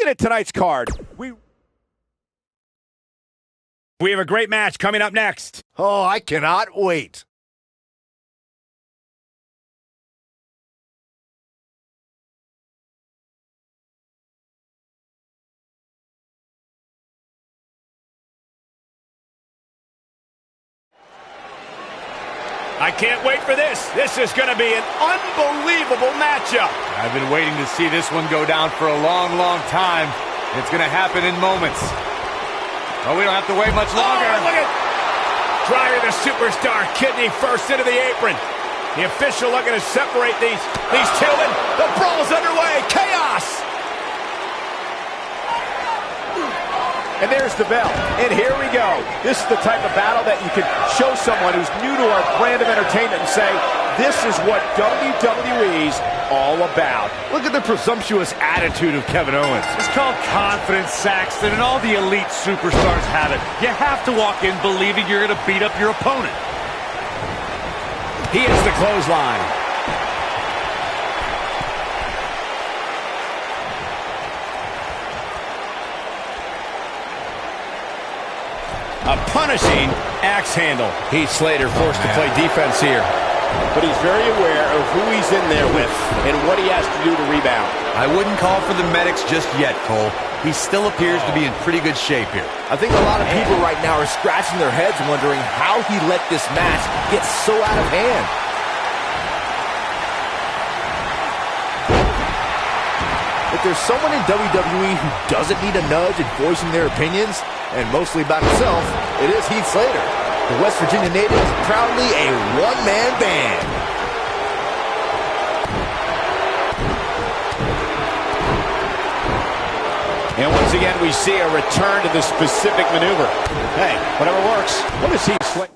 Looking at tonight's card, we have a great match coming up next. Oh, I cannot wait. I can't wait for this. This is going to be an unbelievable matchup. I've been waiting to see this one go down for a long, long time. It's going to happen in moments. Oh, we don't have to wait much longer. Oh, look at driving the superstar kidney first into the apron. The official looking to separate these two, and the brawl's underway. Chaos! And there's the bell. And here we go. This is the type of battle that you can show someone who's new to our brand of entertainment and say, this is what WWE's all about. Look at the presumptuous attitude of Kevin Owens. It's called confidence, Saxton, and all the elite superstars have it. You have to walk in believing you're going to beat up your opponent. He hits the clothesline. A punishing axe handle. Heath Slater forced to play defense here. But he's very aware of who he's in there with and what he has to do to rebound. I wouldn't call for the medics just yet, Cole. He still appears to be in pretty good shape here. I think a lot of people right now are scratching their heads wondering how he let this match get so out of hand. If there's someone in WWE who doesn't need a nudge in voicing their opinions, and mostly about himself, it is Heath Slater. The West Virginia native is proudly a one-man band. And once again, we see a return to the specific maneuver. Hey, whatever works. What does Heath Slater?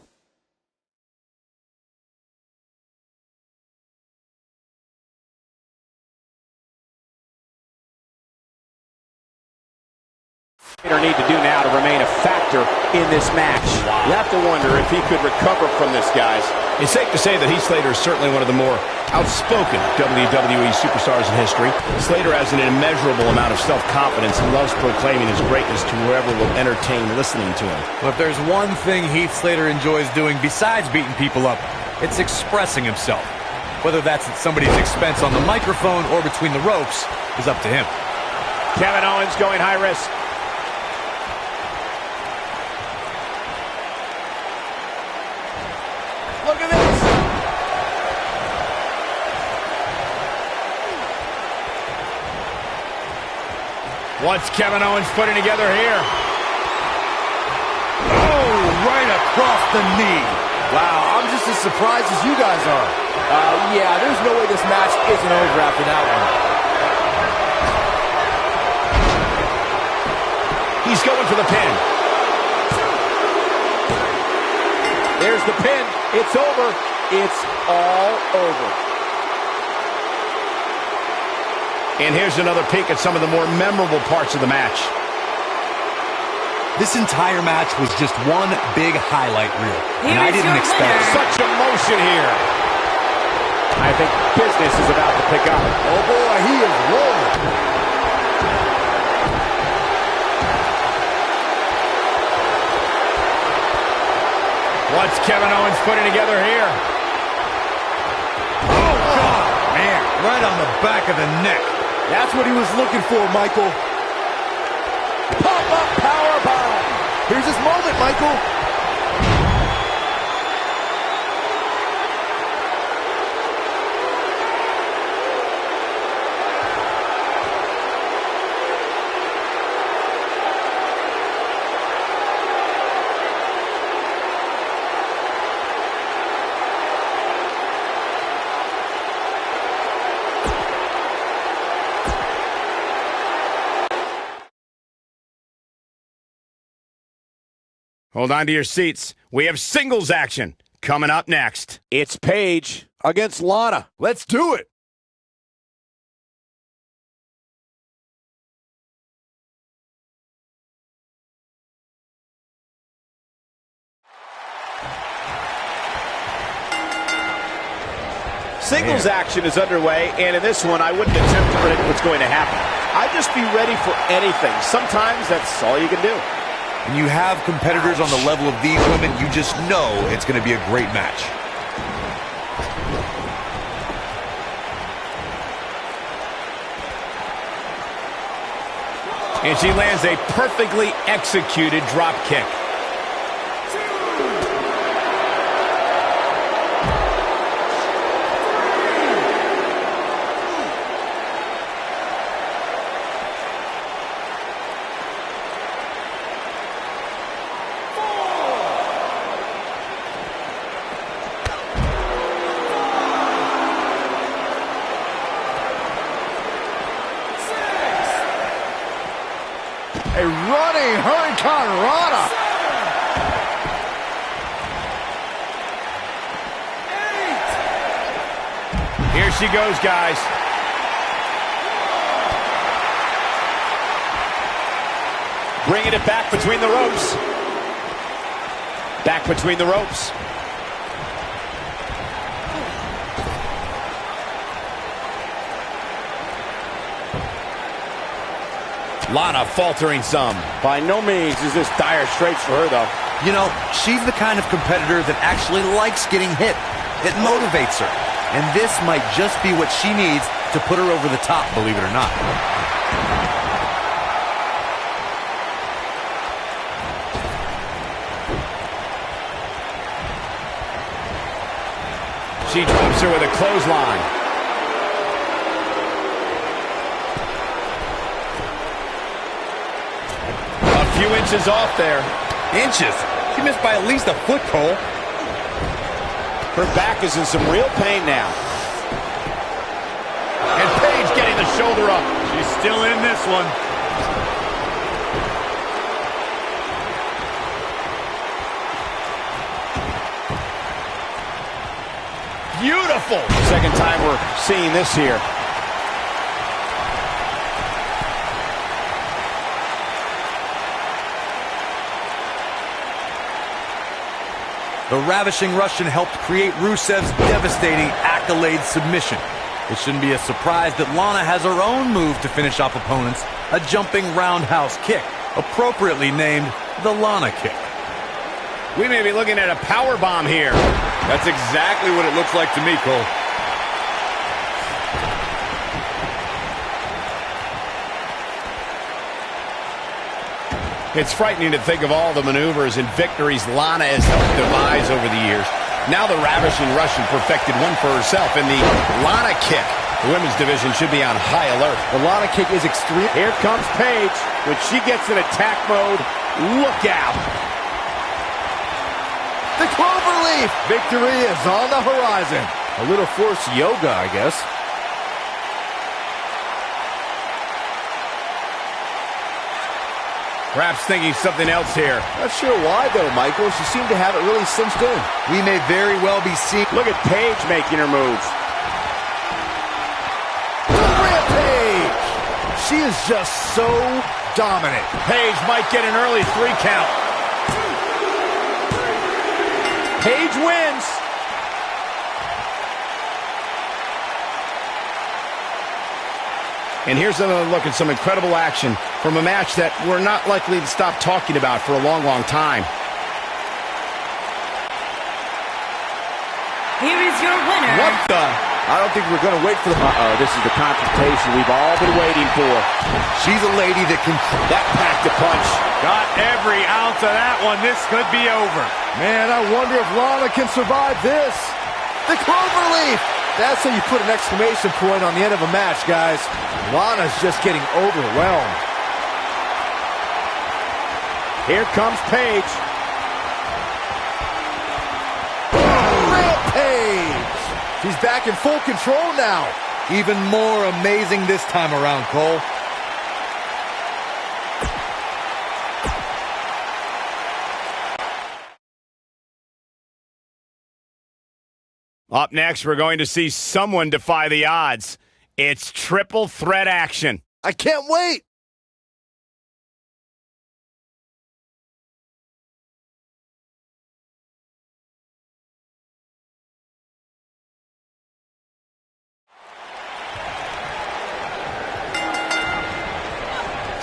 Need to do now to remain a factor in this match. Wow. You have to wonder if he could recover from this, guys. It's safe to say that Heath Slater is certainly one of the more outspoken WWE superstars in history. Slater has an immeasurable amount of self-confidence and loves proclaiming his greatness to whoever will entertain listening to him. Well, if there's one thing Heath Slater enjoys doing besides beating people up, it's expressing himself. Whether that's at somebody's expense on the microphone or between the ropes is up to him. Kevin Owens going high risk. Look at this. What's Kevin Owens putting together here? Oh, right across the knee. Wow, I'm just as surprised as you guys are. Yeah, there's no way this match isn't over after that one. He's going for the pin. There's the pin. It's over. It's all over. And here's another peek at some of the more memorable parts of the match. This entire match was just one big highlight reel, and I didn't expect such emotion here. I think business is about to pick up. Oh boy, he is rolling. What's Kevin Owens putting together here? Oh, God, man, right on the back of the neck. That's what he was looking for, Michael. Pop-up powerbomb. Here's his moment, Michael. Hold on to your seats. We have singles action coming up next. It's Paige against Lana. Let's do it. Singles action is underway, and in this one, I wouldn't attempt to predict what's going to happen. I'd just be ready for anything. Sometimes that's all you can do. When you have competitors on the level of these women, you just know it's going to be a great match. And she lands a perfectly executed drop kick. A running Hurricane Rana. 8. Here she goes, guys. Bringing it back between the ropes. Back between the ropes. Lana faltering some. By no means is this dire straits for her, though. You know, she's the kind of competitor that actually likes getting hit. It motivates her. And this might just be what she needs to put her over the top, believe it or not. She drops her with a clothesline. Few inches off there. Inches? She missed by at least a foot, Cole. Her back is in some real pain now. And Paige getting the shoulder up. She's still in this one. Beautiful. Second time we're seeing this here. The Ravishing Russian helped create Rusev's devastating accolade submission. It shouldn't be a surprise that Lana has her own move to finish off opponents, a jumping roundhouse kick, appropriately named the Lana kick. We may be looking at a power bomb here. That's exactly what it looks like to me, Cole. It's frightening to think of all the maneuvers and victories Lana has helped devise over the years. Now the Ravishing Russian perfected one for herself in the Lana kick. The women's division should be on high alert. The Lana kick is extreme. Here comes Paige. When she gets in attack mode, look out. The Cloverleaf. Victory is on the horizon. A little forced yoga, I guess. Perhaps thinking something else here. Not sure why, though, Michael. She seemed to have it really cinched in. We may very well be seeing... Look at Paige making her moves. Rampage! She is just so dominant. Paige might get an early 3 count. Paige wins. And here's another look at some incredible action from a match that we're not likely to stop talking about for a long, long time. Here is your winner. What the? I don't think we're going to wait for the... this is the confrontation we've all been waiting for. She's a lady that can... That packed a punch. Got every ounce of that one. This could be over. Man, I wonder if Lana can survive this. The Cloverleaf! That's how you put an exclamation point on the end of a match, guys. Lana's just getting overwhelmed. Here comes Paige. Rampage! She's back in full control now. Even more amazing this time around, Cole. Up next, we're going to see someone defy the odds. It's triple threat action. I can't wait.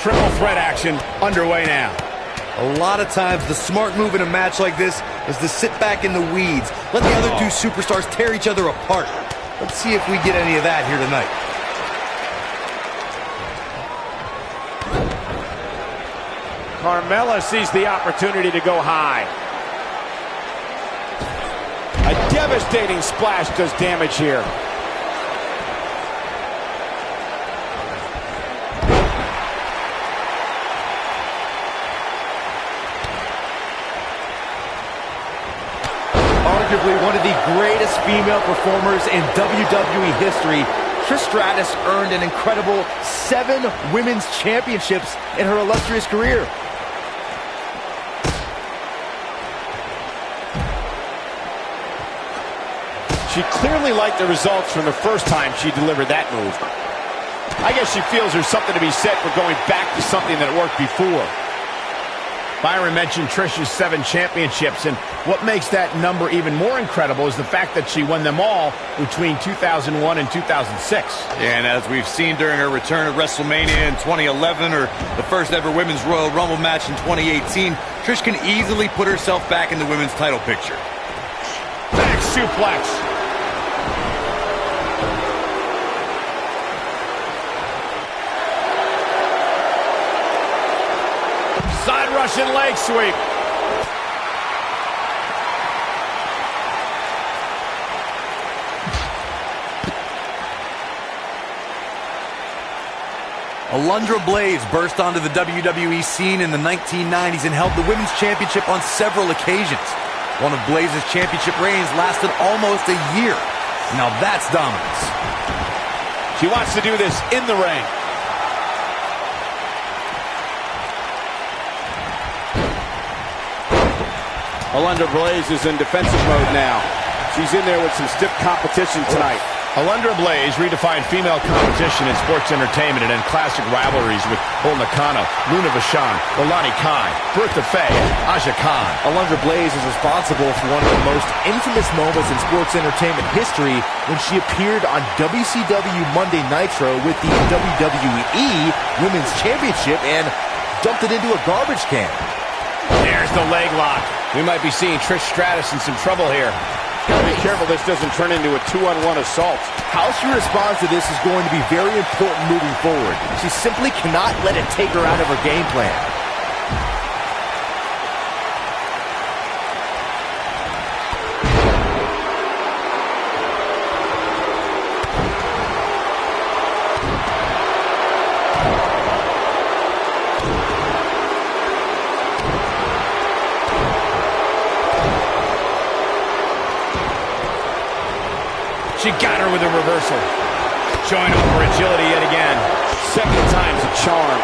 triple threat action underway now. A lot of times, the smart move in a match like this is to sit back in the weeds. Let the other two superstars tear each other apart. Let's see if we get any of that here tonight. Carmella sees the opportunity to go high. A devastating splash does damage here. Arguably one of the greatest female performers in WWE history, Trish Stratus earned an incredible 7 women's championships in her illustrious career. She clearly liked the results from the first time she delivered that move. I guess she feels there's something to be said for going back to something that worked before. Byron mentioned Trish's 7 championships, and what makes that number even more incredible is the fact that she won them all between 2001 and 2006. And as we've seen during her return at WrestleMania in 2011 or the first ever Women's Royal Rumble match in 2018, Trish can easily put herself back in the women's title picture. Back suplex. Side Russian leg sweep. Alundra Blaze burst onto the WWE scene in the 1990s and held the Women's Championship on several occasions. One of Blaze's championship reigns lasted almost a year. Now that's dominance. She wants to do this in the ring. Alundra Blaze is in defensive mode now. She's in there with some stiff competition tonight. Alundra Blaze redefined female competition in sports entertainment and in classic rivalries with Bull Nakano, Luna Vachon, Lilani Kai, Bertha Faye, and Aja Khan. Alundra Blaze is responsible for one of the most infamous moments in sports entertainment history when she appeared on WCW Monday Nitro with the WWE Women's Championship and dumped it into a garbage can. There's the leg lock. We might be seeing Trish Stratus in some trouble here. Gotta be careful this doesn't turn into a 2-on-1 assault. How she responds to this is going to be very important moving forward. She simply cannot let it take her out of her game plan. She got her with a reversal. Showing off her agility yet again. Second time's a charm.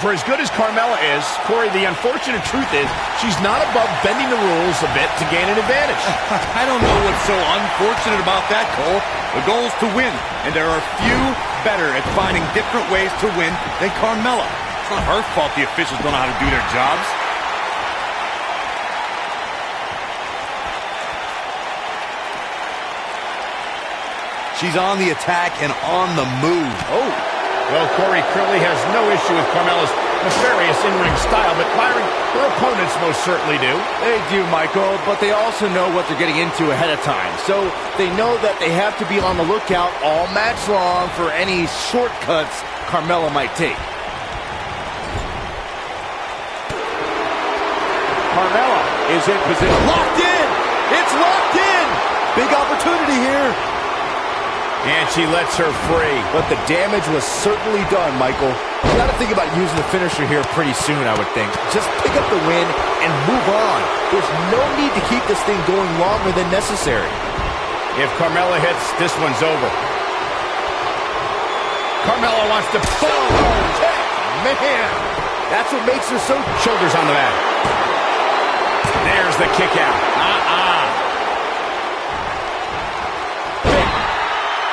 For as good as Carmella is, Corey, the unfortunate truth is she's not above bending the rules a bit to gain an advantage. I don't know what's so unfortunate about that, Cole. The goal is to win, and there are few better at finding different ways to win than Carmella. It's not her fault the officials don't know how to do their jobs. She's on the attack and on the move. Oh. Well, Corey clearly has no issue with Carmella's nefarious in-ring style, but Byron, her opponents most certainly do. They do, Michael, but they also know what they're getting into ahead of time. So they know that they have to be on the lookout all match long for any shortcuts Carmella might take. Carmella is in position. Locked in! It's locked in! Big opportunity here. And she lets her free. But the damage was certainly done, Michael. You got to think about using the finisher here pretty soon, I would think. Just pick up the win and move on. There's no need to keep this thing going longer than necessary. If Carmella hits, this one's over. Carmella wants to... Man, that's what makes her so... Shoulders on the mat. There's the kick out.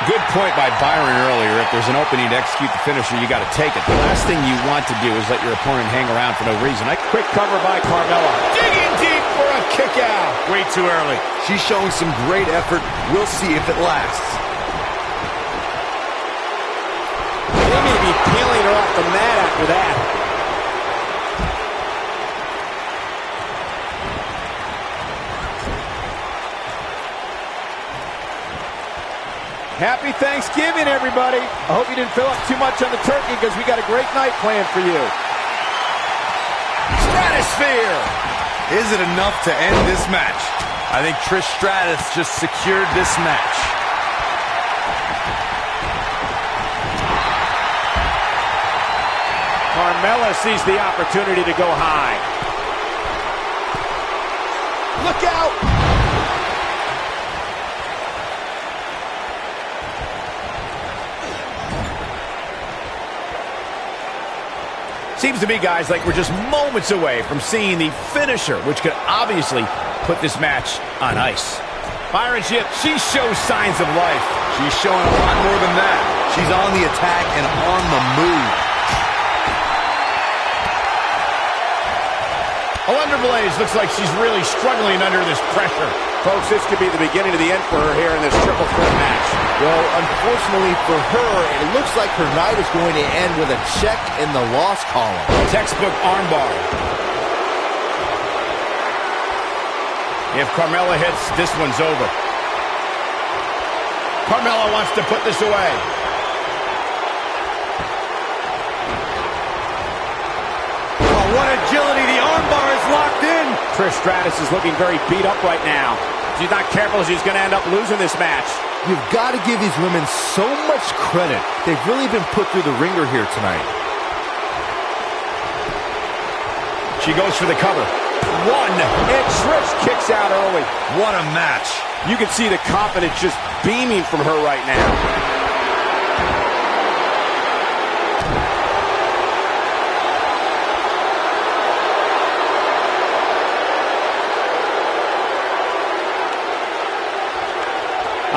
Good point by Byron earlier. If there's an opening to execute the finisher, you got to take it. The last thing you want to do is let your opponent hang around for no reason. Quick cover by Carmella. Digging deep for a kick out. Way too early. She's showing some great effort. We'll see if it lasts. They may be peeling her off the mat after that. Happy Thanksgiving, everybody. I hope you didn't fill up too much on the turkey because we got a great night planned for you. Stratosphere. Is it enough to end this match? I think Trish Stratus just secured this match. Carmella sees the opportunity to go high. Look out! Seems to me, guys, like we're just moments away from seeing the finisher, which could obviously put this match on ice. Byron Ship, she shows signs of life. She's showing a lot more than that. She's on the attack and on the move. Alundra Blaze looks like she's really struggling under this pressure. Folks, this could be the beginning of the end for her here in this triple threat match. Well, unfortunately for her, it looks like her night is going to end with a check in the loss column. Textbook armbar. If Carmella hits, this one's over. Carmella wants to put this away. Oh, what agility. The armbar is locked in. Trish Stratus is looking very beat up right now. If she's not careful, she's going to end up losing this match. You've got to give these women so much credit. They've really been put through the ringer here tonight. She goes for the cover. One, and Trish kicks out early. What a match. You can see the confidence just beaming from her right now.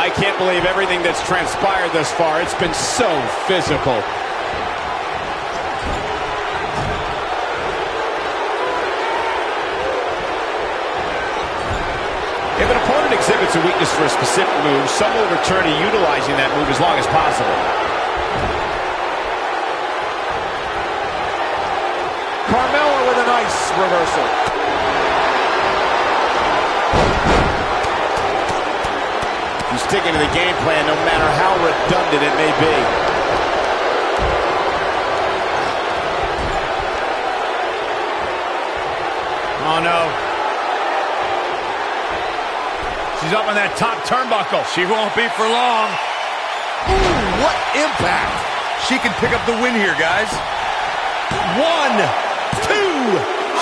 I can't believe everything that's transpired thus far. It's been so physical. If an opponent exhibits a weakness for a specific move, some will return to utilizing that move as long as possible. Carmella with a nice reversal. He's sticking to the game plan no matter how redundant it may be. Oh, no. She's up on that top turnbuckle. She won't be for long. Ooh, what impact. She can pick up the win here, guys. 1, 2.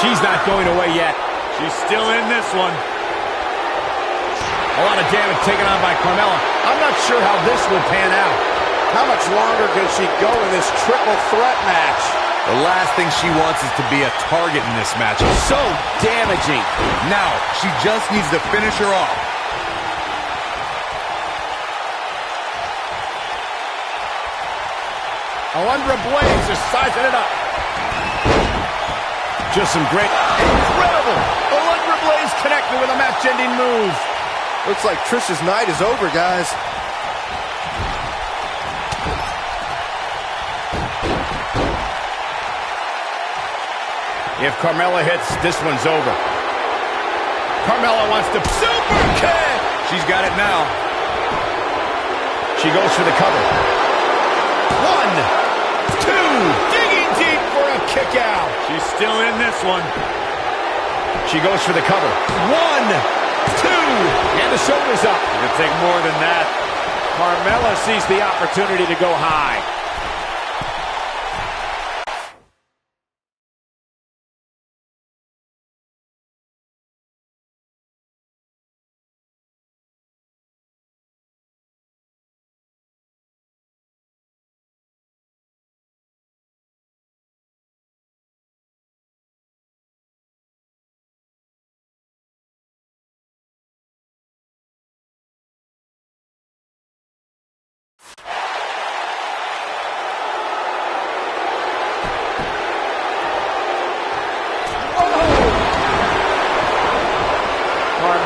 She's not going away yet. She's still in this one. A lot of damage taken on by Carmella. I'm not sure how this will pan out. How much longer can she go in this triple threat match? The last thing she wants is to be a target in this match. So damaging. Now, she just needs to finish her off. Alundra Blaze is sizing it up. Just some great, incredible. Alundra Blaze connected with a match-ending move. Looks like Trish's night is over, guys. If Carmella hits, this one's over. Carmella wants to super kick. She's got it now. She goes for the cover. 1, 2, digging deep for a kick out. She's still in this one. She goes for the cover. 1, 2, and the shoulder's up. It could take more than that. Carmella sees the opportunity to go high.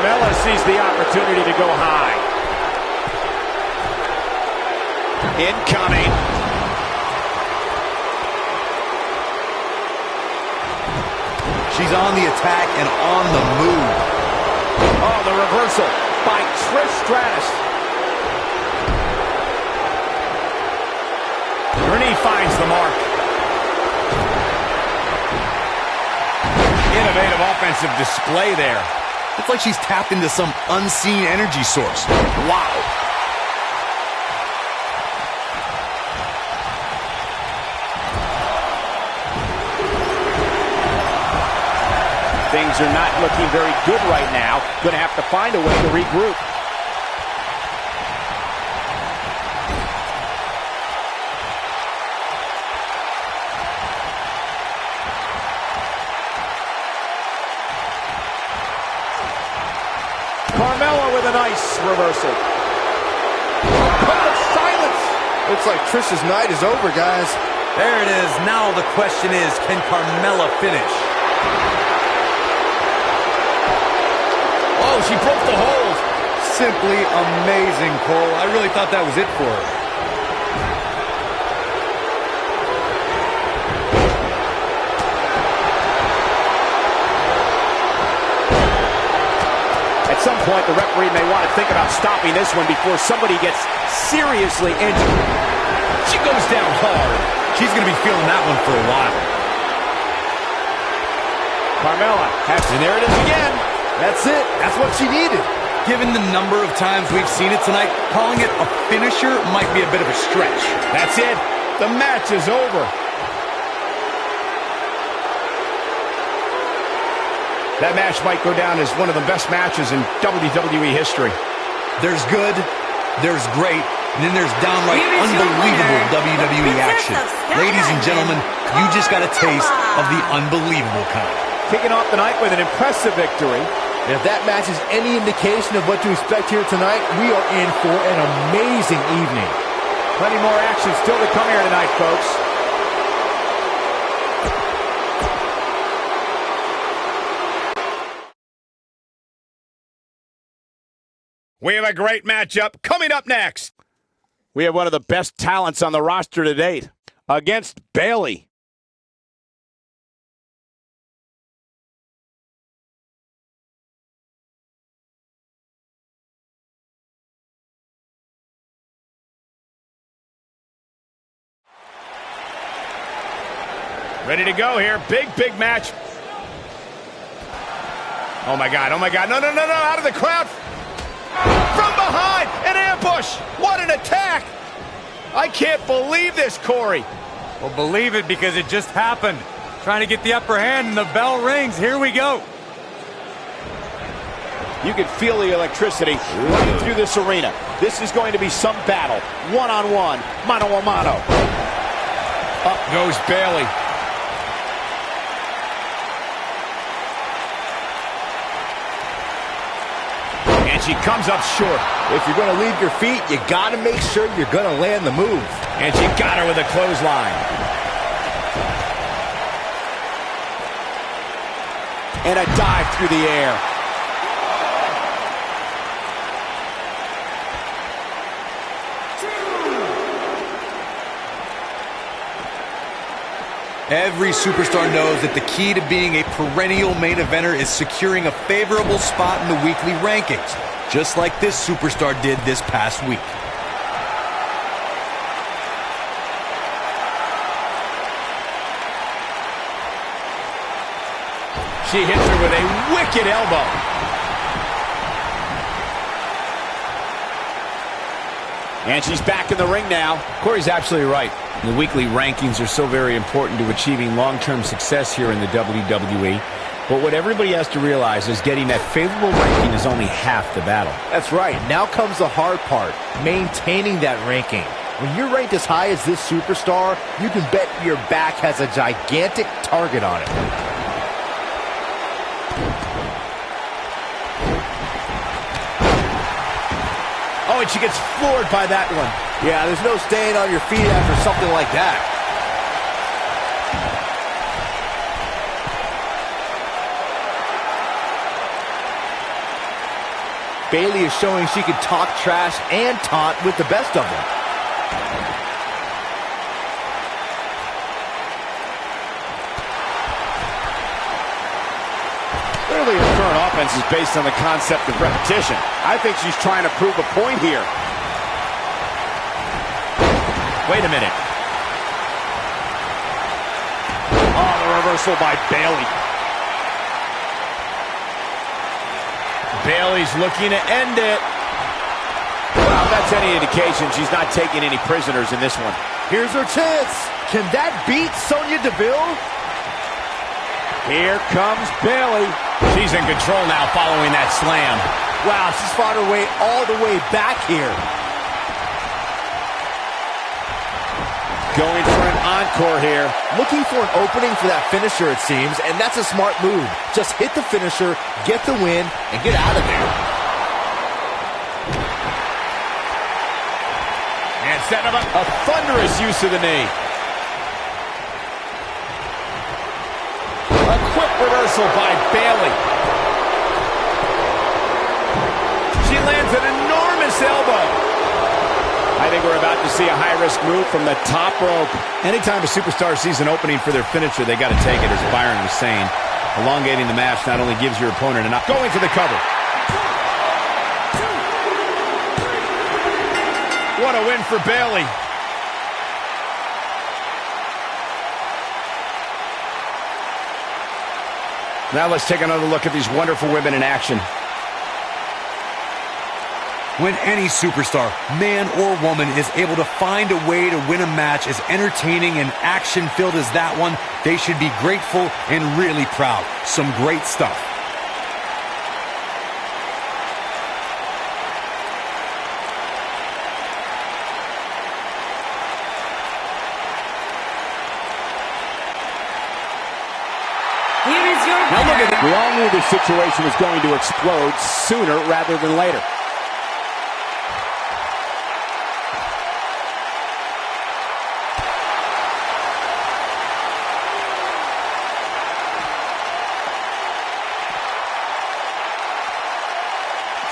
Carmella sees the opportunity to go high. Incoming. She's on the attack and on the move. Oh, the reversal by Trish Stratus. Her knee finds the mark. Innovative offensive display there. It's like she's tapped into some unseen energy source. Wow. Things are not looking very good right now. Going to have to find a way to regroup. Carmella with a nice reversal. Silence. Looks like Trish's night is over, guys. There it is. Now the question is, can Carmella finish? Oh, she broke the hold. Simply amazing, Cole. I really thought that was it for her. At some point, the referee may want to think about stopping this one before somebody gets seriously injured. She goes down hard. She's going to be feeling that one for a while. Carmella and there it is again. That's it. That's what she needed. Given the number of times we've seen it tonight, calling it a finisher might be a bit of a stretch. That's it. The match is over. That match might go down as one of the best matches in WWE history. There's good, there's great, and then there's downright unbelievable WWE action. Ladies and gentlemen, you just got a taste of the unbelievable kind. Kicking off the night with an impressive victory. And if that match is any indication of what to expect here tonight, we are in for an amazing evening. Plenty more action still to come here tonight, folks. We have a great matchup coming up next. We have one of the best talents on the roster to date against Bayley. Ready to go here. Big match. Oh, my God. Oh, my God. No. Out of the crowd. From behind. An ambush. What an attack. I can't believe this, Corey. Well, believe it because it just happened. Trying to get the upper hand and the bell rings. Here we go. You can feel the electricity running through this arena. This is going to be some battle. One-on-one. Mano-a-mano. Up goes Bayley. And she comes up short. If you're going to leave your feet, you got to make sure you're going to land the move. And she got her with a clothesline. And a dive through the air. Every superstar knows that the key to being a perennial main eventer is securing a favorable spot in the weekly rankings, just like this superstar did this past week. She hits her with a wicked elbow. And she's back in the ring now. Corey's absolutely right. The weekly rankings are so very important to achieving long-term success here in the WWE. But what everybody has to realize is getting that favorable ranking is only half the battle. That's right. Now comes the hard part, maintaining that ranking. When you're ranked as high as this superstar, you can bet your back has a gigantic target on it. Oh, and she gets floored by that one. Yeah, there's no staying on your feet after something like that. Bayley is showing she can talk trash and taunt with the best of them. Clearly her current offense is based on the concept of repetition. I think she's trying to prove a point here. Wait a minute. Oh, the reversal by Bayley. Bayley's looking to end it. Well, if that's any indication, she's not taking any prisoners in this one. Here's her chance. Can that beat Sonya Deville? Here comes Bayley. She's in control now following that slam. Wow, she's fought her way all the way back here. Going for an encore here. Looking for an opening for that finisher, it seems, and that's a smart move. Just hit the finisher, get the win, and get out of there. And set up a thunderous use of the knee. A quick reversal by Bayley. She lands an enormous elbow. I think we're about to see a high-risk move from the top rope. Anytime a superstar sees an opening for their finisher, they got to take it, as Byron was saying. Elongating the match not only gives your opponent an going for the cover. What a win for Bayley. Now let's take another look at these wonderful women in action. When any superstar, man or woman, is able to find a way to win a match as entertaining and action-filled as that one, they should be grateful and really proud. Some great stuff. Now look at that. We all knew this situation was going to explode sooner rather than later.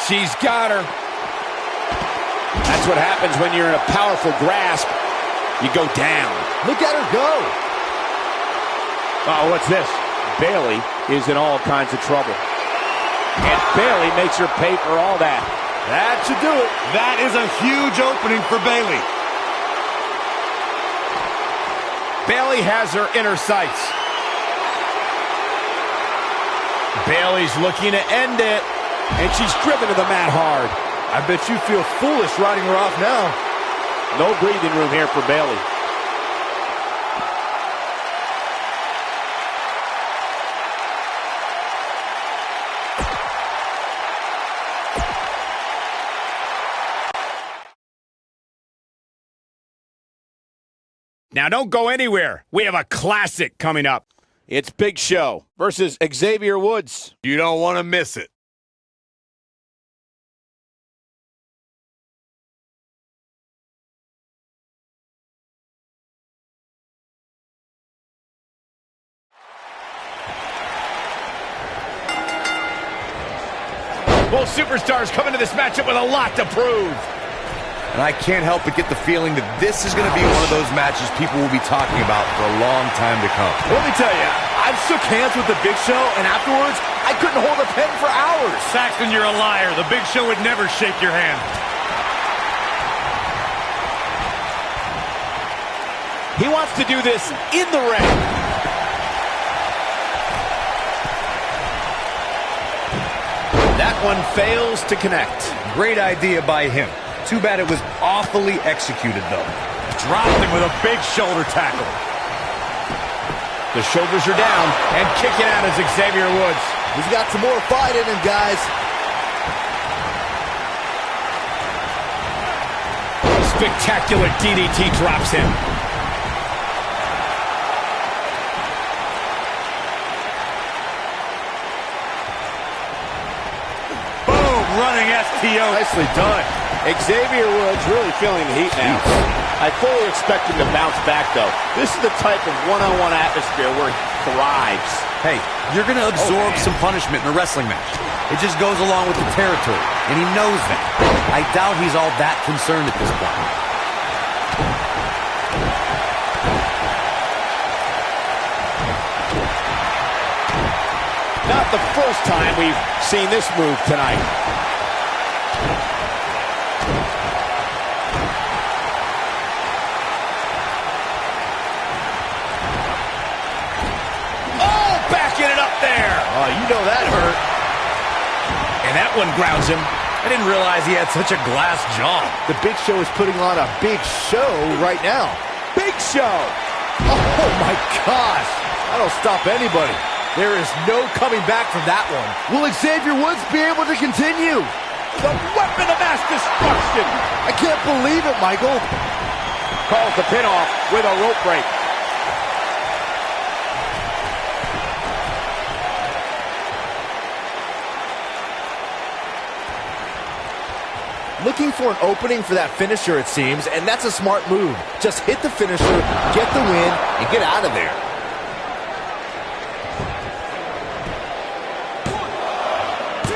She's got her. That's what happens when you're in a powerful grasp. You go down. Look at her go. Oh, what's this? Bayley is in all kinds of trouble. And Bayley makes her pay for all that. That should do it. That is a huge opening for Bayley. Bayley has her inner sights. Bayley's looking to end it. And she's driven to the mat hard. I bet you feel foolish riding her off now. No breathing room here for Bayley. Now don't go anywhere. We have a classic coming up. It's Big Show versus Xavier Woods. You don't want to miss it. Both superstars come into this matchup with a lot to prove. And I can't help but get the feeling that this is going to be one of those matches people will be talking about for a long time to come. Let me tell you, I've shook hands with the Big Show, and afterwards, I couldn't hold a pen for hours. Saxton, you're a liar. The Big Show would never shake your hand. He wants to do this in the ring. That one fails to connect. Great idea by him. Too bad it was awfully executed, though. Dropped him with a big shoulder tackle. The shoulders are down, and kicking out is Xavier Woods. He's got some more fight in him, guys. Spectacular DDT drops him. Boom, running STO. Nicely done. Xavier Woods really feeling the heat now. I fully expect him to bounce back, though. This is the type of one-on-one atmosphere where he thrives. Hey, you're going to absorb some punishment in a wrestling match. It just goes along with the territory. and he knows that. I doubt he's all that concerned at this point. Not the first time we've seen this move tonight. Oh, backing it up there. Oh, you know that hurt. And that one grounds him. I didn't realize he had such a glass jaw. The Big Show is putting on a big show right now. Big Show. Oh, my gosh. That'll stop anybody. There is no coming back from that one. Will Xavier Woods be able to continue? The weapon of mass destruction. I can't believe it, Michael. Calls the pin off with a rope break. Looking for an opening for that finisher, it seems, and that's a smart move. Just hit the finisher, get the win, and get out of there.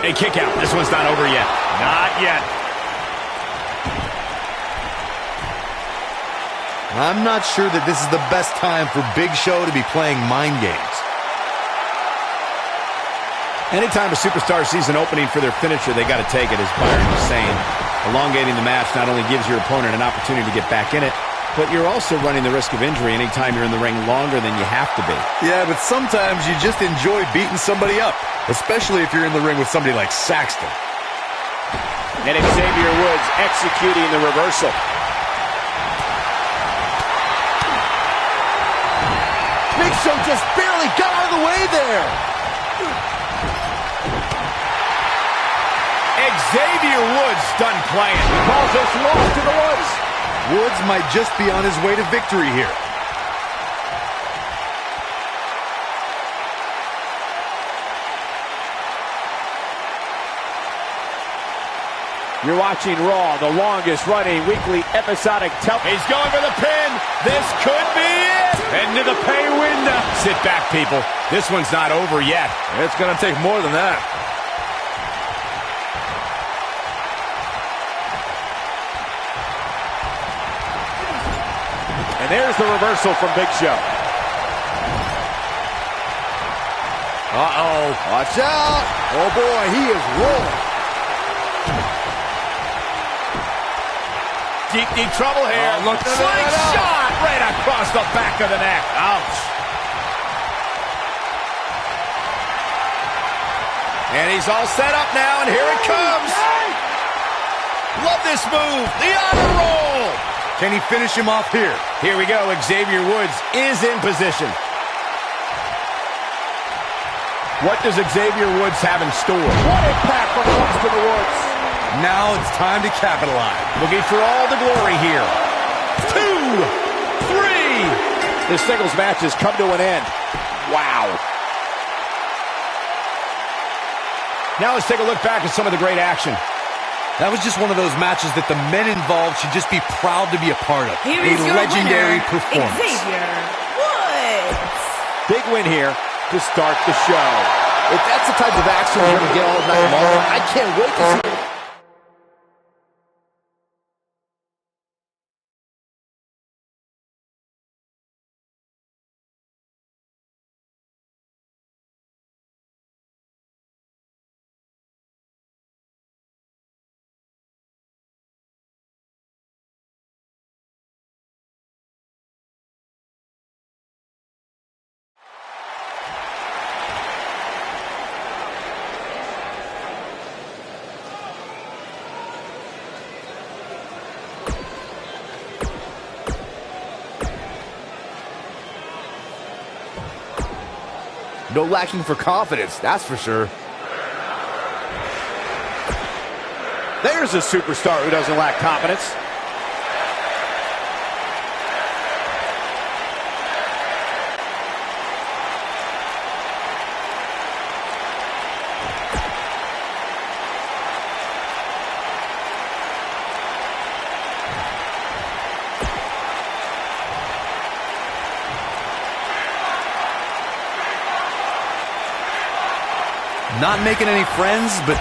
A kick out. This one's not over yet. Not yet. I'm not sure that this is the best time for Big Show to be playing mind games. Anytime a superstar sees an opening for their finisher, they got to take it, as Byron was saying. Elongating the match not only gives your opponent an opportunity to get back in it, but you're also running the risk of injury anytime you're in the ring longer than you have to be. Yeah, but sometimes you just enjoy beating somebody up, especially if you're in the ring with somebody like Saxton. And Xavier Woods executing the reversal. Big Show just barely got out of the way there. Xavier Woods done playing. He calls this loss to the Woods. Woods might just be on his way to victory here. You're watching Raw, the longest-running weekly episodic television. He's going for the pin. This could be it. Into the pay window. Sit back, people. This one's not over yet. It's going to take more than that. And there's the reversal from Big Show. Uh-oh. Watch out. Oh, boy, he is rolling. Deep trouble here. Oh, look at that. Shot right across the back of the neck. Ouch. And he's all set up now, and here it comes. Love this move. The honor roll. Can he finish him off here? Here we go. Xavier Woods is in position. What does Xavier Woods have in store? What impact from Woods to the Woods. Now it's time to capitalize. Looking for all the glory here. 2, 3. This singles match has come to an end. Wow. Now let's take a look back at some of the great action. That was just one of those matches that the men involved should just be proud to be a part of. Here is your legendary winner, performance. Xavier Woods. Big win here to start the show. If that's the type of action we're going to get all night long, I can't wait to see. No lacking for confidence, that's for sure. There's a superstar who doesn't lack confidence. Not making any friends, but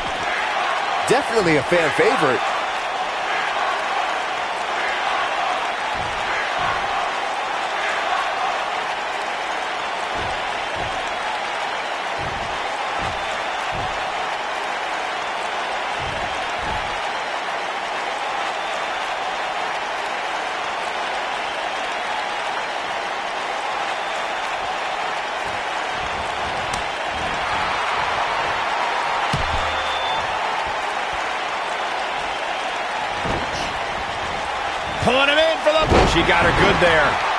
Definitely a fan favorite. Pulling him in for the... She got her good there.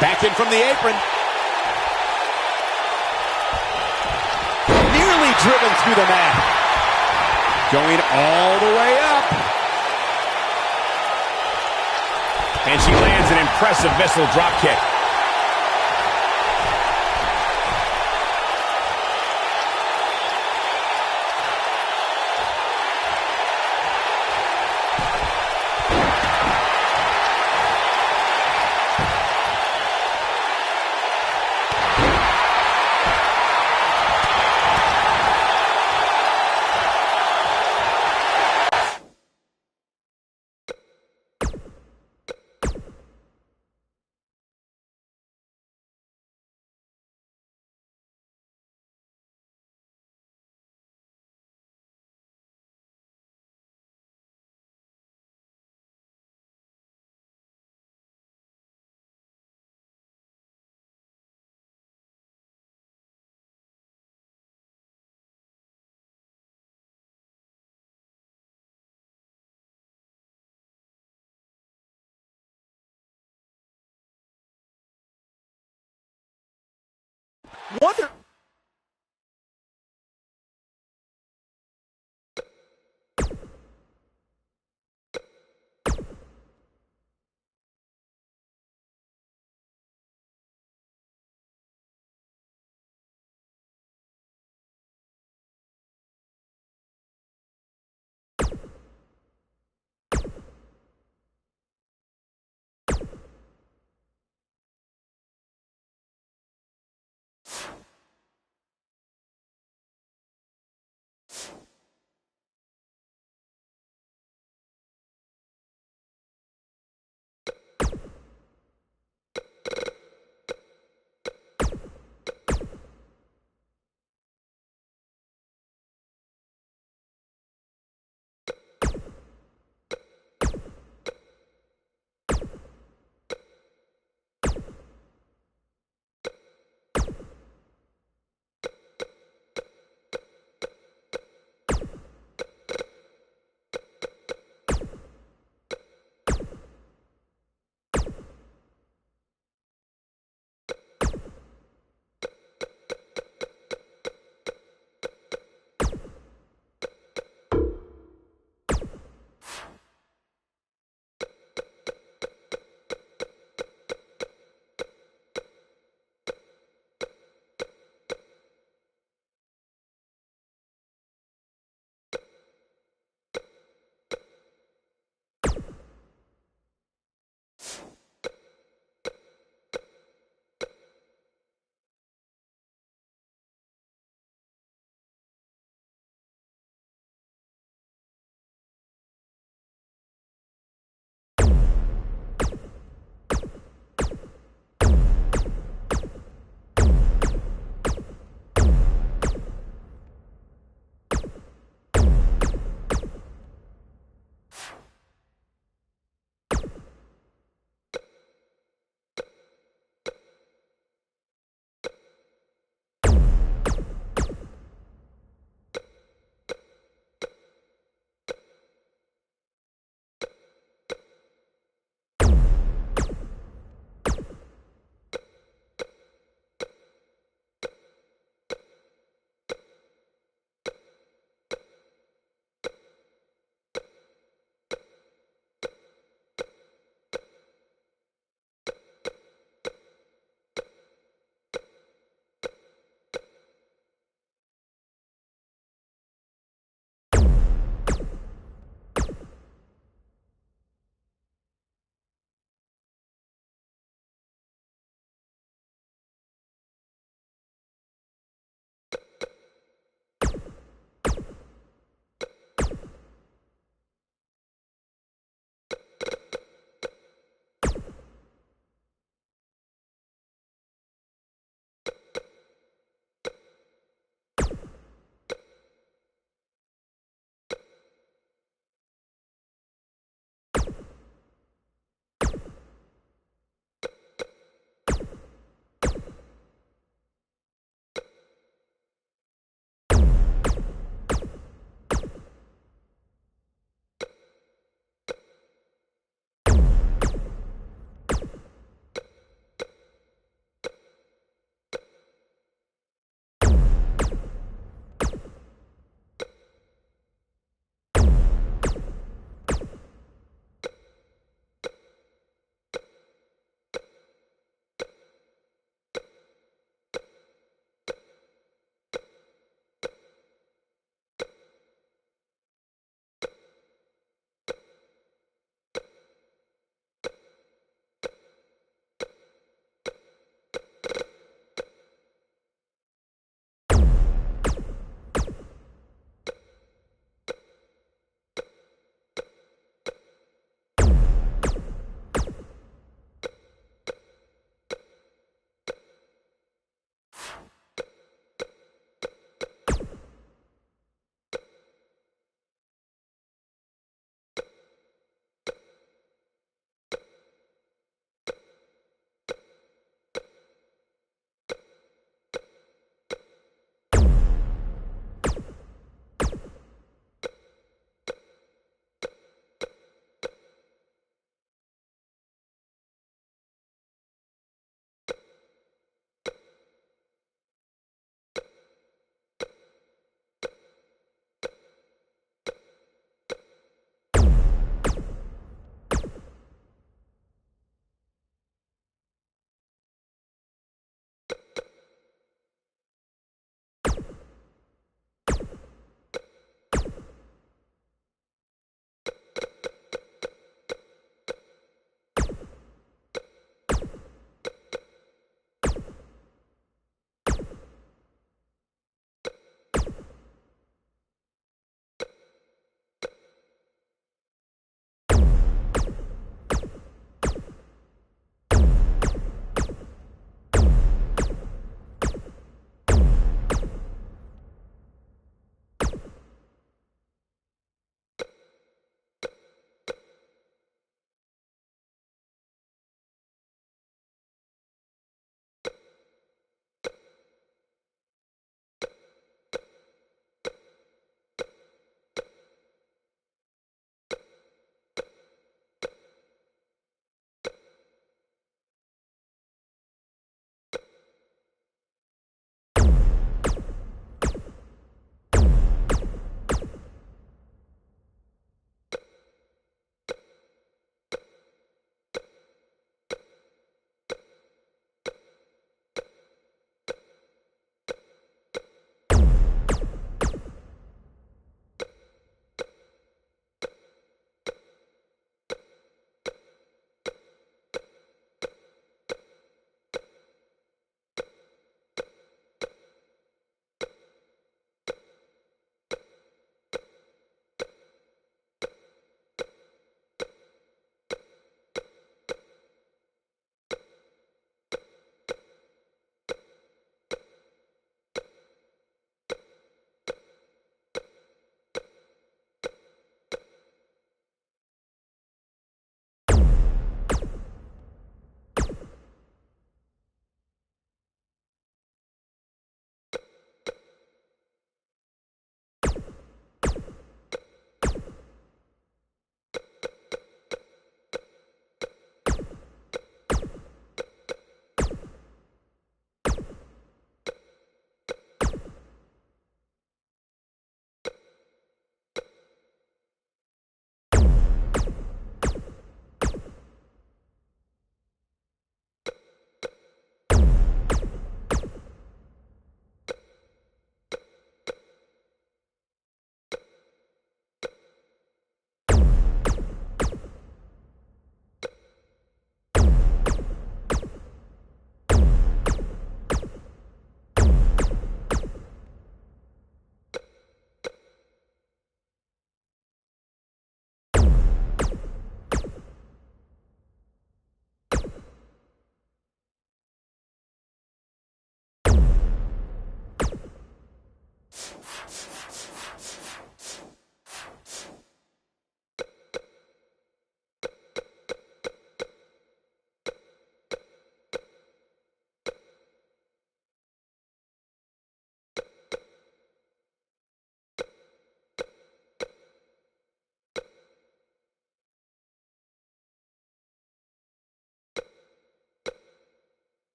Back in from the apron. Nearly driven through the mat. Going all the way up. And she lands an impressive missile drop kick. Wonder.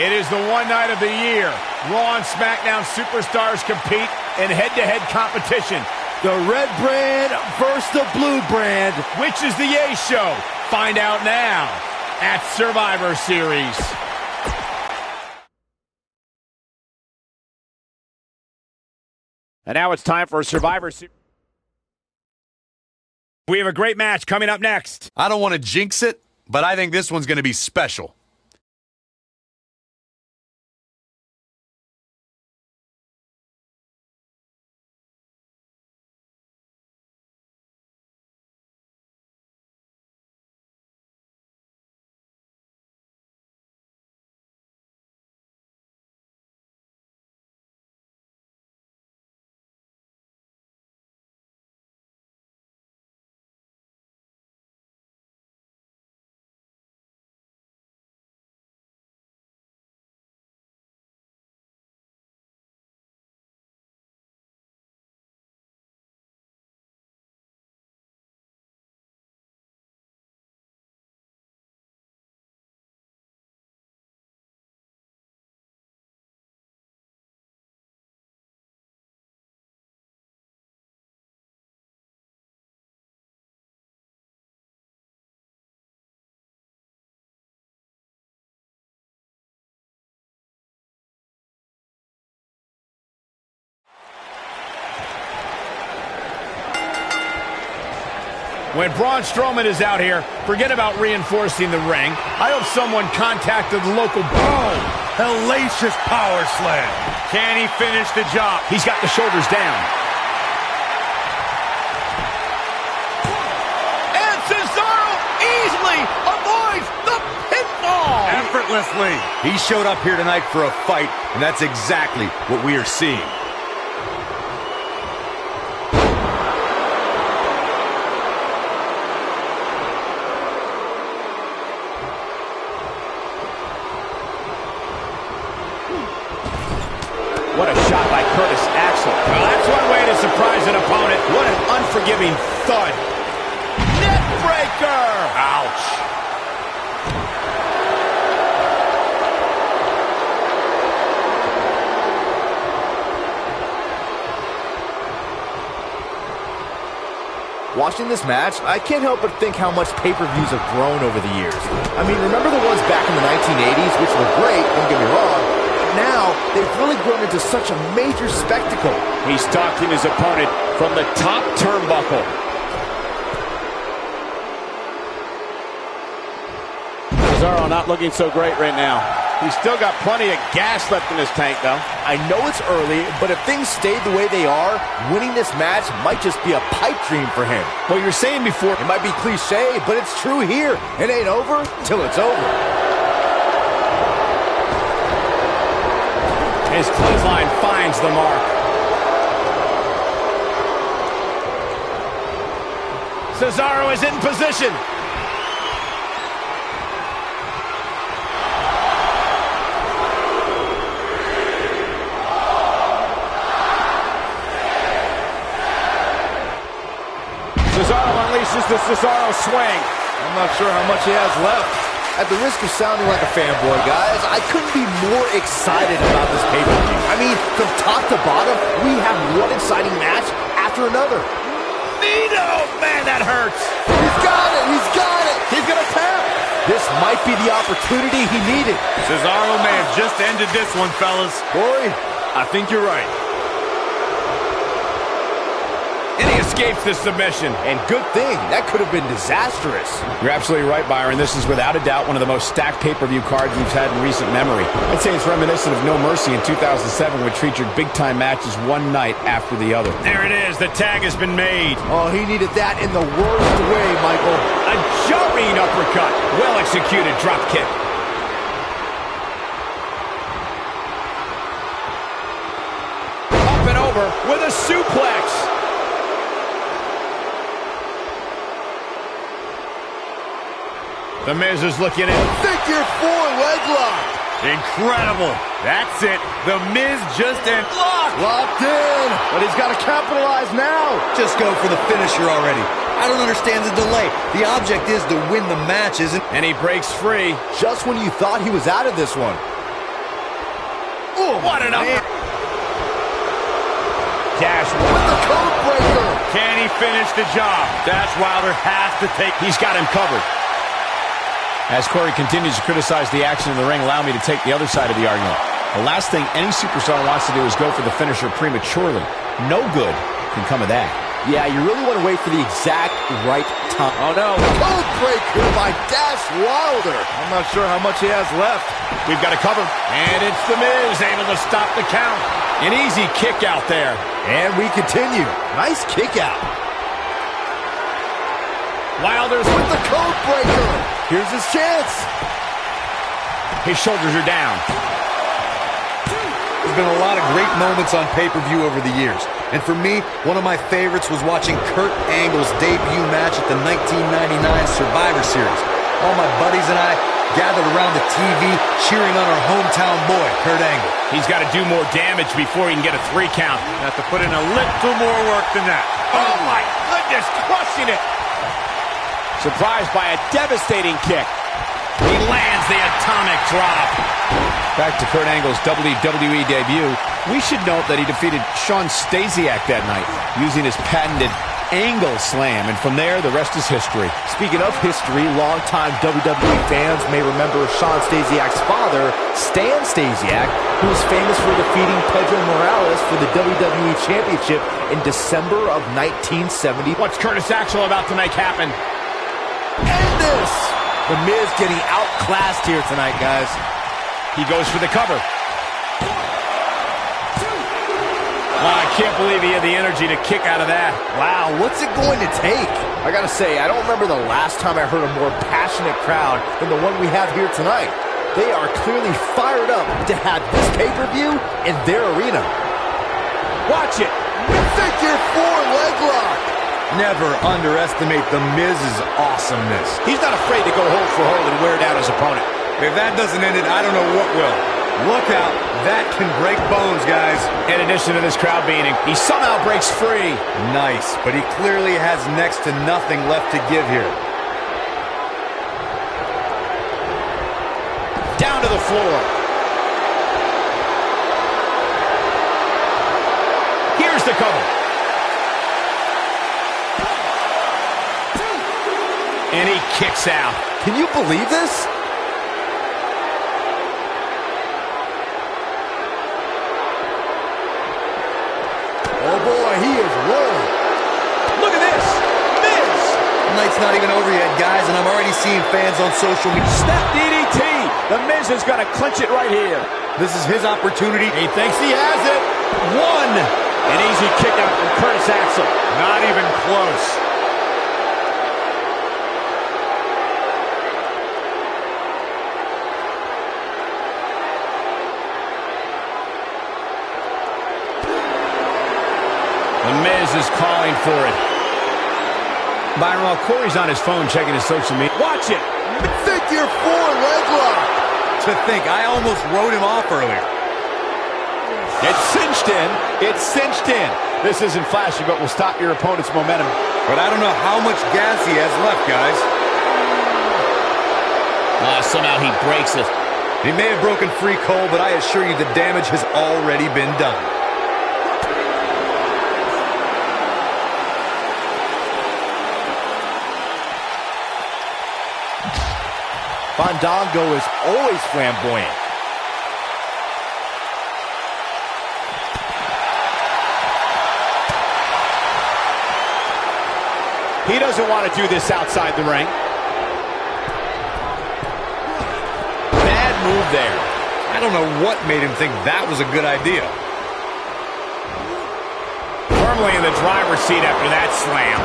It is the one night of the year. Raw and SmackDown superstars compete in head-to-head competition. The red brand versus the blue brand. Which is the A show? Find out now at Survivor Series. And now it's time for a Survivor Series. We have a great match coming up next. I don't want to jinx it, but I think this one's going to be special. When Braun Strowman is out here, forget about reinforcing the ring. I hope someone contacted the local... Oh, hellacious power slam. Can he finish the job? He's got the shoulders down. And Cesaro easily avoids the pinfall. Effortlessly. He showed up here tonight for a fight, and that's exactly what we are seeing. What a shot by Curtis Axel. Well, that's one way to surprise an opponent. What an unforgiving thud. Neck breaker! Ouch. Watching this match, I can't help but think how much pay-per-views have grown over the years. I mean, remember the ones back in the 1980s, which were great, don't get me wrong. Now, they've really grown into such a major spectacle. He's stalking his opponent from the top turnbuckle. Cesaro not looking so great right now. He's still got plenty of gas left in his tank, though. I know it's early, but if things stayed the way they are, winning this match might just be a pipe dream for him. Well, you were saying before, it might be cliche, but it's true here. It ain't over till it's over. His clothesline finds the mark. Cesaro is in position. Cesaro unleashes the Cesaro swing. I'm not sure how much he has left. At the risk of sounding like a fanboy, guys, I couldn't be more excited about this pay-per-view. I mean, from top to bottom, we have one exciting match after another. Nino! Man, that hurts! He's got it! He's got it! He's gonna tap! This might be the opportunity he needed. Cesaro may have just ended this one, fellas. Corey, I think you're right. And he escapes this submission. And good thing. That could have been disastrous. You're absolutely right, Byron. This is without a doubt one of the most stacked pay-per-view cards we've had in recent memory. I'd say it's reminiscent of No Mercy in 2007, which featured big-time matches one night after the other. There it is. The tag has been made. Oh, he needed that in the worst way, Michael. A jarring uppercut. Well-executed drop kick. Up and over with a suplex. The Miz is looking in. Figure 4 leg lock. Incredible. That's it. The Miz just Locked in. But he's got to capitalize now. Just go for the finisher already. I don't understand the delay. The object is to win the match, isn't it? And he breaks free. Just when you thought he was out of this one. Oh, what an upper. Dash with the code breaker. Can he finish the job? Dash Wilder has to take. He's got him covered. As Corey continues to criticize the action in the ring, allow me to take the other side of the argument. The last thing any superstar wants to do is go for the finisher prematurely. No good can come of that. Yeah, you really want to wait for the exact right time. Oh, no. Code breaker by Dash Wilder. I'm not sure how much he has left. We've got a cover. And it's The Miz able to stop the count. An easy kick out there. And we continue. Nice kick out. Wilder's With the code breaker. Here's his chance. His shoulders are down. There's been a lot of great moments on pay-per-view over the years. And for me, one of my favorites was watching Kurt Angle's debut match at the 1999 Survivor Series. All my buddies and I gathered around the TV cheering on our hometown boy, Kurt Angle. He's got to do more damage before he can get a 3 count. Have to put in a little more work than that. Oh my goodness, crushing it. Surprised by a devastating kick. He lands the atomic drop. Back to Kurt Angle's WWE debut. We should note that he defeated Shawn Stasiak that night using his patented Angle Slam, and from there, the rest is history. Speaking of history, longtime WWE fans may remember Shawn Stasiak's father, Stan Stasiak, who was famous for defeating Pedro Morales for the WWE Championship in December of 1970. What's Curtis Axel about to make happen? And this! The Miz getting outclassed here tonight, guys. He goes for the cover. Wow, I can't believe he had the energy to kick out of that. Wow, what's it going to take? I gotta say, I don't remember the last time I heard a more passionate crowd than the one we have here tonight. They are clearly fired up to have this pay-per-view in their arena. Watch it. Figure 4 leg lock. Never underestimate The Miz's awesomeness. He's not afraid to go hold for hold and wear down his opponent. If that doesn't end it, I don't know what will. Look out. That can break bones, guys. In addition to this crowd beating, he somehow breaks free. Nice, but he clearly has next to nothing left to give here. Down to the floor. Here's the cover. And he kicks out. Can you believe this? Oh boy, he is rolling. Look at this. Miz. The night's not even over yet, guys, and I'm already seeing fans on social media. Snap DDT. The Miz is going to clinch it right here. This is his opportunity. He thinks he has it. 1. An easy kick out from Curtis Axel. Not even close. The Miz is calling for it. Byron, while Corey's on his phone checking his social media. Watch it. Figure 4 leg lock. To think, I almost wrote him off earlier. It's cinched in. It's cinched in. This isn't flashy, but will stop your opponent's momentum. But I don't know how much gas he has left, guys. Somehow he breaks it. He may have broken free, Cole, but I assure you the damage has already been done. Fandango is always flamboyant. He doesn't want to do this outside the ring. Bad move there. I don't know what made him think that was a good idea. Firmly in the driver's seat after that slam.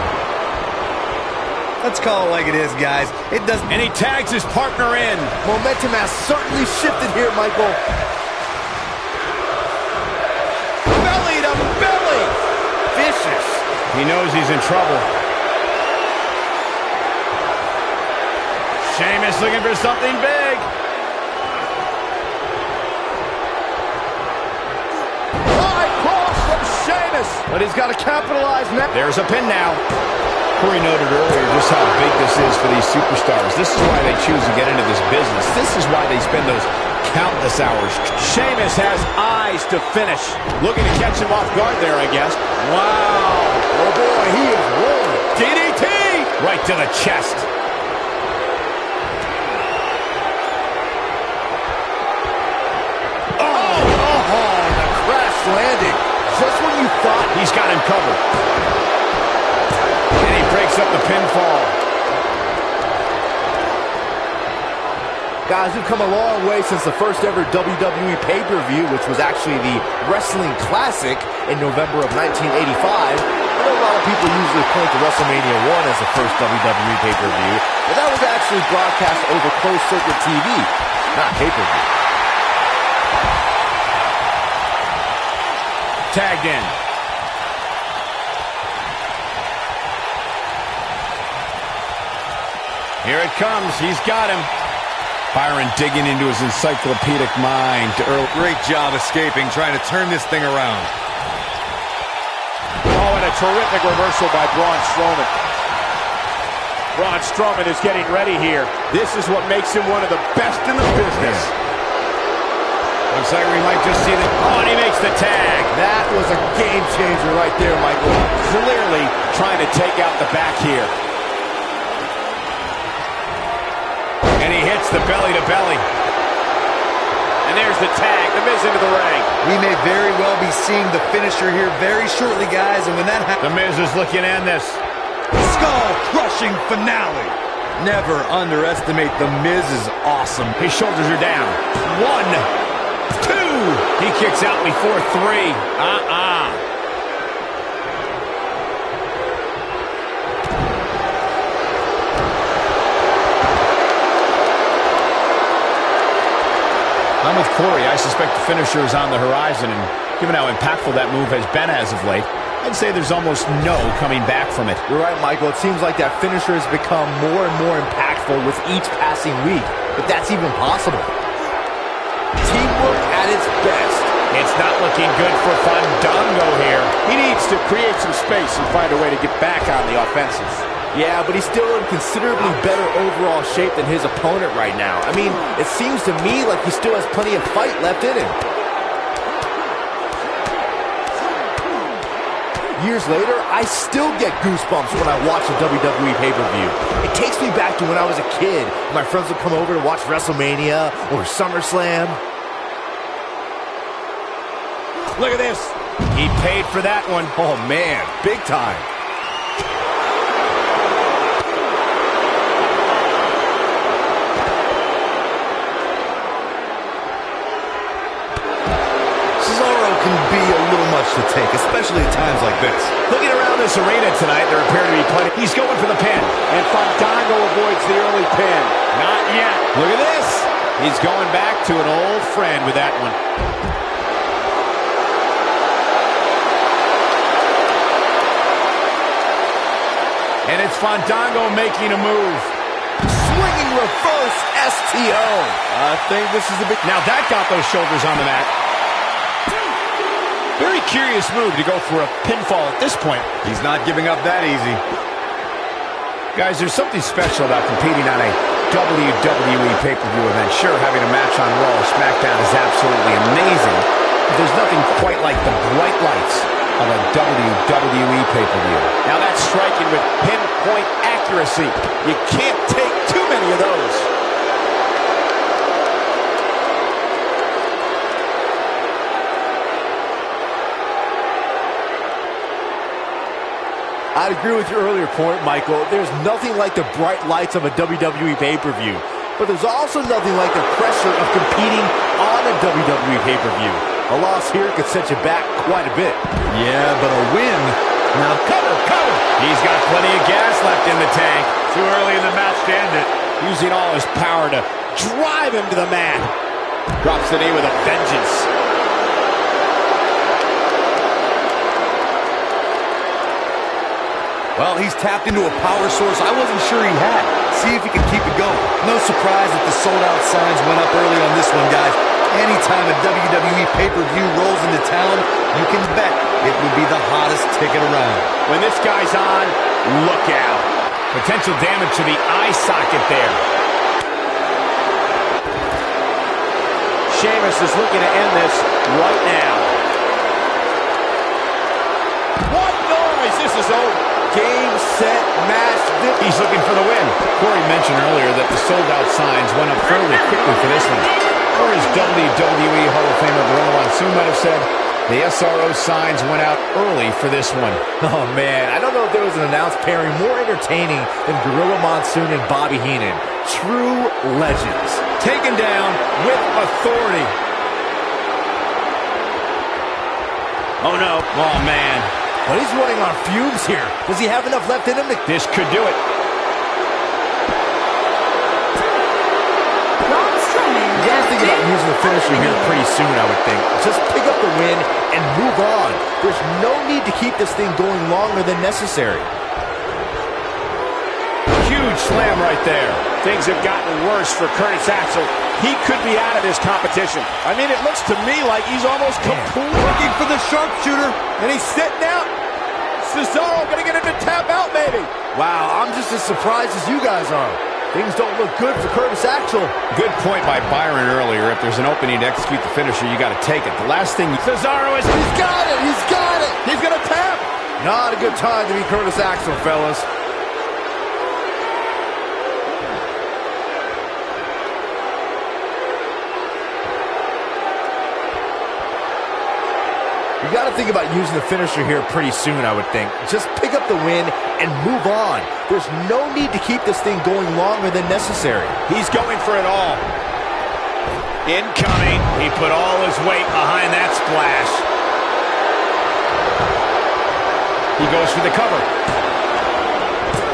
Let's call it like it is, guys. It doesn't... And he tags his partner in. Momentum has certainly shifted here, Michael. Belly to belly. Vicious. He knows he's in trouble. Sheamus looking for something big. High cross from Sheamus. But he's got to capitalize now. There's a pin now. Corey noted earlier just how big this is for these superstars. This is why they choose to get into this business. This is why they spend those countless hours. Sheamus has eyes to finish. Looking to catch him off guard there, I guess. Wow. Oh, boy, he is rolling. DDT! Right to the chest. The crash landing. Just when you thought He's got him covered. And he breaks up the pinfall. Guys, we've come a long way since the first ever WWE pay-per-view, which was actually the Wrestling Classic in November of 1985. I know a lot of people usually point to WrestleMania 1 as the first WWE pay-per-view, but that was actually broadcast over closed-circuit TV, not pay-per-view. Tagged in. Here it comes. He's got him. Byron digging into his encyclopedic mind. Great job escaping, trying to turn this thing around. Oh, and a terrific reversal by Braun Strowman. Braun Strowman is getting ready here. This is what makes him one of the best in the business. Looks like we might just see the... Oh, and he makes the tag. That was a game changer right there, Michael. Clearly trying to take out the back here. And he hits the belly-to-belly. And there's the tag, the Miz into the ring. We may very well be seeing the finisher here very shortly, guys, and when that happens... The Miz is looking to end this. Skull-crushing finale. Never underestimate The Miz's awesome. His shoulders are down. 1, 2. He kicks out before 3. I'm with Corey. I suspect the finisher is on the horizon, and given how impactful that move has been as of late, I'd say there's almost no coming back from it. You're right, Michael. It seems like that finisher has become more and more impactful with each passing week, but that's even possible. Teamwork at its best. It's not looking good for Fandango here. He needs to create some space and find a way to get back on the offensive. Yeah, but he's still in considerably better overall shape than his opponent right now. I mean, it seems to me like he still has plenty of fight left in him. Years later, I still get goosebumps when I watch a WWE pay-per-view. It takes me back to when I was a kid. My friends would come over to watch WrestleMania or SummerSlam. Look at this. He paid for that one. Oh, man, big time. Cesaro can be a little much to take, especially at times like this. Looking around this arena tonight, there appear to be plenty. He's going for the pin. And Fandango avoids the early pin. Not yet. Look at this. He's going back to an old friend with that one. And it's Fandango making a move. Swinging reverse STO. I think this is the big... Now that got those shoulders on the mat. Very curious move to go for a pinfall at this point. He's not giving up that easy. Guys, there's something special about competing on a WWE pay-per-view event. Sure, having a match on Raw or SmackDown is absolutely amazing, but there's nothing quite like the bright lights of a WWE pay-per-view. Now that's striking with pinpoint accuracy. You can't take too many of those. I'd agree with your earlier point, Michael. There's nothing like the bright lights of a WWE pay-per-view. But there's also nothing like the pressure of competing on a WWE pay-per-view. A loss here could set you back quite a bit. Yeah, but a win. Now cover. He's got plenty of gas left in the tank. Too early in the match to end it. Using all his power to drive him to the mat. Drops the knee with a vengeance. Well, he's tapped into a power source I wasn't sure he had. See if he can keep it going. No surprise that the sold-out signs went up early on this one, guys. Anytime a WWE pay-per-view rolls into town, you can bet it will be the hottest ticket around. When this guy's on, look out. Potential damage to the eye socket there. Sheamus is looking to end this right now. What noise? This is over. Game, set, match. He's looking for the win. Corey mentioned earlier that the sold-out signs went up fairly quickly for this one. Or as WWE Hall of Famer Gorilla Monsoon might have said, the SRO signs went out early for this one. Oh, man. I don't know if there was an announced pairing more entertaining than Gorilla Monsoon and Bobby Heenan. True legends. Taken down with authority. Oh, no. Oh, man. But he's running on fumes here. Does he have enough left in him to... This could do it. You gotta think about using the finisher here pretty soon, I would think. Just pick up the win and move on. There's no need to keep this thing going longer than necessary. Huge slam right there. Things have gotten worse for Curtis Axel. He could be out of this competition. I mean, it looks to me like he's almost completely looking for the sharpshooter, and he's sitting out. Cesaro gonna get him to tap out, maybe. Wow, I'm just as surprised as you guys are. Things don't look good for Curtis Axel. Good point by Byron earlier. If there's an opening to execute the finisher, you got to take it. The last thing... Cesaro is... He's got it! He's got it! He's gonna tap! Not a good time to be Curtis Axel, fellas. You got to think about using the finisher here pretty soon, I would think. Just pick up the win and move on. There's no need to keep this thing going longer than necessary. He's going for it all. Incoming. He put all his weight behind that splash. He goes for the cover.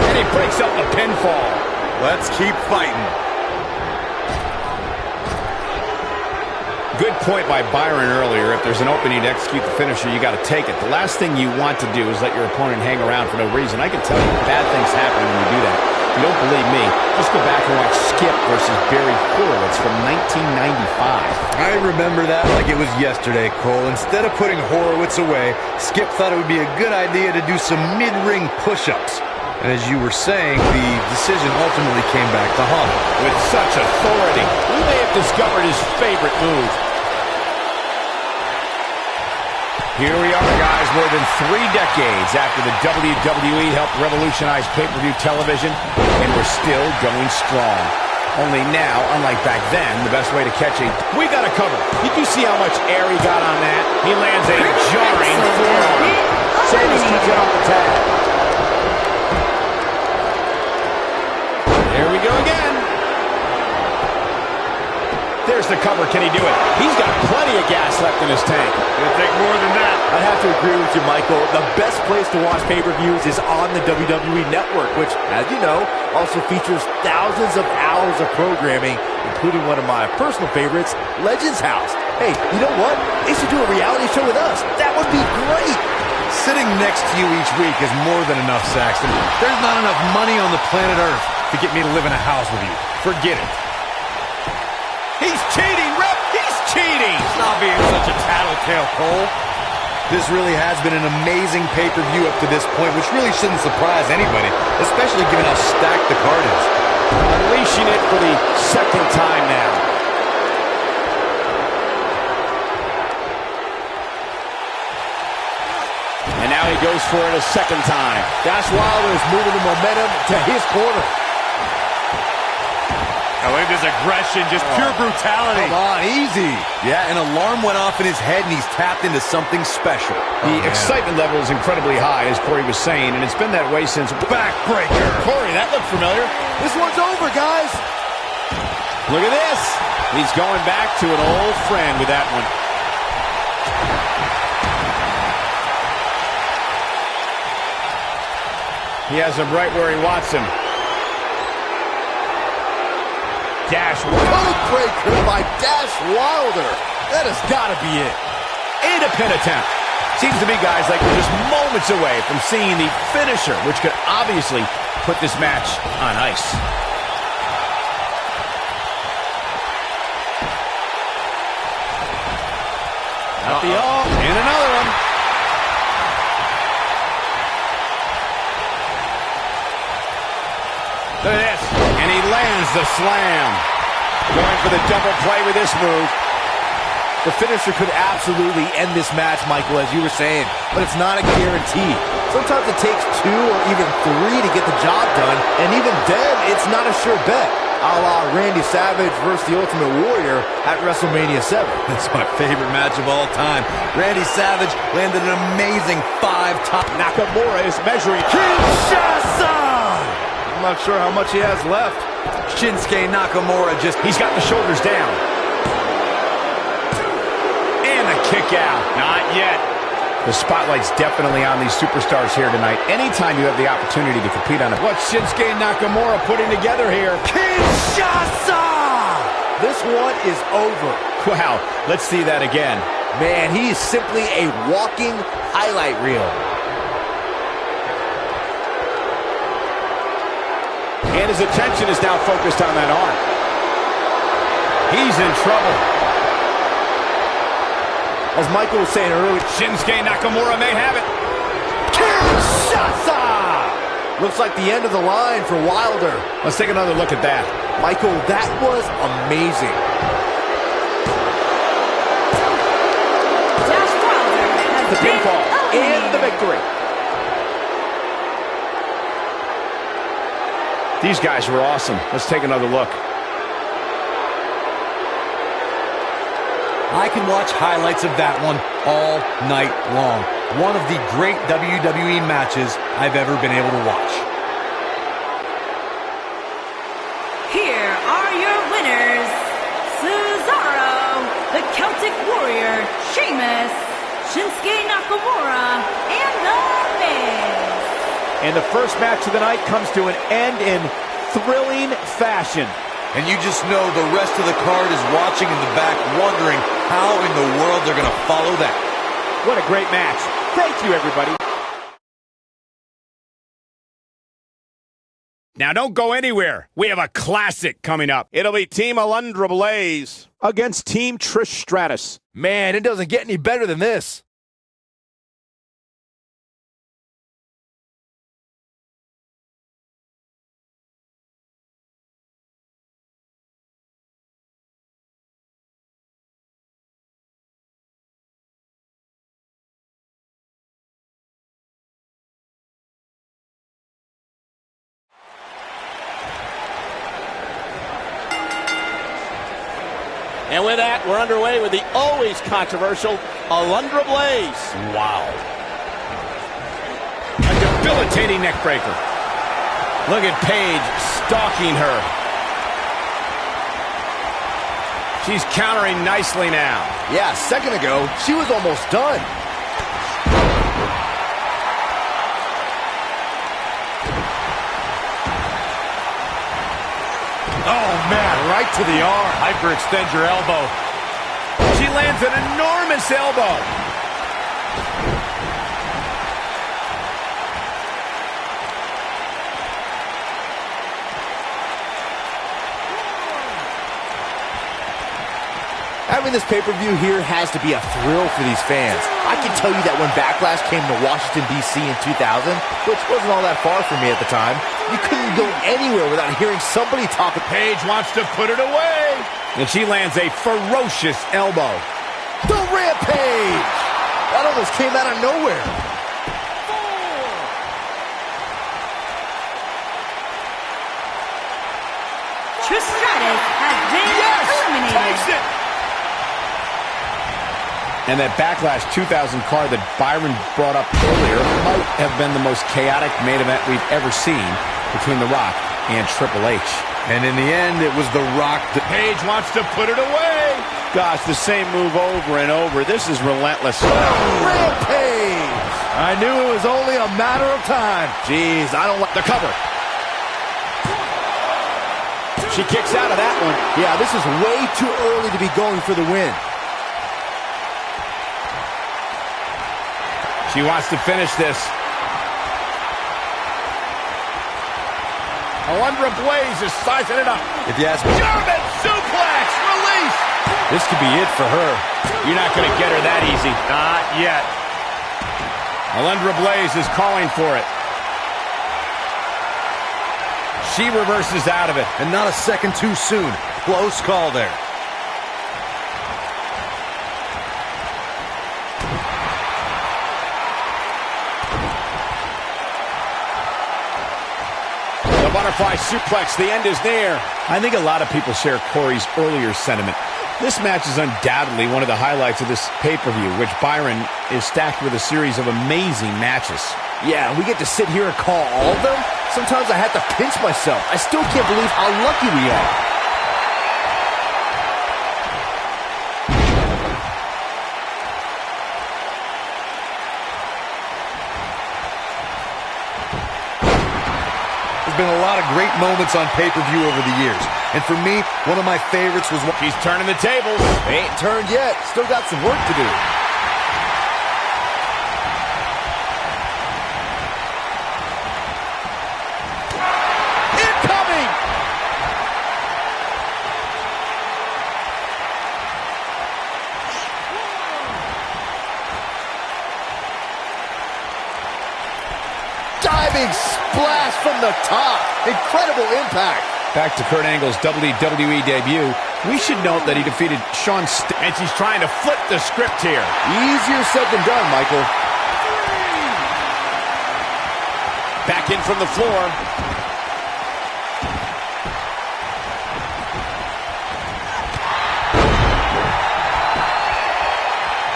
And he breaks up the pinfall. Let's keep fighting. Good point by Byron earlier. If there's an opening to execute the finisher, you got to take it. The last thing you want to do is let your opponent hang around for no reason. I can tell you bad things happen when you do that. If you don't believe me, just go back and watch Skip versus Barry Horowitz from 1995. I remember that like it was yesterday, Cole. Instead of putting Horowitz away, Skip thought it would be a good idea to do some mid-ring push-ups. And as you were saying, the decision ultimately came back to haunt him. With such authority, We may have discovered his favorite move. here we are, guys, more than 3 decades after the WWE helped revolutionize pay-per-view television, and we're still going strong. Only now, unlike back then, the best way to catch a... We got a cover. Did you see how much air he got on that? He lands a jarring forearm. Sheamus keeps it off the tag. There we go again. There's the cover. Can he do it? He's got plenty of gas left in his tank. It'll take more than that. I'd have to agree with you, Michael. The best place to watch pay-per-views is on the WWE Network, which, as you know, also features thousands of hours of programming, including one of my personal favorites, Legends House. Hey, you know what? They should do a reality show with us. That would be great. Sitting next to you each week is more than enough, Saxton. There's not enough money on the planet Earth to get me to live in a house with you. Forget it. He's cheating, Rep. He's cheating. Stop being such a tattletale, Cole. This really has been an amazing pay-per-view up to this point, which really shouldn't surprise anybody, especially given how stacked the card is. Unleashing it for the second time now. And now he goes for it a second time. Dash Wilder is moving the momentum to his corner. I believe this aggression, just pure brutality. Come on, easy. Yeah, an alarm went off in his head, and he's tapped into something special. The excitement level is incredibly high, as Corey was saying, and it's been that way since... Backbreaker. Corey, that looked familiar. This one's over, guys. Look at this. He's going back to an old friend with that one. He has him right where he wants him. Dash Breaker by Dash Wilder. That has got to be it. And a pin attempt. Seems to me, guys, like we're just moments away from seeing the finisher, which could obviously put this match on ice. And another one. Look at this. And he lands the slam. Going for the double play with this move. The finisher could absolutely end this match, Michael, as you were saying, but it's not a guarantee. Sometimes it takes 2 or even 3 to get the job done, and even then, it's not a sure bet. A la Randy Savage versus The Ultimate Warrior at WrestleMania 7. That's my favorite match of all time. Randy Savage landed an amazing 5-top. Nakamura is measuring. Kinshasa! I'm not sure how much he has left. Shinsuke Nakamura He's got the shoulders down. And a kick out. Not yet. The spotlight's definitely on these superstars here tonight. Anytime you have the opportunity to compete on it. What's Shinsuke Nakamura putting together here? Kinshasa! This one is over. Wow, let's see that again. Man, he is simply a walking highlight reel. And his attention is now focused on that arm. He's in trouble. As Michael was saying earlier, Shinsuke Nakamura may have it. Kinshasa! Looks like the end of the line for Wilder. Let's take another look at that. Michael, that was amazing. Josh Wilder has The been pinfall and the eliminated. victory. These guys were awesome. Let's take another look. I can watch highlights of that one all night long. One of the great WWE matches I've ever been able to watch. Here are your winners. Cesaro, the Celtic Warrior, Sheamus, Shinsuke Nakamura, and The Miz. And the first match of the night comes to an end in thrilling fashion. And you just know the rest of the card is watching in the back, wondering how in the world they're going to follow that. What a great match. Thank you, everybody. Now don't go anywhere. We have a classic coming up. It'll be Team Alundra Blaze against Team Trish Stratus. Man, it doesn't get any better than this. And with that, we're underway with the always controversial Alundra Blaze. Wow. A debilitating neck breaker. Look at Paige stalking her. She's countering nicely now. Yeah, a second ago, she was almost done. Oh, man, right to the arm. Hyperextend your elbow. She lands an enormous elbow. Having this pay-per-view here has to be a thrill for these fans. I can tell you that when Backlash came to Washington, D.C. in 2000, which wasn't all that far from me at the time, you couldn't go anywhere without hearing somebody talk. Paige wants to put it away. And she lands a ferocious elbow. The Rampage! That almost came out of nowhere. Trish Stratus has been eliminated. Takes it. And that Backlash 2000 card that Byron brought up earlier might have been the most chaotic main event we've ever seen between The Rock and Triple H. And in the end, it was The Rock. Paige wants to put it away. Gosh, the same move over and over. This is relentless. Rampage! I knew it was only a matter of time. Jeez, I don't like The cover. She kicks out of that one. Yeah, this is way too early to be going for the win. She wants to finish this. Alundra Blaze is sizing it up. If you ask me, German suplex release. This could be it for her. You're not going to get her that easy. Not yet. Alundra Blaze is calling for it. She reverses out of it. and not a second too soon. Close call there. The butterfly suplex, the end is near. I think a lot of people share Corey's earlier sentiment. This match is undoubtedly one of the highlights of this pay-per-view, which Byron is stacked with a series of amazing matches. Yeah, we get to sit here and call all of them. Sometimes I have to pinch myself. I still can't believe how lucky we are. There's been a lot of great moments on pay-per-view over the years. And for me, one of my favorites was... He's turning the tables. They ain't turned yet. Still got some work to do. Incoming! Diving splash from the top. Incredible impact. Back to Kurt Angle's WWE debut, we should note that he defeated Sean And she's trying to flip the script here. Easier said than done, Michael. Back in from the floor.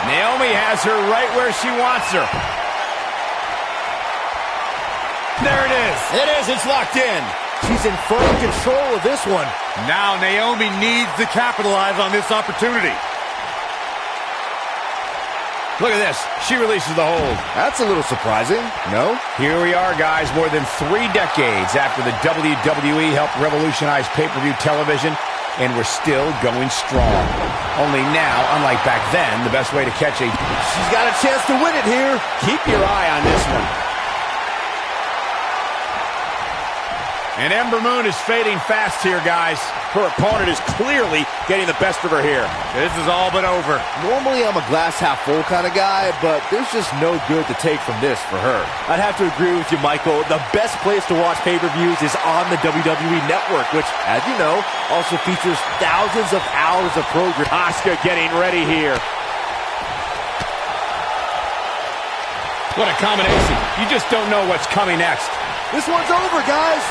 Naomi has her right where she wants her. There it is. It is. It's locked in. She's in firm control of this one. Now Naomi needs to capitalize on this opportunity. Look at this. She releases the hold. That's a little surprising, no? Here we are, guys, more than 3 decades after the WWE helped revolutionize pay-per-view television, and we're still going strong. Only now, unlike back then, the best way to catch a... She's got a chance to win it here. Keep your eye on this one. And Ember Moon is fading fast here, guys. Her opponent is clearly getting the best of her here. This is all but over. Normally, I'm a glass half full kind of guy, but there's just no good to take from this for her. I'd have to agree with you, Michael. The best place to watch pay-per-views is on the WWE Network, which, as you know, also features thousands of hours of programming. Asuka getting ready here. What a combination. You just don't know what's coming next. This one's over, guys.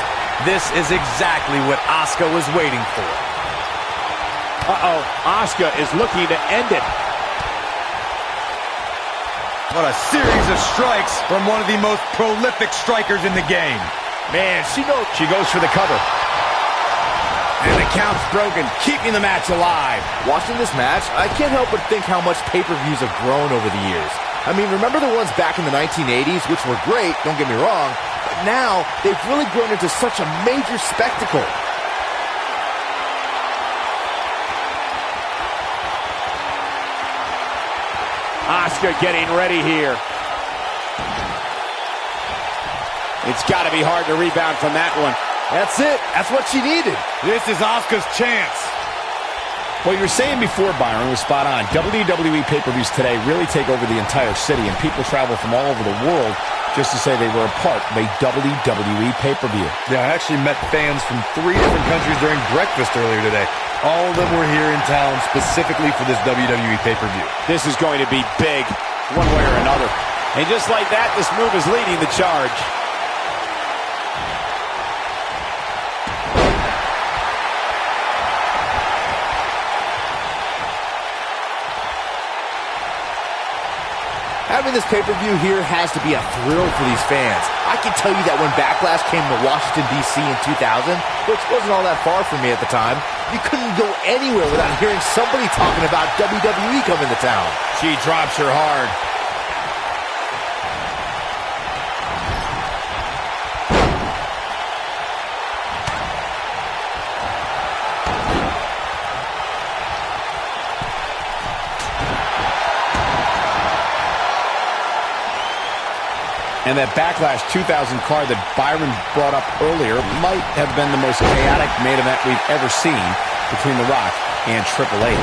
This is exactly what Asuka was waiting for. Uh-oh. Asuka is looking to end it. What a series of strikes from one of the most prolific strikers in the game. Man, she goes for the cover. And the count's broken, keeping the match alive. Watching this match, I can't help but think how much pay-per-views have grown over the years. I mean, remember the ones back in the 1980s, which were great, don't get me wrong, but now they've really grown into such a major spectacle. Asuka getting ready here. It's got to be hard to rebound from that one. That's it. That's what she needed. This is Asuka's chance. What you were saying before, Byron, was spot on. WWE pay-per-views today really take over the entire city, and people travel from all over the world just to say they were a part of a WWE pay-per-view. Yeah, I actually met fans from 3 different countries during breakfast earlier today. All of them were here in town specifically for this WWE pay-per-view. This is going to be big, one way or another. And just like that, this move is leading the charge. Having this pay-per-view here has to be a thrill for these fans. I can tell you that when Backlash came to Washington, D.C. in 2000, which wasn't all that far from me at the time, you couldn't go anywhere without hearing somebody talking about WWE coming to town. She drops her hard. And that Backlash 2000 card that Byron brought up earlier might have been the most chaotic main event we've ever seen between The Rock and Triple H.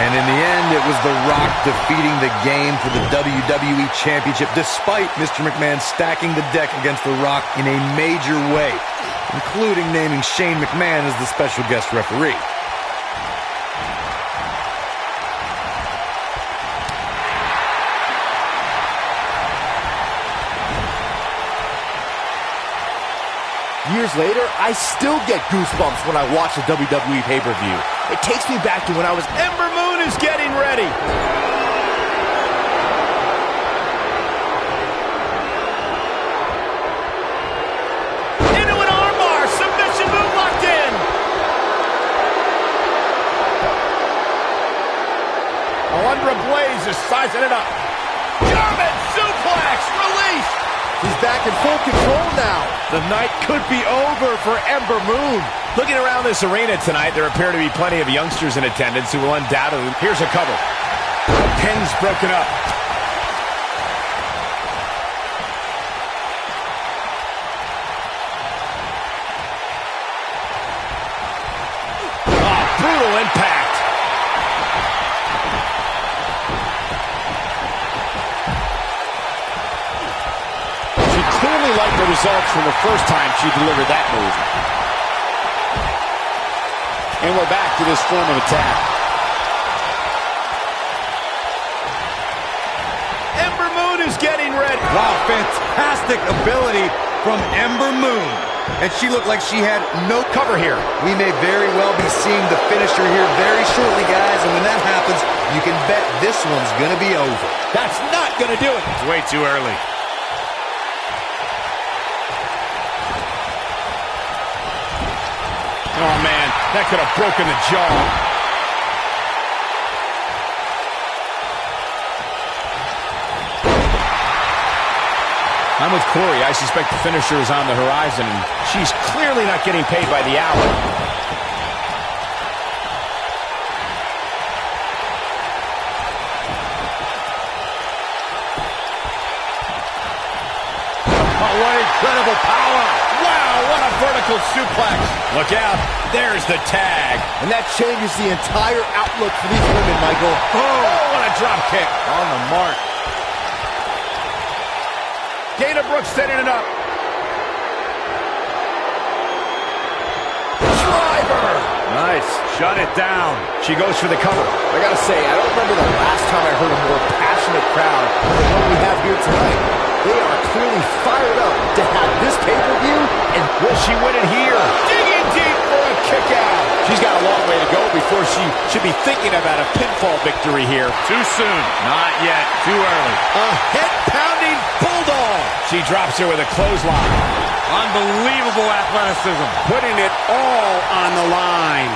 And in the end, it was The Rock defeating the game for the WWE Championship, despite Mr. McMahon stacking the deck against The Rock in a major way, including naming Shane McMahon as the special guest referee. Years later, I still get goosebumps when I watch a WWE pay-per-view. It takes me back to when I was... Ember Moon is getting ready. Into an armbar. Submission move locked in. Alundra Blaze is sizing it up. German suplex. Release. He's back in full control now. The night could be over for Ember Moon. Looking around this arena tonight, there appear to be plenty of youngsters in attendance who will undoubtedly... Here's a cover. Pin's broken up. Oh, brutal impact. Clearly liked the results from the first time she delivered that move. And we're back to this form of attack. Ember Moon is getting ready. Wow, fantastic ability from Ember Moon. And she looked like she had no Cover here. We may very well be seeing the finisher here very shortly, guys. And when that happens, you can bet this one's going to be over. That's not going to do it. It's way too early. Oh, man, that could have broken the jaw. I'm with Corey. I suspect the finisher is on the horizon, and she's clearly not getting paid by the hour. Oh, what incredible power. Wow, what a vertical suplex. Look out. There's the tag. And that changes the entire outlook for these women, Michael. Oh, what a drop kick. On the mark. Dana Brooke setting it up. Driver. Nice. Shut it down. She goes for the cover. I gotta say, I don't remember the last time I heard a more passionate crowd than the one we have here tonight. They are clearly fired up to have this pay-per-view, and Will she win it here? Digging deep for a kick out. She's got a long way to go before she should be thinking about a pinfall victory here. Too soon. Not yet. Too early. A head-pounding bulldog. She drops her with a clothesline. Unbelievable athleticism. Putting it all on the line.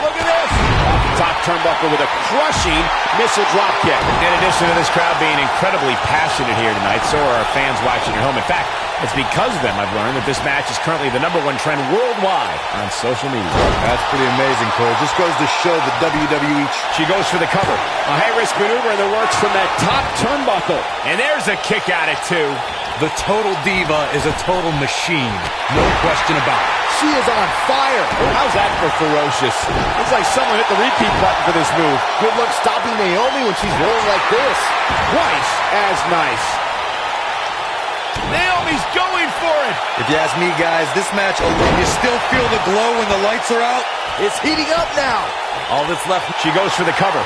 Look at this. Off the top turnbuckle with a crushing missile drop kick. In addition to this crowd being incredibly passionate here tonight, so are our fans watching at home. In fact, it's because of them I've learned that this match is currently the #1 trend worldwide on social media. That's pretty amazing, Cole. Just goes to show the WWE. She goes for the cover. A high-risk maneuver in the works from that top turnbuckle. And there's a kick out at 2. The Total Diva is a total machine. No question about it. she is on fire. How's that for ferocious? Looks like someone hit the repeat button for this move. Good luck stopping Naomi when she's rolling like this. Twice as nice. Naomi's going for it. If you ask me, guys, this match, you still feel the glow when the lights are out? It's heating up now. All that's left, she goes for the cover.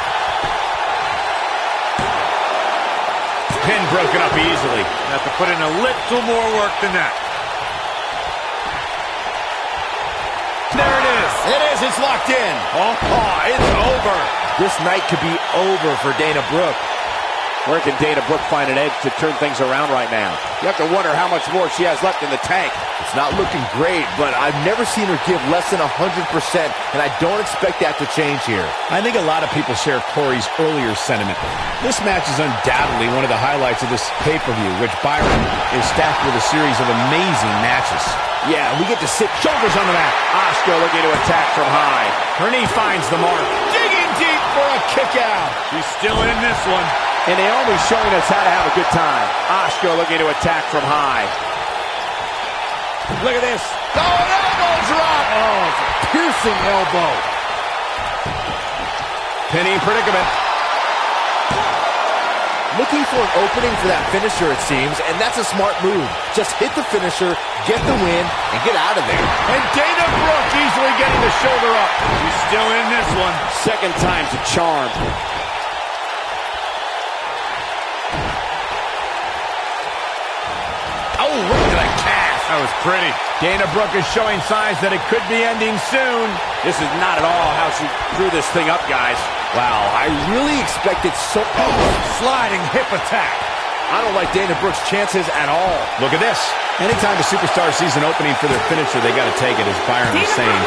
Pin broken up easily. Have to put in a little more work than that. There it is. It is. It's locked in. Oh, it's over. This night could be over for Dana Brooke. Where can Dana Brooke find an edge to turn things around right now? You have to wonder how much more she has left in the tank. It's not looking great, but I've never seen her give less than 100%, and I don't expect that to change here. I think a lot of people share Corey's earlier sentiment. This match is undoubtedly one of the highlights of this pay-per-view, which Byron is stacked with a series of amazing matches. Yeah, we get to sit Shoulders on the mat. Asuka looking to attack from high. Her knee finds the mark. Digging deep for a kick out. She's still in this one. And Naomi's showing us how to have a good time. Asuka looking to attack from high. Look at this. Oh, an elbow drop. Oh, it's a piercing elbow. Pinning predicament. Looking for an opening for that finisher, it seems, and that's a smart move. Just hit the finisher, get the win, and get out of there. And Dana Brooke easily getting the shoulder up. She's still in this one. Second time's a charm. Oh, That was pretty. Dana Brooke is showing signs that it could be ending soon. This is not at all how she drew this thing up, guys. Wow, I really expected so... Sliding hip attack. I don't like Dana Brooke's chances at all. Look at this. Anytime a superstar sees an opening for their finisher, they got to take it, as Byron was saying.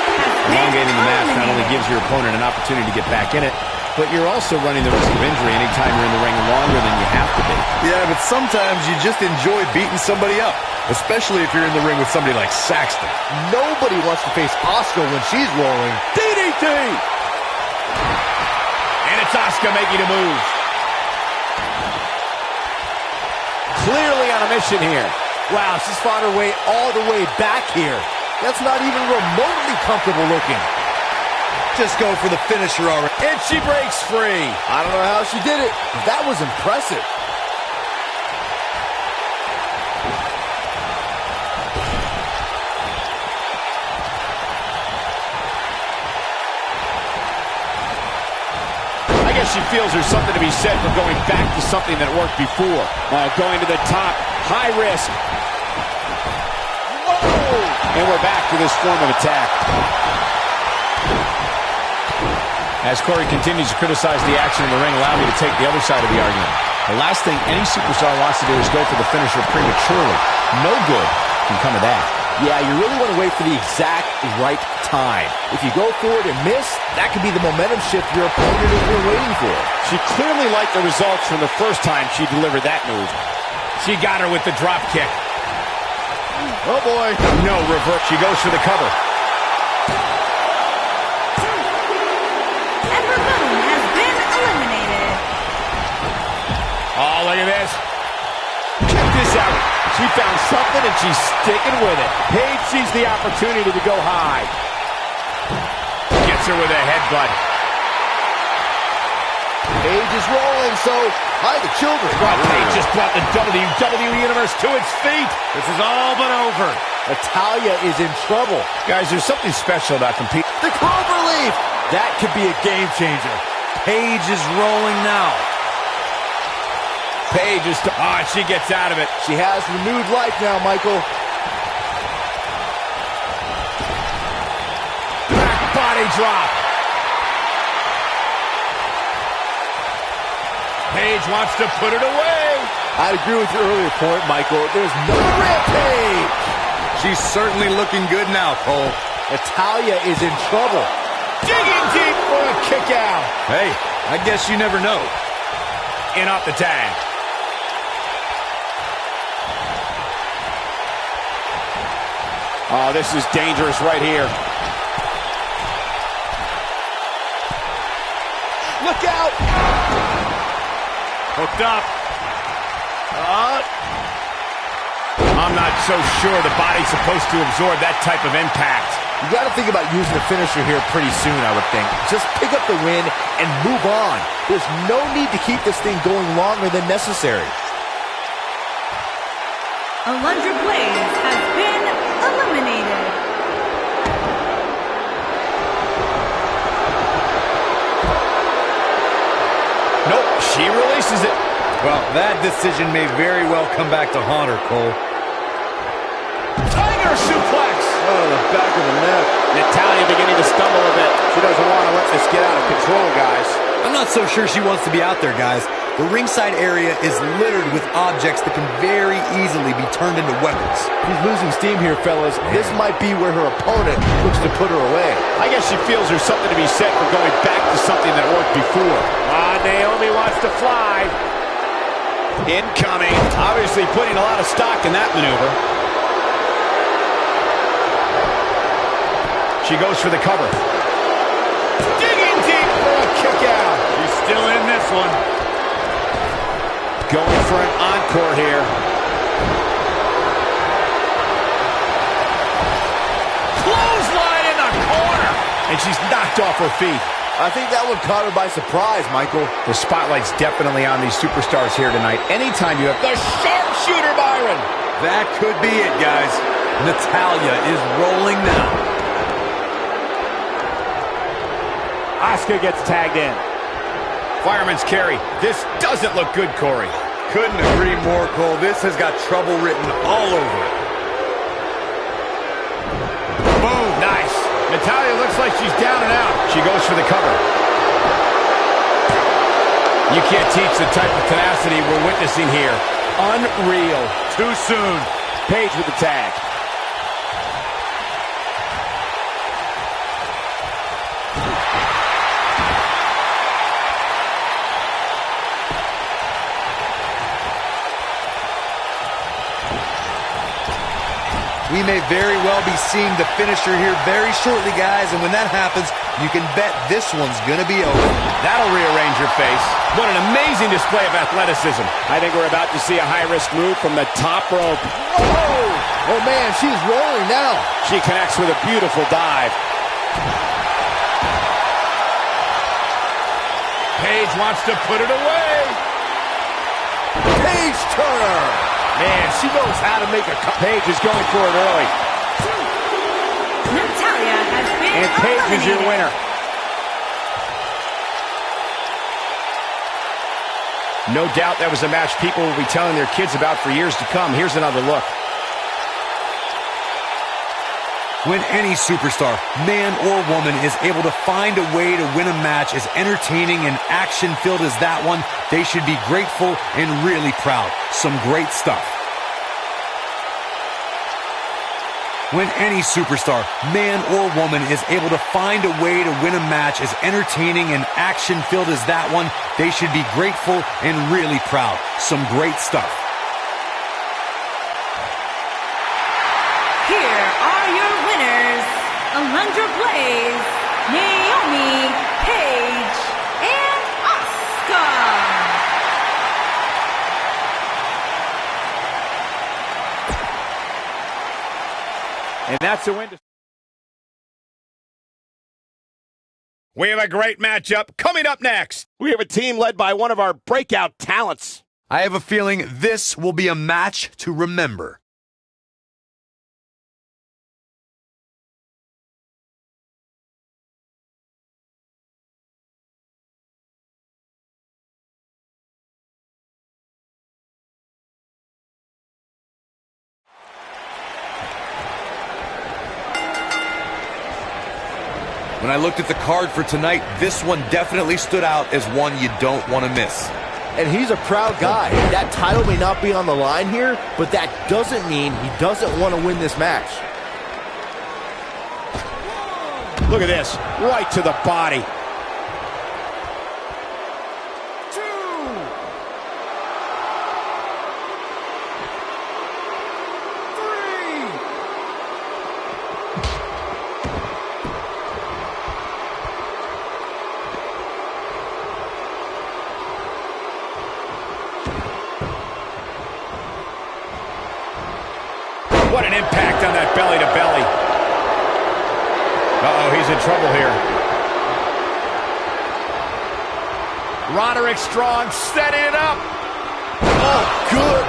Elongating the match not only gives your opponent an opportunity to get back in it, but you're also running the risk of injury anytime you're in the ring longer than you have to be. Yeah, but sometimes you just enjoy beating somebody up, especially if you're in the ring with somebody like Saxton. Nobody wants to face Asuka when she's rolling. DDT! And it's Asuka making a move. Clearly on a mission here. Wow, she's fought her way all the way back here. That's not even remotely comfortable looking. Just go for the finisher already. And she breaks free. I don't know how she did it, but that was impressive. I guess she feels there's something to be said for going back to something that worked before. Going to the top, high risk. Whoa! And we're back to this form of attack. As Corey continues to criticize the action in the ring, allow me to take the other side of the argument. The last thing any superstar wants to do is go for the finisher prematurely. No good can come of that. Yeah, you really want to wait for the exact right time. If you go for it and miss, that could be the momentum shift your opponent has been waiting for. She clearly liked the results from the first time she delivered that move. She got her with the drop kick. Oh, boy. No reverse. She goes for the cover. Ember Moon has been eliminated. Oh, look at this. Check this out. She found something and she's sticking with it. Paige sees the opportunity to go high. Gets her with a headbutt. Paige is rolling, so hi the children. Paige just brought the WWE Universe to its feet. This is all but over. Natalya is in trouble. Guys, there's something special about competing. The Clover Leaf. That could be a game changer. Paige is rolling now. Paige is... she gets out of it. She has renewed life now, Michael. Back body drop. Paige wants to put it away. I'd agree with your earlier point, Michael. There's no Rampage. She's certainly looking good now, Cole. Natalya is in trouble. Digging deep for a kick out. Hey, I guess you never know. In off the tag. Oh, this is dangerous right here. Look out! Hooked up. I'm not so sure the body's supposed to absorb that type of impact. You got to think about using a finisher here pretty soon, I would think. Just pick up the win and move on. There's no need to keep this thing going longer than necessary. Alundra Blaze has been eliminated. Nope, she releases it. Well, that decision may very well come back to haunt her, Cole. Tiger suplex. Oh, the back of the neck. Natalya beginning to stumble a bit. She doesn't want to let this get out of control, guys. I'm not so sure she wants to be out there, guys. The ringside area is littered with objects that can very easily be turned into weapons. She's losing steam here, fellas. This might be where her opponent looks to put her away. I guess she feels there's something to be said for going back to something that worked before. Naomi wants to fly. Incoming. Obviously putting a lot of stock in that maneuver. She goes for the cover. Digging deep for a kick out. She's still in this one. Going for an encore here. Clothesline in the corner. And she's knocked off her feet. I think that one caught her by surprise, Michael. The spotlight's definitely on these superstars here tonight. Anytime you have the sharpshooter, Byron. That could be it, guys. Natalya is rolling now. Asuka gets tagged in. Fireman's carry. This doesn't look good, Corey. Couldn't agree more, Cole. This has got trouble written all over it. Natalya looks like she's down and out. She goes for the cover. You can't teach the type of tenacity we're witnessing here. Unreal. Too soon. Paige with the tag. We may very well be seeing the finisher here very shortly, guys, and when that happens, you can bet this one's going to be over. That'll rearrange your face. What an amazing display of athleticism. I think we're about to see a high-risk move from the top rope. Whoa! Oh, man, she's rolling now. She connects with a beautiful dive. Paige wants to put it away. Paige Turner. Man, she knows how to make a cut. Paige is going for it early. Natalya has been And Paige is your winner. No doubt that was a match people will be telling their kids about for years to come. Here's another look. When any superstar, man or woman, is able to find a way to win a match as entertaining and action-filled as that one, they should be grateful and really proud. Some great stuff. When any superstar, man or woman, is able to find a way to win a match as entertaining and action-filled as that one, they should be grateful and really proud. Some great stuff. Here are your winners, Alundra Blaze, Naomi, Paige, and Asuka. And that's a win. We have a great matchup coming up next. We have a team led by one of our breakout talents. I have a feeling this will be a match to remember. When I looked at the card for tonight, this one definitely stood out as one you don't want to miss. And he's a proud guy. That title may not be on the line here, but that doesn't mean he doesn't want to win this match. Look at this, right to the body. What an impact on that belly-to-belly. Uh-oh, he's in trouble here. Roderick Strong setting it up. Oh, good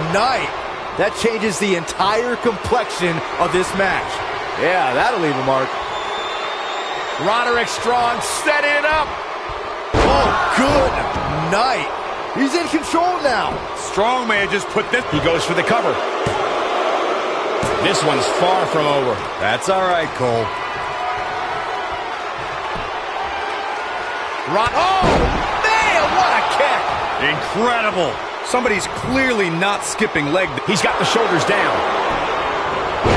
night. That changes the entire complexion of this match. Yeah, that'll leave a mark. Roderick Strong setting it up. Oh, good night. He's in control now. Strong may have just put this. He goes for the cover. This one's far from over. That's all right, Cole. Oh, man, what a kick. Incredible. Somebody's clearly not skipping leg. He's got the shoulders down.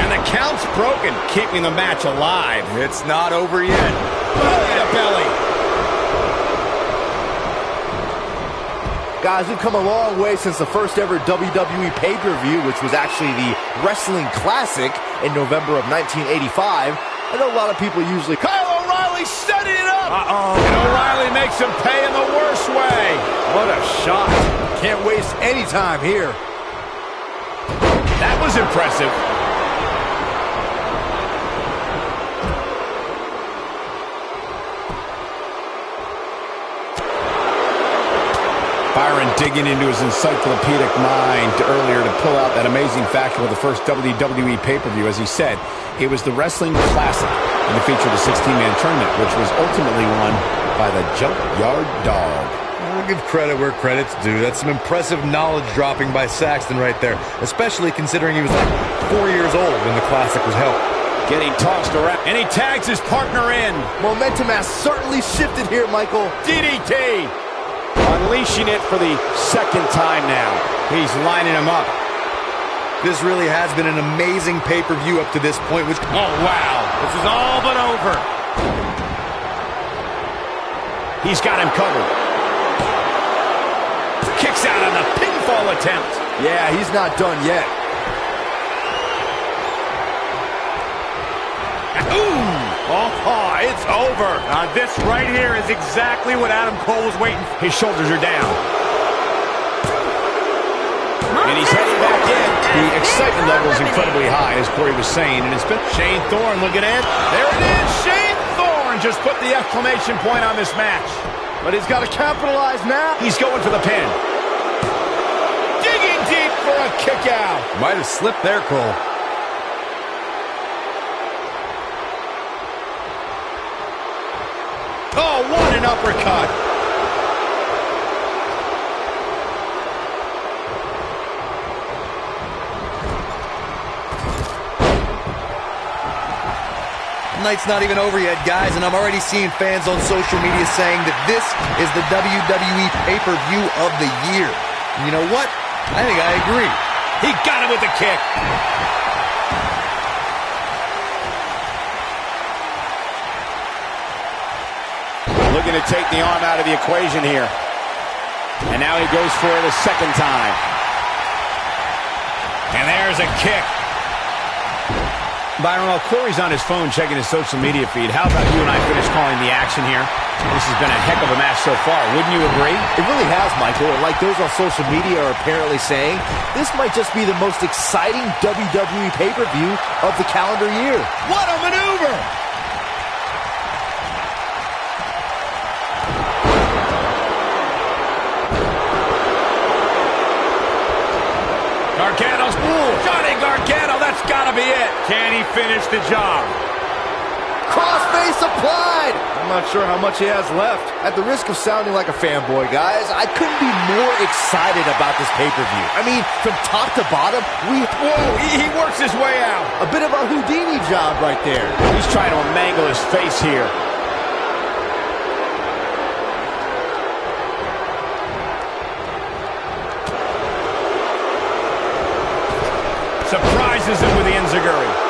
And the count's broken, keeping the match alive. It's not over yet. Belly to belly. Guys, we've come a long way since the first ever WWE pay-per-view, which was actually the Wrestling Classic in November of 1985. I know a lot of people usually... Kyle O'Reilly setting it up. And O'Reilly makes him pay in the worst way. What a shot. Can't waste any time here. That was impressive. Byron digging into his encyclopedic mind earlier to pull out that amazing fact of the first WWE pay-per-view. As he said, it was the Wrestling Classic, and it featured a 16-man tournament, which was ultimately won by the Junkyard Dog. I'll give credit where credit's due. That's some impressive knowledge dropping by Saxton right there, especially considering he was like 4 years old when the Classic was held. Getting tossed around, and he tags his partner in. Momentum has certainly shifted here, Michael. DDT. Unleashing it for the second time now. He's lining him up. This really has been an amazing pay-per-view up to this point. Oh, wow. This is all but over. He's got him covered. Kicks out on the pinfall attempt. Yeah, he's not done yet. Ooh! Oh, it's over. This right here is exactly what Adam Cole was waiting for. His shoulders are down. And he's heading back in. The excitement level is incredibly high, as Corey was saying, and it's been Shane Thorne looking in. There it is. Shane Thorne just put the exclamation point on this match. But he's got to capitalize now. He's going for the pin. Digging deep for a kick out. Might have slipped there, Cole. Oh, what an uppercut. Night's not even over yet, guys, and I'm already seeing fans on social media saying that this is the WWE pay-per-view of the year. And you know what? I think I agree. He got him with the kick. Looking to take the arm out of the equation here. And now he goes for it a second time. And there's a kick. Byron, while Corey's on his phone checking his social media feed, how about you and I finish calling the action here? This has been a heck of a match so far. Wouldn't you agree? It really has, Michael. And like those on social media are apparently saying, this might just be the most exciting WWE pay-per-view of the calendar year. What a maneuver! Gargano's, Johnny Gargano, that's gotta be it. Can he finish the job? Crossface applied! I'm not sure how much he has left. At the risk of sounding like a fanboy, guys, I couldn't be more excited about this pay-per-view. I mean, from top to bottom, he works his way out. a bit of a Houdini job right there. He's trying to mangle his face here. Surprises him with the enziguri.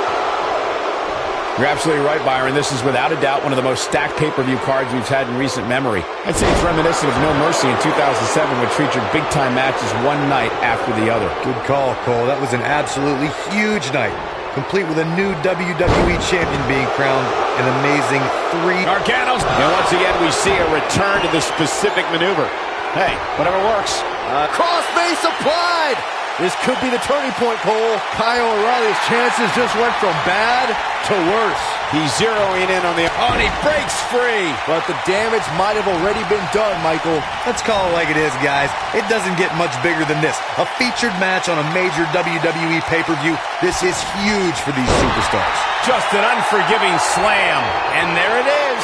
You're absolutely right, Byron. This is without a doubt one of the most stacked pay-per-view cards we've had in recent memory. I'd say it's reminiscent of No Mercy in 2007, which featured big-time matches one night after the other. Good call, Cole. That was an absolutely huge night, complete with a new WWE champion being crowned, an amazing 3. Gargano's, and once again we see a return to the specific maneuver. Hey, whatever works. Crossface applied! This could be the turning point, Cole. Kyle O'Reilly's chances just went from bad to worse. He's zeroing in on the... Oh, and he breaks free. But the damage might have already been done, Michael. Let's call it like it is, guys. It doesn't get much bigger than this. A featured match on a major WWE pay-per-view. This is huge for these superstars. Just an unforgiving slam. And there it is.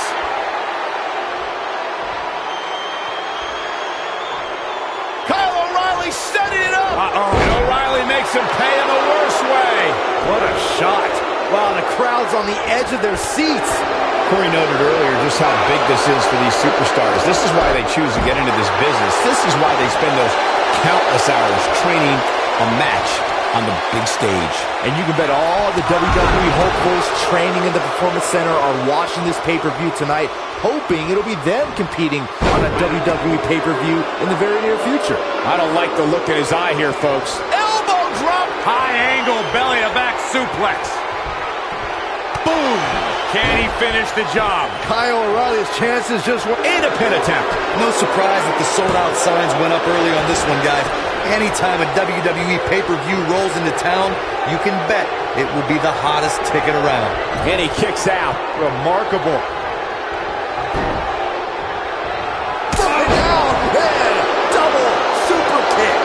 Kyle O'Reilly setting it up. And O'Reilly makes him pay in the worst way. What a shot. Wow, the crowd's on the edge of their seats. Corey noted earlier just how big this is for these superstars. This is why they choose to get into this business. This is why they spend those countless hours training a match on the big stage. And you can bet all the WWE hopefuls training in the Performance Center are watching this pay-per-view tonight, hoping it'll be them competing on a WWE pay-per-view in the very near future. I don't like the look in his eye here, folks. Elbow drop. High angle belly-to-back suplex. Boom! Can he finish the job? Kyle O'Reilly's chances just went In a pin attempt. No surprise that the sold-out signs went up early on this one, guys. Anytime a WWE pay-per-view rolls into town, you can bet it will be the hottest ticket around. And he kicks out. remarkable. Down, head, double super kick.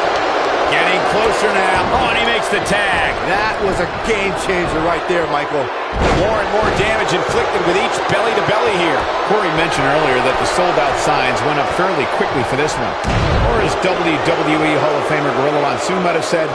Getting closer now. Oh, and he makes the tag. That was a game changer right there, Michael. More and more damage inflicted with each belly-to-belly here. Corey mentioned earlier that the sold-out signs went up fairly quickly for this one. Or as WWE Hall of Famer Gorilla Monsoon might have said,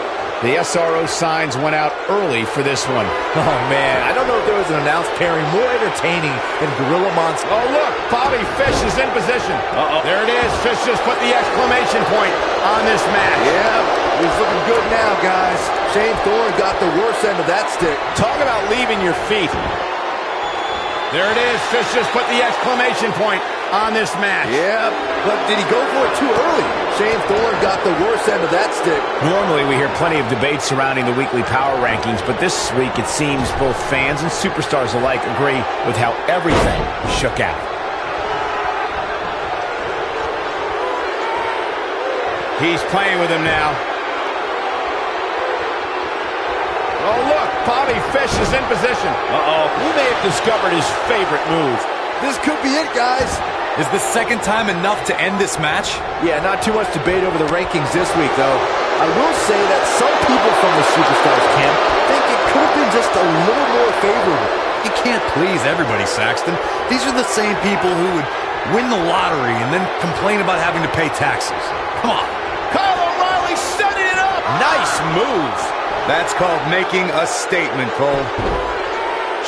The SRO signs went out early for this one. Oh, man, I don't know if there was an announced pairing more entertaining than Gorilla Monsoon. Oh, look, Bobby Fish is in position. There it is. Fish just put the exclamation point on this match. Yeah, he's looking good now, guys. Shane Thorne got the worst end of that stick. Talk about leaving your feet. There it is. Fish just put the exclamation point on this match. Yeah, but did he go for it too early? Shane Thorne got the worst end of that stick. Normally, we hear plenty of debate surrounding the weekly power rankings, but this week it seems both fans and superstars alike agree with how everything shook out. He's playing with him now. Oh, look, Bobby Fish is in position. He may have discovered his favorite move. This could be it, guys. Is the second time enough to end this match? Yeah, not too much debate over the rankings this week, though. I will say that some people from the Superstars camp think it could have been just a little more favorable. You can't please everybody, Saxton. These are the same people who would win the lottery and then complain about having to pay taxes. Come on. Kyle O'Reilly setting it up. Nice move. That's called making a statement, Cole.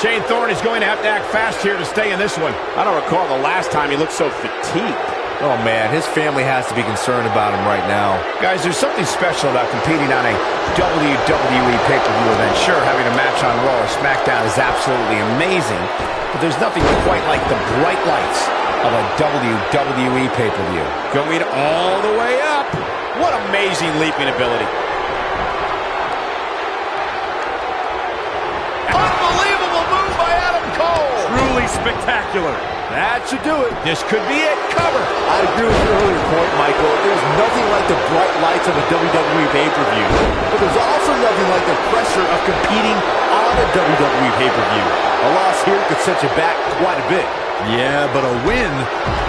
Shane Thorne is going to have to act fast here to stay in this one. I don't recall the last time he looked so fatigued. Oh, man, his family has to be concerned about him right now. Guys, there's something special about competing on a WWE pay-per-view event. Sure, having a match on Raw or SmackDown is absolutely amazing, but there's nothing quite like the bright lights of a WWE pay-per-view. Going all the way up. What amazing leaping ability. Unbelievable move by Adam Cole. Truly spectacular. That should do it. This could be it. Cover. I agree with your earlier point, Michael. There's nothing like the bright lights of a WWE pay-per-view. But there's also nothing like the pressure of competing on a WWE pay-per-view. A loss here could set you back quite a bit. Yeah, but a win,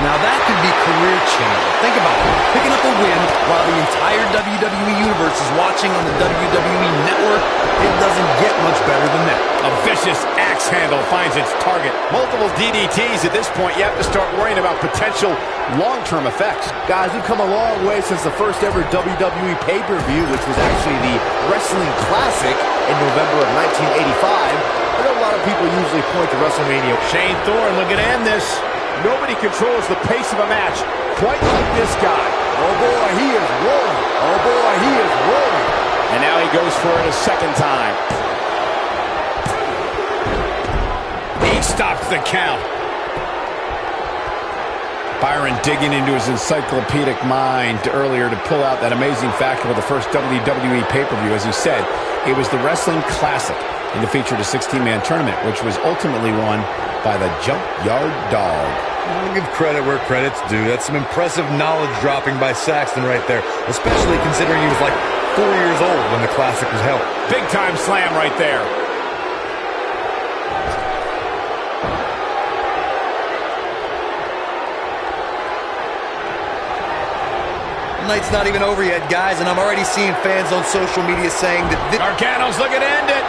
now that could be career-changing. Think about it. Picking up a win while the entire WWE Universe is watching on the WWE Network, it doesn't get much better than that. A vicious axe handle finds its target. Multiple DDTs at this point. You have to start worrying about potential long-term effects. Guys, we've come a long way since the first ever WWE pay-per-view, which was actually the Wrestling Classic in November of 1985. I know a lot of people usually point to WrestleMania. Shane Thorne looking to end this. Nobody controls the pace of a match quite like this guy. Oh boy, he is rolling. Oh boy, he is rolling. And now he goes for it a second time. He stops the count. Byron digging into his encyclopedic mind earlier to pull out that amazing fact about the first WWE pay-per-view. As he said, it was the Wrestling Classic, and it featured a 16-man tournament, which was ultimately won by the Junkyard Dog. I'll give credit where credit's due. That's some impressive knowledge dropping by Saxton right there, especially considering he was like 4 years old when the Classic was held. Big-time slam right there. The night's not even over yet, guys, and I'm already seeing fans on social media saying that Gargano's looking to end it.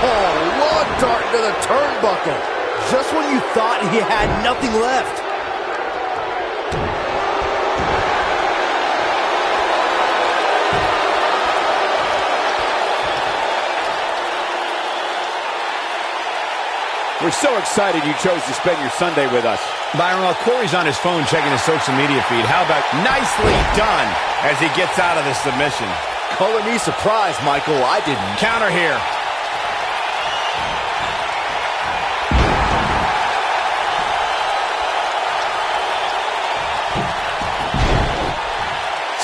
Oh, long dart into the turnbuckle. Just when you thought he had nothing left. We're so excited you chose to spend your Sunday with us. Byron, while Corey's on his phone checking his social media feed, how about Nicely done as he gets out of the submission. Color me surprised, Michael. I didn't. Counter here.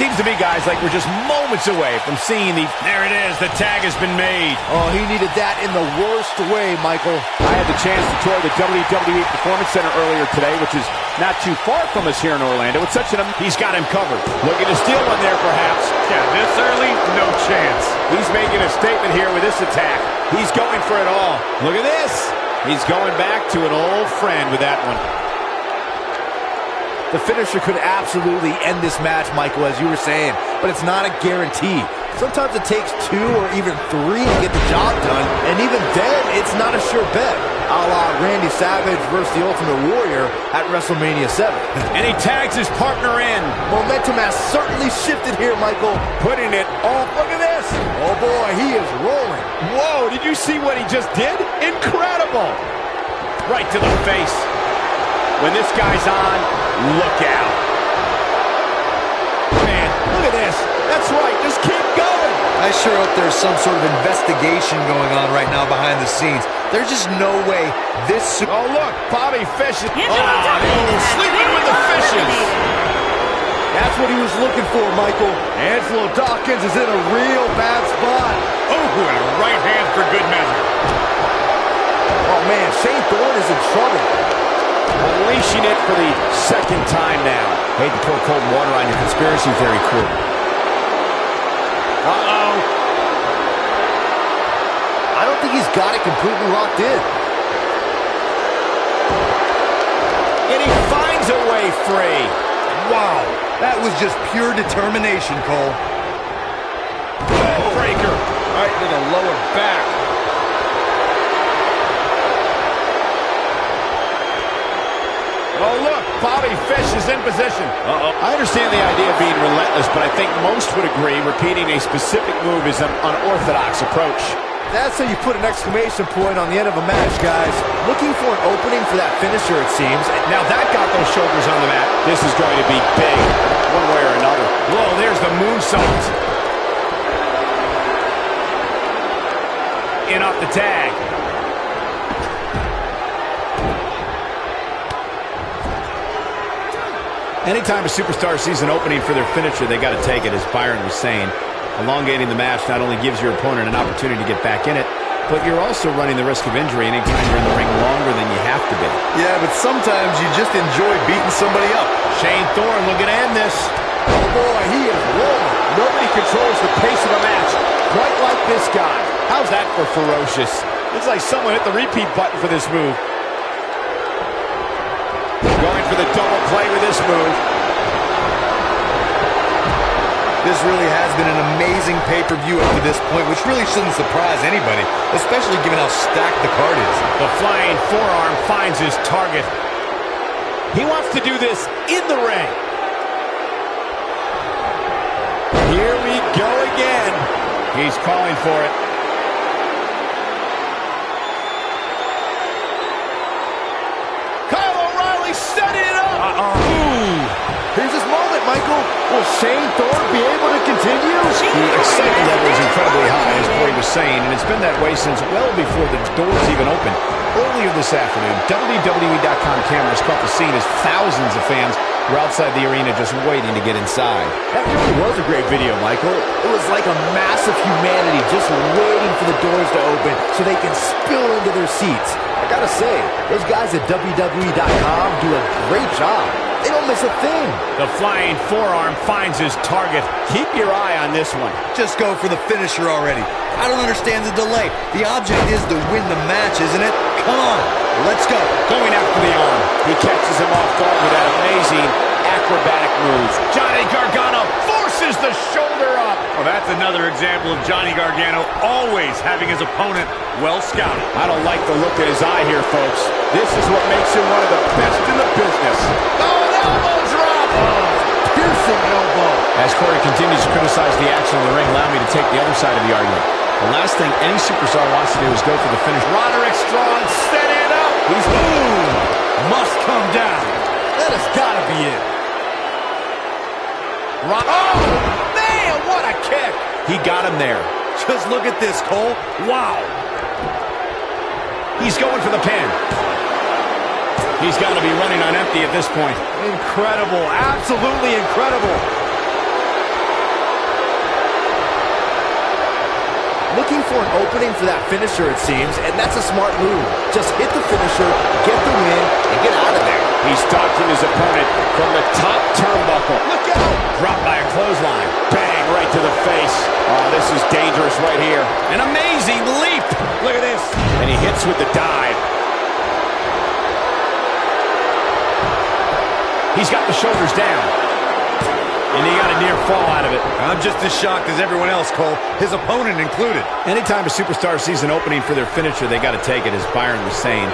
Seems to me, guys, like we're just moments away from seeing the... There it is. The tag has been made. Oh, he needed that in the worst way, Michael. I had the chance to tour the WWE Performance Center earlier today, which is not too far from us here in Orlando. It's such an... He's got him covered. Looking to steal one there, perhaps. Yeah, this early, no chance. He's making a statement here with this attack. He's going for it all. Look at this. He's going back to an old friend with that one. The finisher could absolutely end this match, Michael, as you were saying, but it's not a guarantee. Sometimes it takes 2 or even 3 to get the job done, and even then, it's not a sure bet. A la Randy Savage versus the Ultimate Warrior at WrestleMania 7. And he tags his partner in. Momentum has certainly shifted here, Michael. Putting it all. Look at this. Oh boy, he is rolling. Whoa, did you see what he just did? Incredible. Right to the face. When this guy's on, look out. Man, look at this. That's right, just keep going. I sure hope there's some sort of investigation going on right now behind the scenes. There's just no way this... Oh, look, Bobby Fish. Sleeping with the fishes. That's what he was looking for, Michael. Angelo Dawkins is in a real bad spot. Oh, and a right hand for good measure. Oh, man, Shane Thorne is in trouble. Unleashing it for the second time now. Hate to pour cold water on your conspiracy theory crew. Uh-oh. I don't think he's got it completely locked in. And he finds a way free. Wow, that was just pure determination, Cole. Breaker. Right to the lower back. Oh, look, Bobby Fish is in position. I understand the idea of being relentless, but I think most would agree repeating a specific move is an unorthodox approach. That's how you put an exclamation point on the end of a match, guys. Looking for an opening for that finisher, it seems. Now that got those shoulders on the mat. This is going to be big, one way or another. Whoa, there's the moonsault. In off the tag. Anytime a superstar sees an opening for their finisher, they got to take it, as Byron was saying. Elongating the match not only gives your opponent an opportunity to get back in it, but you're also running the risk of injury anytime you're in the ring longer than you have to be. Yeah, but sometimes you just enjoy beating somebody up. Shane Thorne looking to end this. Oh boy, he is rolling. Nobody controls the pace of a match quite like this guy. How's that for ferocious? Looks like someone hit the repeat button for this move. Going for the double play with this move. This really has been an amazing pay-per-view up to this point, which really shouldn't surprise anybody, especially given how stacked the card is. The flying forearm finds his target. He wants to do this in the ring. Here we go again. He's calling for it. Kyle O'Reilly setting it up. Here's his moment, Michael. Will Shane Thorne be able to continue? The excitement level is incredibly high, as Corey was saying, and it's been that way since well before the doors even opened. Earlier this afternoon, WWE.com cameras caught the scene as thousands of fans were outside the arena just waiting to get inside. That really was a great video, Michael. It was like a mass of humanity just waiting for the doors to open so they can spill into their seats. I gotta say, those guys at WWE.com do a great job. They don't miss a thing. The flying forearm finds his target. Keep your eye on this one. Just go for the finisher already. I don't understand the delay. The object is to win the match, isn't it? Come on, let's go. Going after the arm. He catches him off guard with that amazing acrobatic move. Johnny Gargano forces the shoulder up. Well, that's another example of Johnny Gargano always having his opponent well scouted. I don't like the look in his eye here, folks. This is what makes him one of the best in the business. Oh, an elbow drop! Piercing elbow. As Corey continues to criticize the action in the ring, allow me to take the other side of the argument. The last thing any superstar wants to do is go for the finish. Roderick Strong setting it up. He's Must come down. That has got to be it. Oh, man, what a kick. He got him there. Just look at this, Cole. Wow. He's going for the pin. He's got to be running on empty at this point. Incredible. Absolutely incredible. Looking for an opening for that finisher, it seems, and that's a smart move. Just hit the finisher, get the win, and get out of there. He's stalking his opponent from the top turnbuckle. Look out! Dropped by a clothesline. Bang, right to the face. Oh, this is dangerous right here. An amazing leap. Look at this. And he hits with the dive. He's got the shoulders down. And he got a near fall out of it. I'm just as shocked as everyone else, Cole, his opponent included. Anytime a superstar sees an opening for their finisher, they got to take it, as Byron was saying.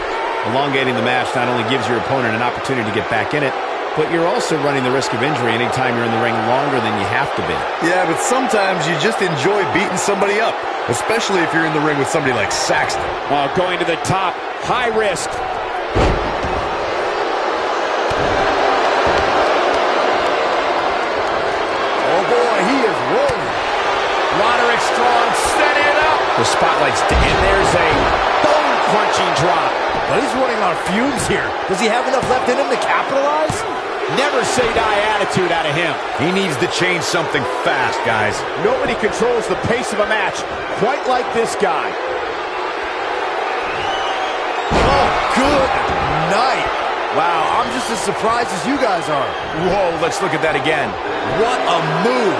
Elongating the match not only gives your opponent an opportunity to get back in it, but you're also running the risk of injury anytime you're in the ring longer than you have to be. Yeah, but sometimes you just enjoy beating somebody up, especially if you're in the ring with somebody like Saxton. Going to the top, high risk. Oh boy, he is rolling. Roderick Strong setting it up. The spotlight's and there's a bone-crunching drop. But he's running on fumes here. Does he have enough left in him to capitalize? Never say die attitude out of him. He needs to change something fast, guys. Nobody controls the pace of a match quite like this guy. Oh, good night. Wow, I'm just as surprised as you guys are. Whoa, let's look at that again. What a move.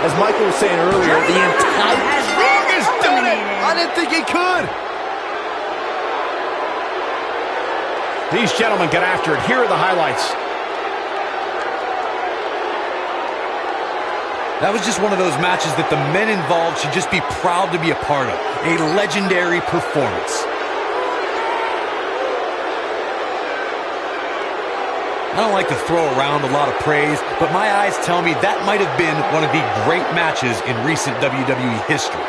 As Michael was saying earlier, the entire Strong has done it. I didn't think he could. These gentlemen get after it. Here are the highlights. That was just one of those matches that the men involved should just be proud to be a part of. A legendary performance. I don't like to throw around a lot of praise, but my eyes tell me that might have been one of the great matches in recent WWE history.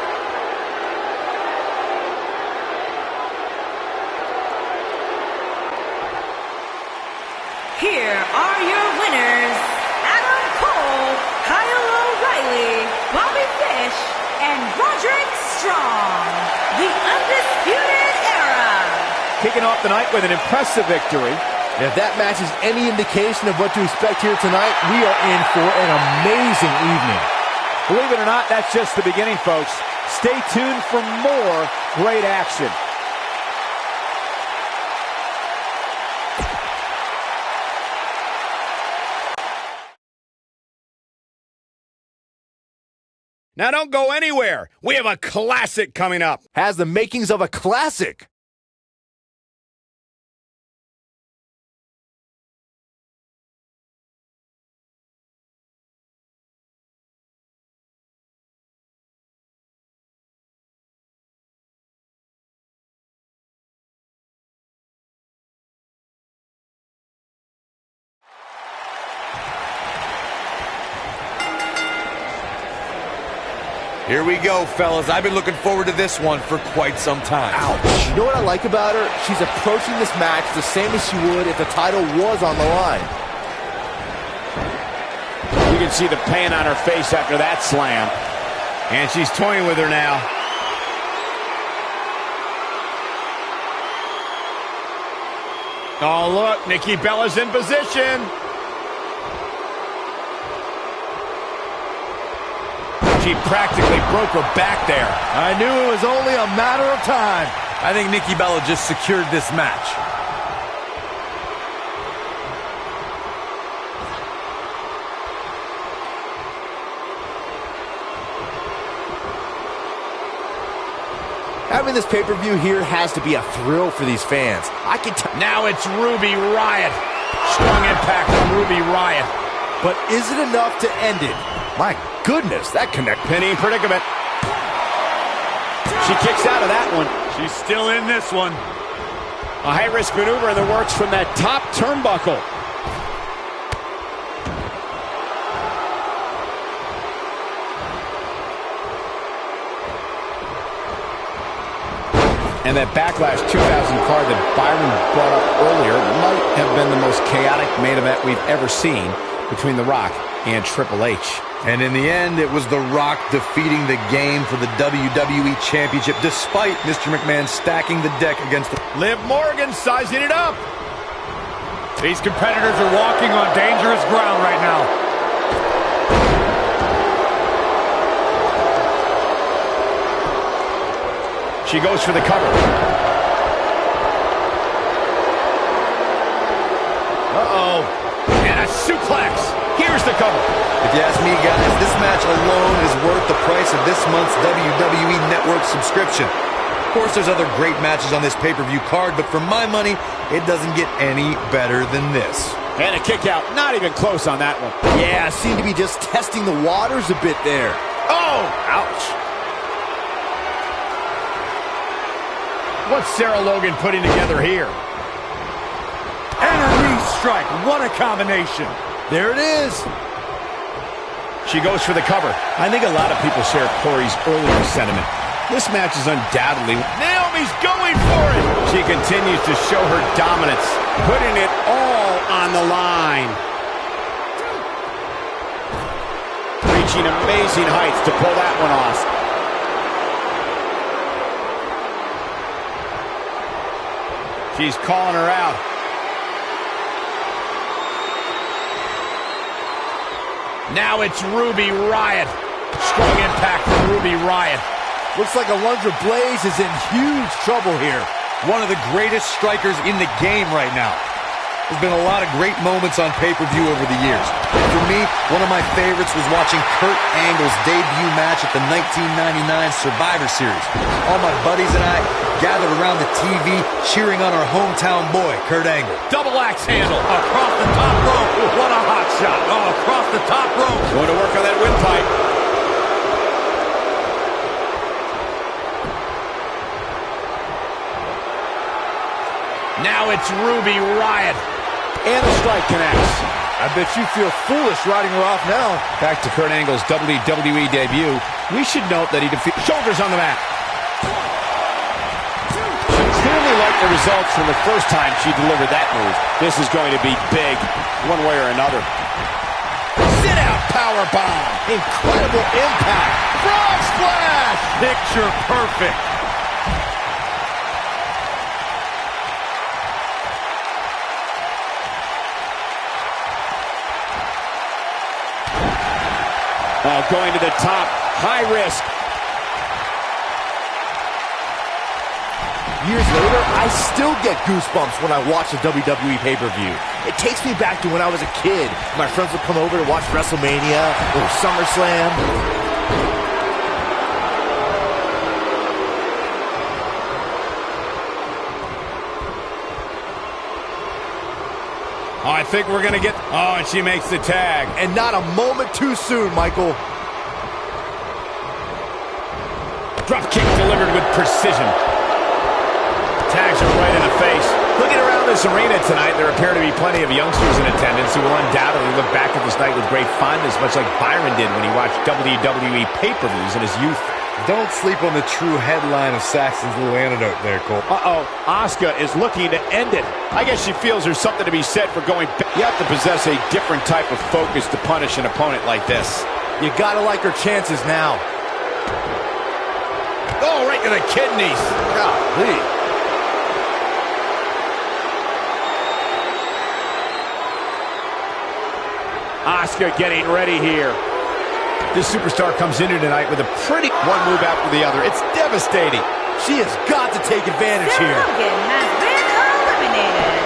Here are your winners, Adam Cole, Kyle O'Reilly, Bobby Fish, and Roderick Strong, the Undisputed Era. Kicking off the night with an impressive victory. If that match is any indication of what to expect here tonight, we are in for an amazing evening. Believe it or not, that's just the beginning, folks. Stay tuned for more great action. Now don't go anywhere. We have a classic coming up. Has the makings of a classic. Here we go, fellas. I've been looking forward to this one for quite some time. Ouch. You know what I like about her? She's approaching this match the same as she would if the title was on the line. You can see the pain on her face after that slam. And she's toying with her now. Oh, look, Nikki Bella's in position. She practically broke her back there. I knew it was only a matter of time. I think Nikki Bella just secured this match. Having this pay-per-view here has to be a thrill for these fans. I can tell. Now it's Ruby Riott. Strong impact from Ruby Riott. But is it enough to end it? My goodness, that connect. Penny predicament. She kicks out of that one. She's still in this one. A high-risk maneuver in the works from that top turnbuckle. And that Backlash 2000 card that Byron brought up earlier might have been the most chaotic main event we've ever seen between The Rock and Triple H. And in the end, it was The Rock defeating the game for the WWE Championship, despite Mr. McMahon stacking the deck against the... Liv Morgan sizing it up. These competitors are walking on dangerous ground right now. She goes for the cover. Uh-oh. And a suplex. Here's the cover. If you ask me, guys, this match alone is worth the price of this month's WWE Network subscription. Of course, there's other great matches on this pay-per-view card, but for my money, it doesn't get any better than this. And a kick out. Not even close on that one. Yeah, seemed to be just testing the waters a bit there. Oh! Ouch. What's Sarah Logan putting together here? And a knee strike. What a combination. There it is. She goes for the cover. I think a lot of people share Corey's earlier sentiment. This match is undoubtedly... Naomi's going for it. She continues to show her dominance, putting it all on the line. Reaching amazing heights to pull that one off. She's calling her out. Now it's Ruby Riott. Strong impact from Ruby Riott. Looks like Alundra Blaze is in huge trouble here. One of the greatest strikers in the game right now. There's been a lot of great moments on pay-per-view over the years. For me, one of my favorites was watching Kurt Angle's debut match at the 1999 Survivor Series. All my buddies and I gathered around the TV cheering on our hometown boy, Kurt Angle. Double axe handle across the top rope. What a hot shot. Oh, across the top rope. Going to work on that windpipe. Now it's Ruby Riott. And the strike connects. I bet you feel foolish riding her off now. Back to Kurt Angle's WWE debut. We should note that he defeated... Shoulders on the mat. She clearly liked the results from the first time she delivered that move. This is going to be big, one way or another. Sit out power bomb. Incredible impact. Frog splash. Picture perfect. Going to the top, high risk. Years later, I still get goosebumps when I watch a WWE pay-per-view. It takes me back to when I was a kid. My friends would come over to watch WrestleMania or SummerSlam. Oh, I think we're going to get... Oh, and she makes the tag. And not a moment too soon, Michael. Drop kick delivered with precision. Tags her right in the face. Looking around this arena tonight, there appear to be plenty of youngsters in attendance who will undoubtedly look back at this night with great fondness, much like Byron did when he watched WWE pay-per-views in his youth. Don't sleep on the true headline of Saxton's little antidote there, Cole. Asuka is looking to end it. I guess she feels there's something to be said for going back. You have to possess a different type of focus to punish an opponent like this. You gotta like her chances now. Oh, right to the kidneys. Golly. Asuka getting ready here. This superstar comes in here tonight with a pretty one move after the other. It's devastating. She has got to take advantage Sarah here. Logan has been eliminated.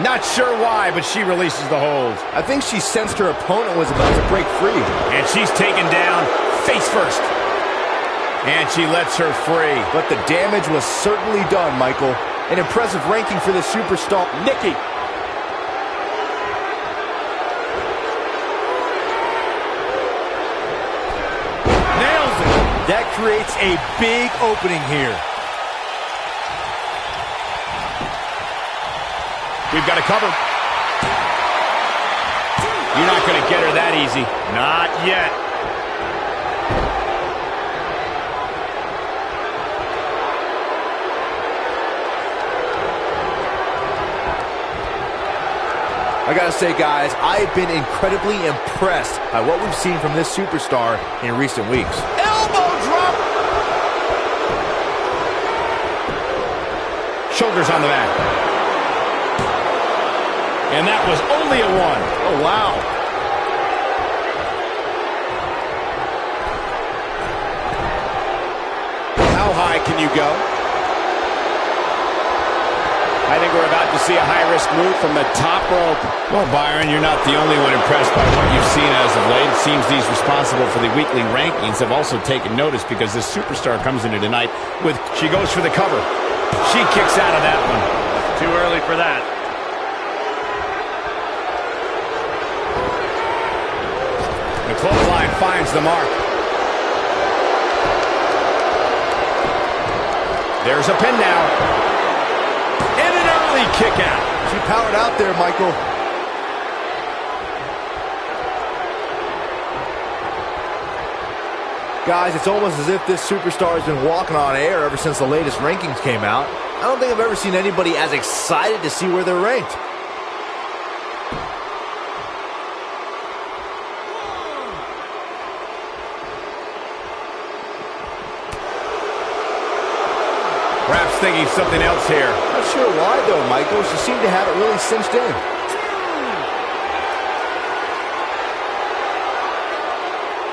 Not sure why, but she releases the hold. I think she sensed her opponent was about to break free. And she's taken down face first. And she lets her free. But the damage was certainly done, Michael. An impressive ranking for the superstar. Nikki. Nails it. That creates a big opening here. We've got a cover. You're not going to get her that easy. Not yet. I gotta say, guys, I've been incredibly impressed by what we've seen from this superstar in recent weeks. Elbow drop. Shoulders on the mat. And that was only a one. Oh, wow. How high can you go? I think we're about to see a high-risk move from the top rope. Well, Byron, you're not the only one impressed by what you've seen as of late. It seems these responsible for the weekly rankings have also taken notice because this superstar comes into tonight with, she goes for the cover. She kicks out of that one. Too early for that. The clothesline finds the mark. There's a pin now. And an early kick out. She powered out there, Michael. Guys, it's almost as if this superstar has been walking on air ever since the latest rankings came out. I don't think I've ever seen anybody as excited to see where they're ranked. Perhaps thinking something else here. Not sure why, though, Michael. She seemed to have it really cinched in.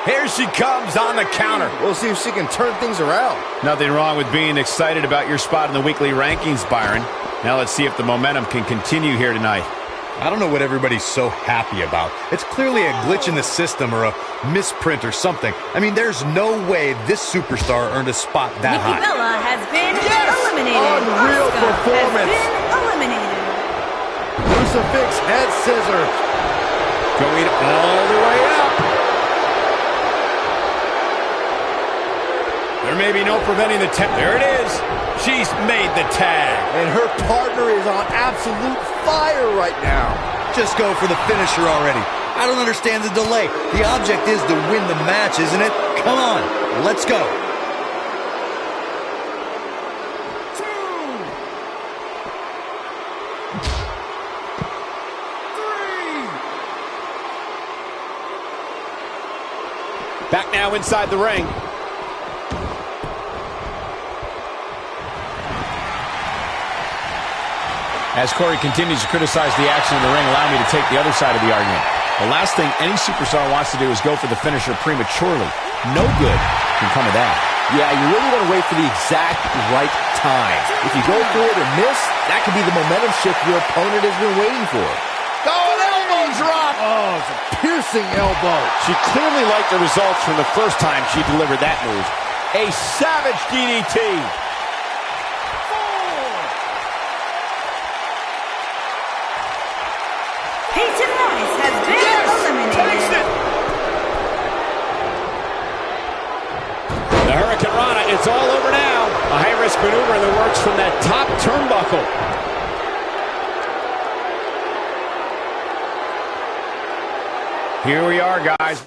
Here she comes on the counter. We'll see if she can turn things around. Nothing wrong with being excited about your spot in the weekly rankings, Byron. Now let's see if the momentum can continue here tonight. I don't know what everybody's so happy about. It's clearly a glitch in the system or a misprint or something. I mean, there's no way this superstar earned a spot that high. Nikki Bella has been eliminated. Unreal Asuka performance. has been eliminated. Crucifix head scissor. Going all the way up. There may be no preventing the tap. There it is. She's made the tag. And her partner is on absolute fire right now. Just go for the finisher already. I don't understand the delay. The object is to win the match, isn't it? Come on, let's go. Back now inside the ring. As Corey continues to criticize the action in the ring, allow me to take the other side of the argument. The last thing any superstar wants to do is go for the finisher prematurely. No good can come of that. Yeah, you really want to wait for the exact right time. If you go for it and miss, that could be the momentum shift your opponent has been waiting for. Oh, an elbow drop! Oh, it's a piercing elbow. She clearly liked the results from the first time she delivered that move. A savage DDT. Peyton Royce has been eliminated. The Hurricane Rana, it's all over now. A high-risk maneuver in the works from that top turnbuckle. Here we are, guys.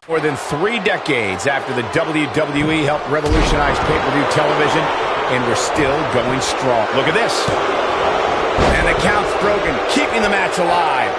More than 3 decades after the WWE helped revolutionize pay-per-view television, and we're still going strong. Look at this. And the count's broken, keeping the match alive.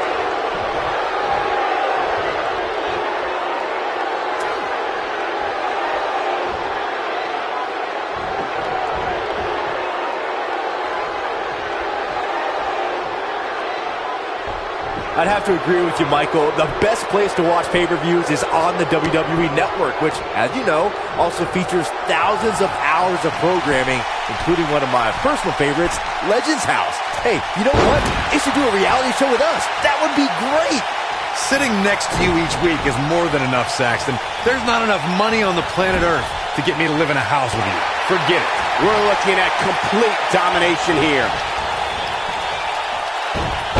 I'd have to agree with you, Michael. The best place to watch pay-per-views is on the WWE Network, which, as you know, also features thousands of hours of programming, including one of my personal favorites, Legends House. Hey, you know what? They should do a reality show with us. That would be great. Sitting next to you each week is more than enough, Saxton. There's not enough money on the planet Earth to get me to live in a house with you. Forget it. We're looking at complete domination here.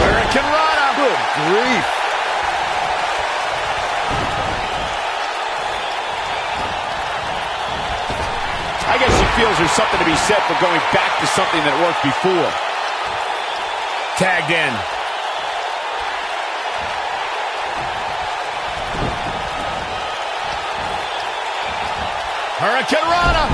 Hurricane Rana. Good grief. I guess she feels there's something to be said for going back to something that worked before. Tagged in. Hurricane Rana.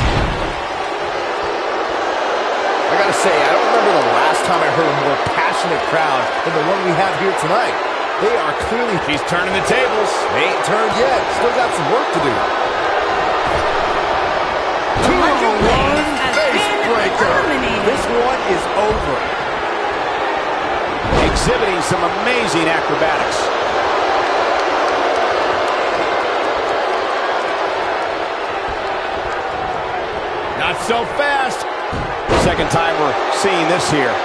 I gotta say, I don't remember the last time I heard a more passionate crowd than the one we have here tonight. They are clearly... She's turning the tables. They ain't turned yet. Still got some work to do. 2-1 Face breaker. This one is over. Exhibiting some amazing acrobatics. Not so fast. Second time we're seeing this here.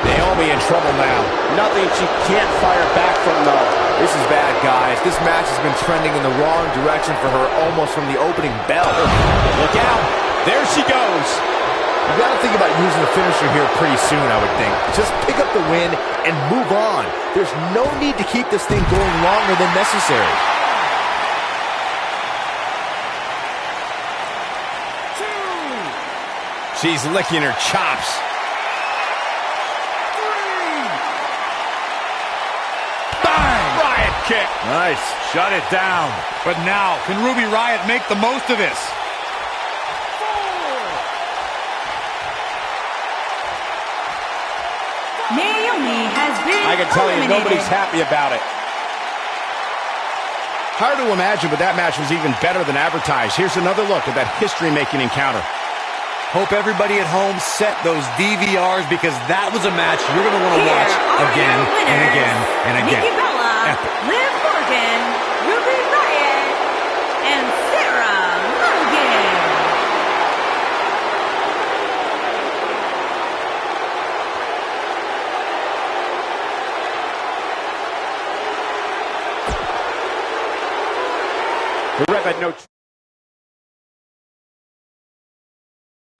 Naomi in trouble now. Nothing she can't fire back from, though. This is bad, guys. This match has been trending in the wrong direction for her almost from the opening bell. Look out. There she goes. You got to think about using the finisher here pretty soon, I would think. Just pick up the win and move on. There's no need to keep this thing going longer than necessary. She's licking her chops. Kick. Nice. Shut it down. But now, can Ruby Riott make the most of this? Naomi has been I can tell you, eliminated. nobody's happy about it. Hard to imagine, but that match was even better than advertised. Here's another look at that history-making encounter. Hope everybody at home set those DVRs because that was a match you're going to want to watch again and again and again. Nikki Bella, Liv Morgan, Ruby Riott, and Sarah Logan. The ref had no...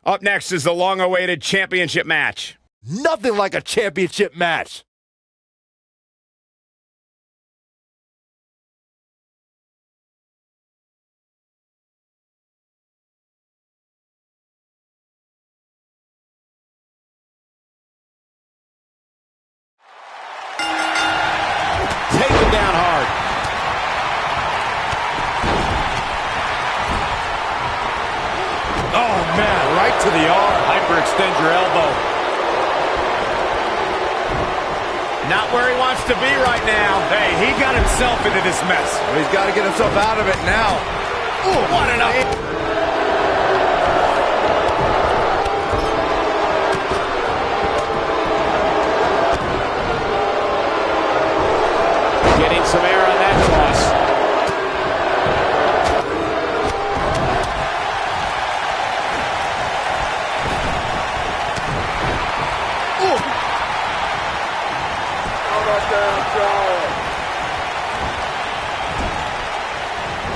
Up next is the long-awaited championship match. Nothing like a championship match. Taken down hard. Oh, man, right to the arm. Hyperextend your elbow. Not where he wants to be right now. Hey, he got himself into this mess. Well, he's got to get himself out of it now. Ooh, what an up. Getting some air on that toss.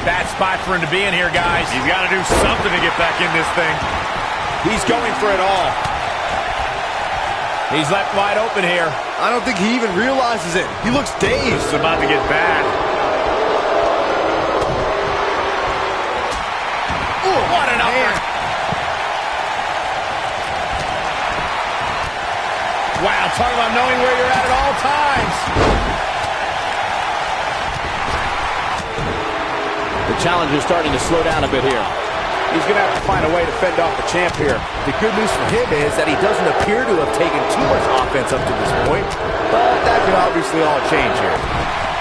Bad spot for him to be in here, guys. He's got to do something to get back in this thing. He's going for it all. He's left wide open here. I don't think he even realizes it. He looks dazed. This is about to get bad. Ooh, what an upper. Wow, talk about knowing where you're at all times. The challenger's starting to slow down a bit here. He's going to have to find a way to fend off the champ here. The good news for him is that he doesn't appear to have taken too much offense up to this point, but that could obviously all change here.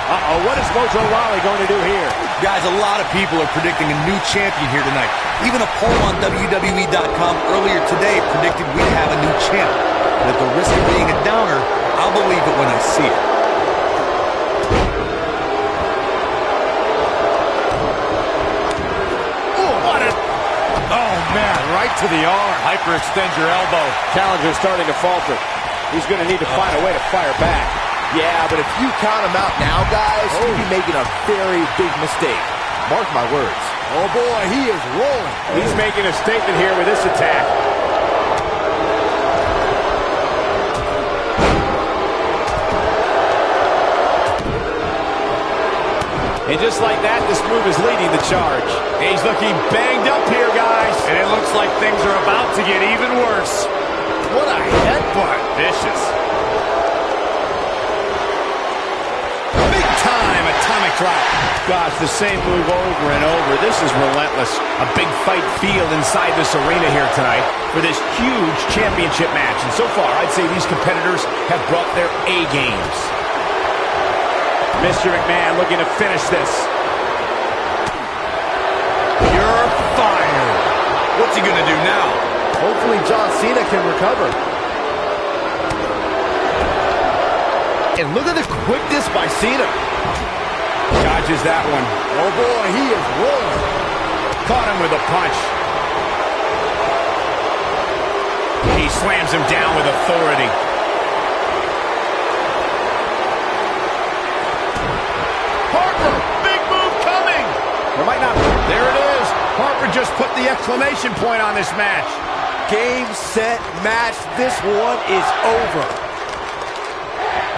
Uh-oh, what is Mojo Rawley going to do here? Guys, a lot of people are predicting a new champion here tonight. Even a poll on WWE.com earlier today predicted we'd have a new champ. But at the risk of being a downer, I'll believe it when I see it. Right to the arm. Hyperextend your elbow. Challenger's starting to falter. He's going to need to find a way to fire back. Yeah, but if you count him out now, guys, you'd be making a very big mistake. Mark my words. Oh, boy, he is rolling. He's making a statement here with this attack. And just like that, this move is leading the charge. He's looking banged up here, guys. And it looks like things are about to get even worse. What a headbutt. Vicious. trap. Gosh, the same move over and over. This is relentless. A big fight field inside this arena here tonight for this huge championship match. And so far, I'd say these competitors have brought their A games. Mr. McMahon looking to finish this. You're fired. What's he going to do now? Hopefully John Cena can recover. And look at the quickness by Cena. Dodges that one. Oh boy, he is rolling. Caught him with a punch. He slams him down with authority. Harper, big move coming. There might not. There it is. Harper just put the exclamation point on this match. Game, set, match. This one is over.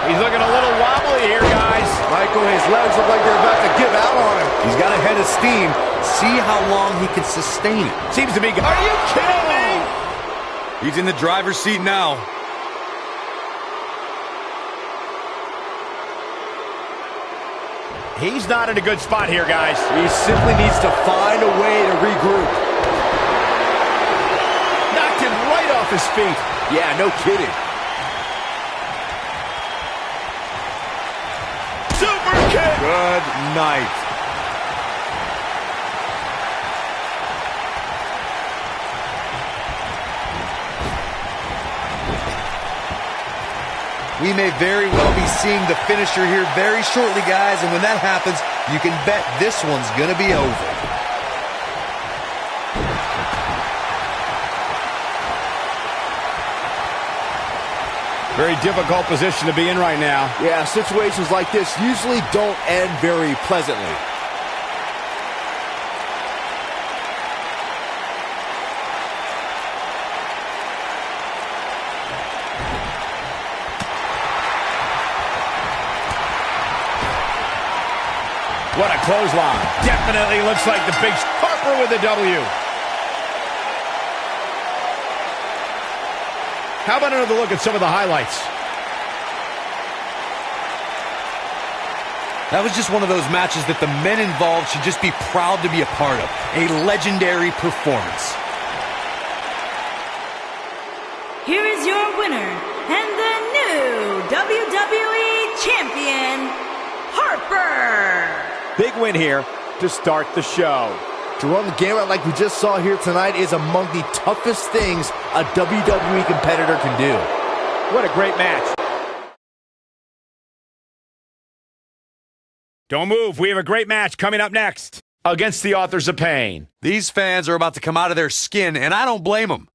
He's looking a little wobbly here, guys. Michael, his legs look like they're about to give out on him. He's got a head of steam. See how long he can sustain it. Seems to be... Are you kidding me? He's in the driver's seat now. He's not in a good spot here, guys. He simply needs to find a way to regroup. Knocked him right off his feet. Yeah, no kidding. Super kick. Good night. We may very well be seeing the finisher here very shortly, guys, and when that happens, you can bet this one's gonna be over. Very difficult position to be in right now. Yeah, situations like this usually don't end very pleasantly. What a clothesline. Definitely looks like the big Harper with a W. How about another look at some of the highlights? That was just one of those matches that the men involved should just be proud to be a part of. A legendary performance. Here is your winner and the new WWE Champion, Harper. Big win here to start the show. To run the gamut like we just saw here tonight is among the toughest things a WWE competitor can do. What a great match. Don't move. We have a great match coming up next against the Authors of Pain. These fans are about to come out of their skin, and I don't blame them.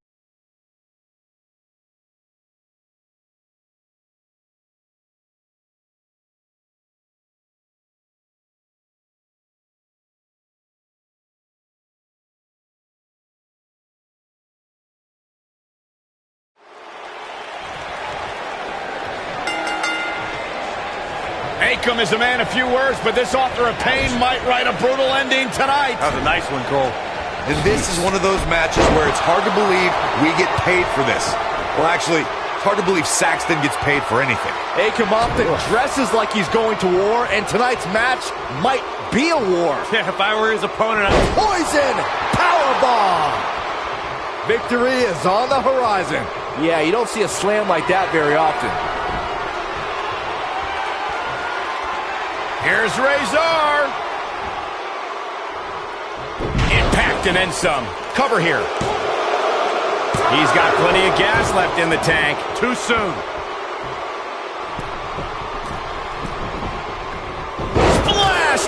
Akam is a man of few words, but this Author of Pain might write a brutal ending tonight. That was a nice one, Cole. And this is one of those matches where it's hard to believe we get paid for this. Well, actually, it's hard to believe Saxton gets paid for anything. Akam often dresses like he's going to war, and tonight's match might be a war. Yeah, if I were his opponent, Poison Powerbomb! Victory is on the horizon. Yeah, you don't see a slam like that very often. Here's Razor. Impact and then some. Cover here. He's got plenty of gas left in the tank. too soon. Splash!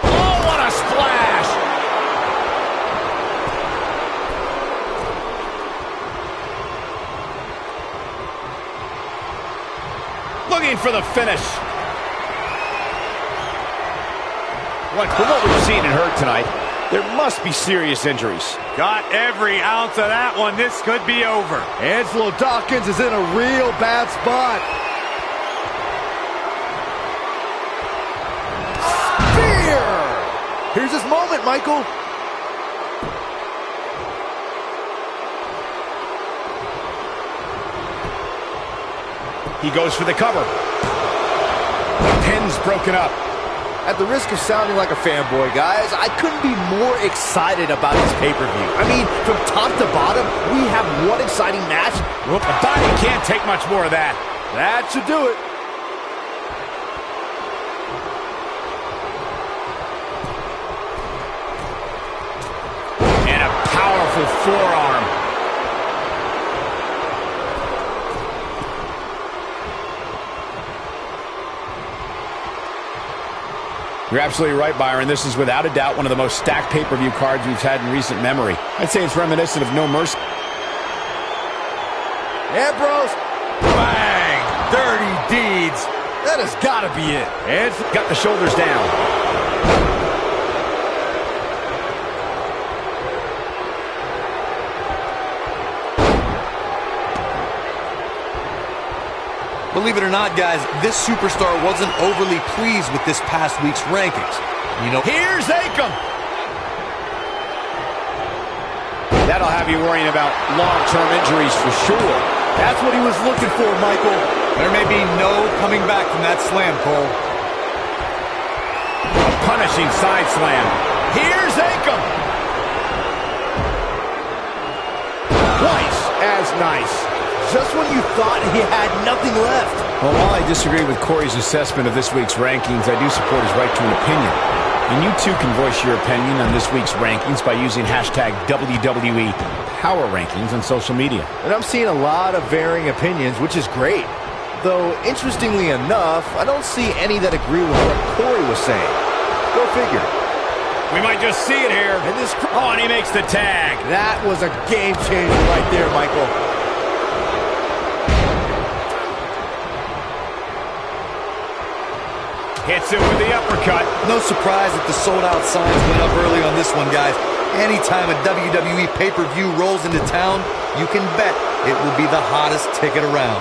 Oh, what a splash! Looking for the finish. From what we've seen and heard tonight, there must be serious injuries. Got every ounce of that one. This could be over. Angelo Dawkins is in a real bad spot. Spear! Here's his moment, Michael. He goes for the cover. The pin's broken up. At the risk of sounding like a fanboy, guys, I couldn't be more excited about this pay-per-view. I mean, from top to bottom, we have one exciting match. The body can't take much more of that. That should do it. And a powerful forearm. You're absolutely right, Byron. This is without a doubt one of the most stacked pay-per-view cards we've had in recent memory. I'd say it's reminiscent of No Mercy. Ambrose. Bang! Dirty deeds. That has got to be it. It's got the shoulders down. Believe it or not, guys, this superstar wasn't overly pleased with this past week's rankings. You know, Here's Akam. That'll have you worrying about long-term injuries for sure. That's what he was looking for, Michael. there may be no coming back from that slam, Cole. A punishing side slam. Here's Akam. Twice as nice. Just when you thought he had nothing left. Well, while I disagree with Corey's assessment of this week's rankings, I do support his right to an opinion. And you too can voice your opinion on this week's rankings by using hashtag WWE Power Rankings on social media. And I'm seeing a lot of varying opinions, which is great. Though, interestingly enough, I don't see any that agree with what Corey was saying. Go figure. We might just see it here. And he makes the tag. That was a game changer right there, Michael. Hits it with the uppercut. No surprise that the sold-out signs went up early on this one, guys. Anytime a WWE pay-per-view rolls into town, you can bet it will be the hottest ticket around.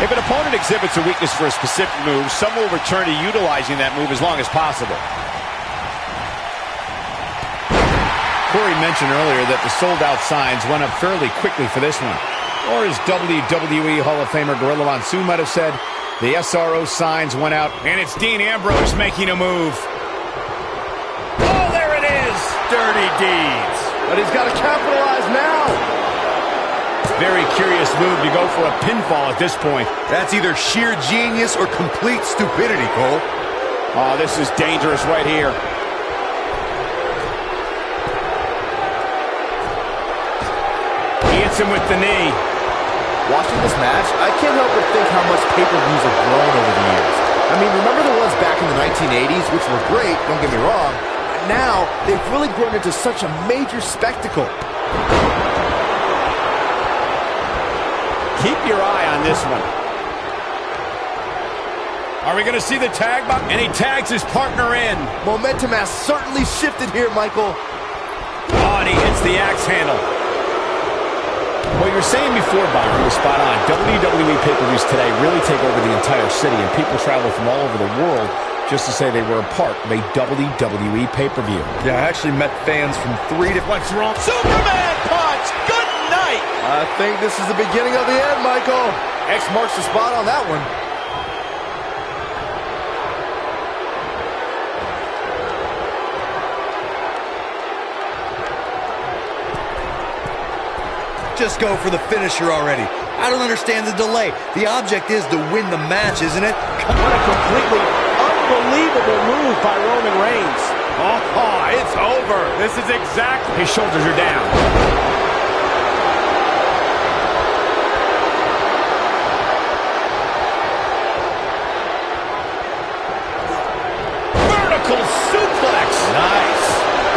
If an opponent exhibits a weakness for a specific move, some will return to utilizing that move as long as possible. Corey mentioned earlier that the sold-out signs went up fairly quickly for this one. Or as WWE Hall of Famer Gorilla Monsoon might have said, the SRO signs went out, and it's Dean Ambrose making a move. Oh, there it is! Dirty deeds. But he's got to capitalize now. Very curious move to go for a pinfall at this point. That's either sheer genius or complete stupidity, Cole. Oh, this is dangerous right here. Him with the knee. Watching this match, I can't help but think how much pay-per-views have grown over the years. I mean, remember the ones back in the 1980s, which were great, don't get me wrong. But now, they've really grown into such a major spectacle. Keep your eye on this one. Are we going to see the tag? And he tags his partner in. Momentum has certainly shifted here, Michael. Oh, and he hits the axe handle. What you were saying before, Byron, was spot on. WWE pay-per-views today really take over the entire city, and people travel from all over the world just to say they were a part of a WWE pay-per-view. Yeah, I actually met fans from 3 different... What's wrong? Superman punch! Good night! I think this is the beginning of the end, Michael. X marks the spot on that one. Just go for the finisher already. I don't understand the delay. The object is to win the match, isn't it? What a completely unbelievable move by Roman Reigns. Oh, it's over. This is exactly... His shoulders are down. Vertical suplex. Nice.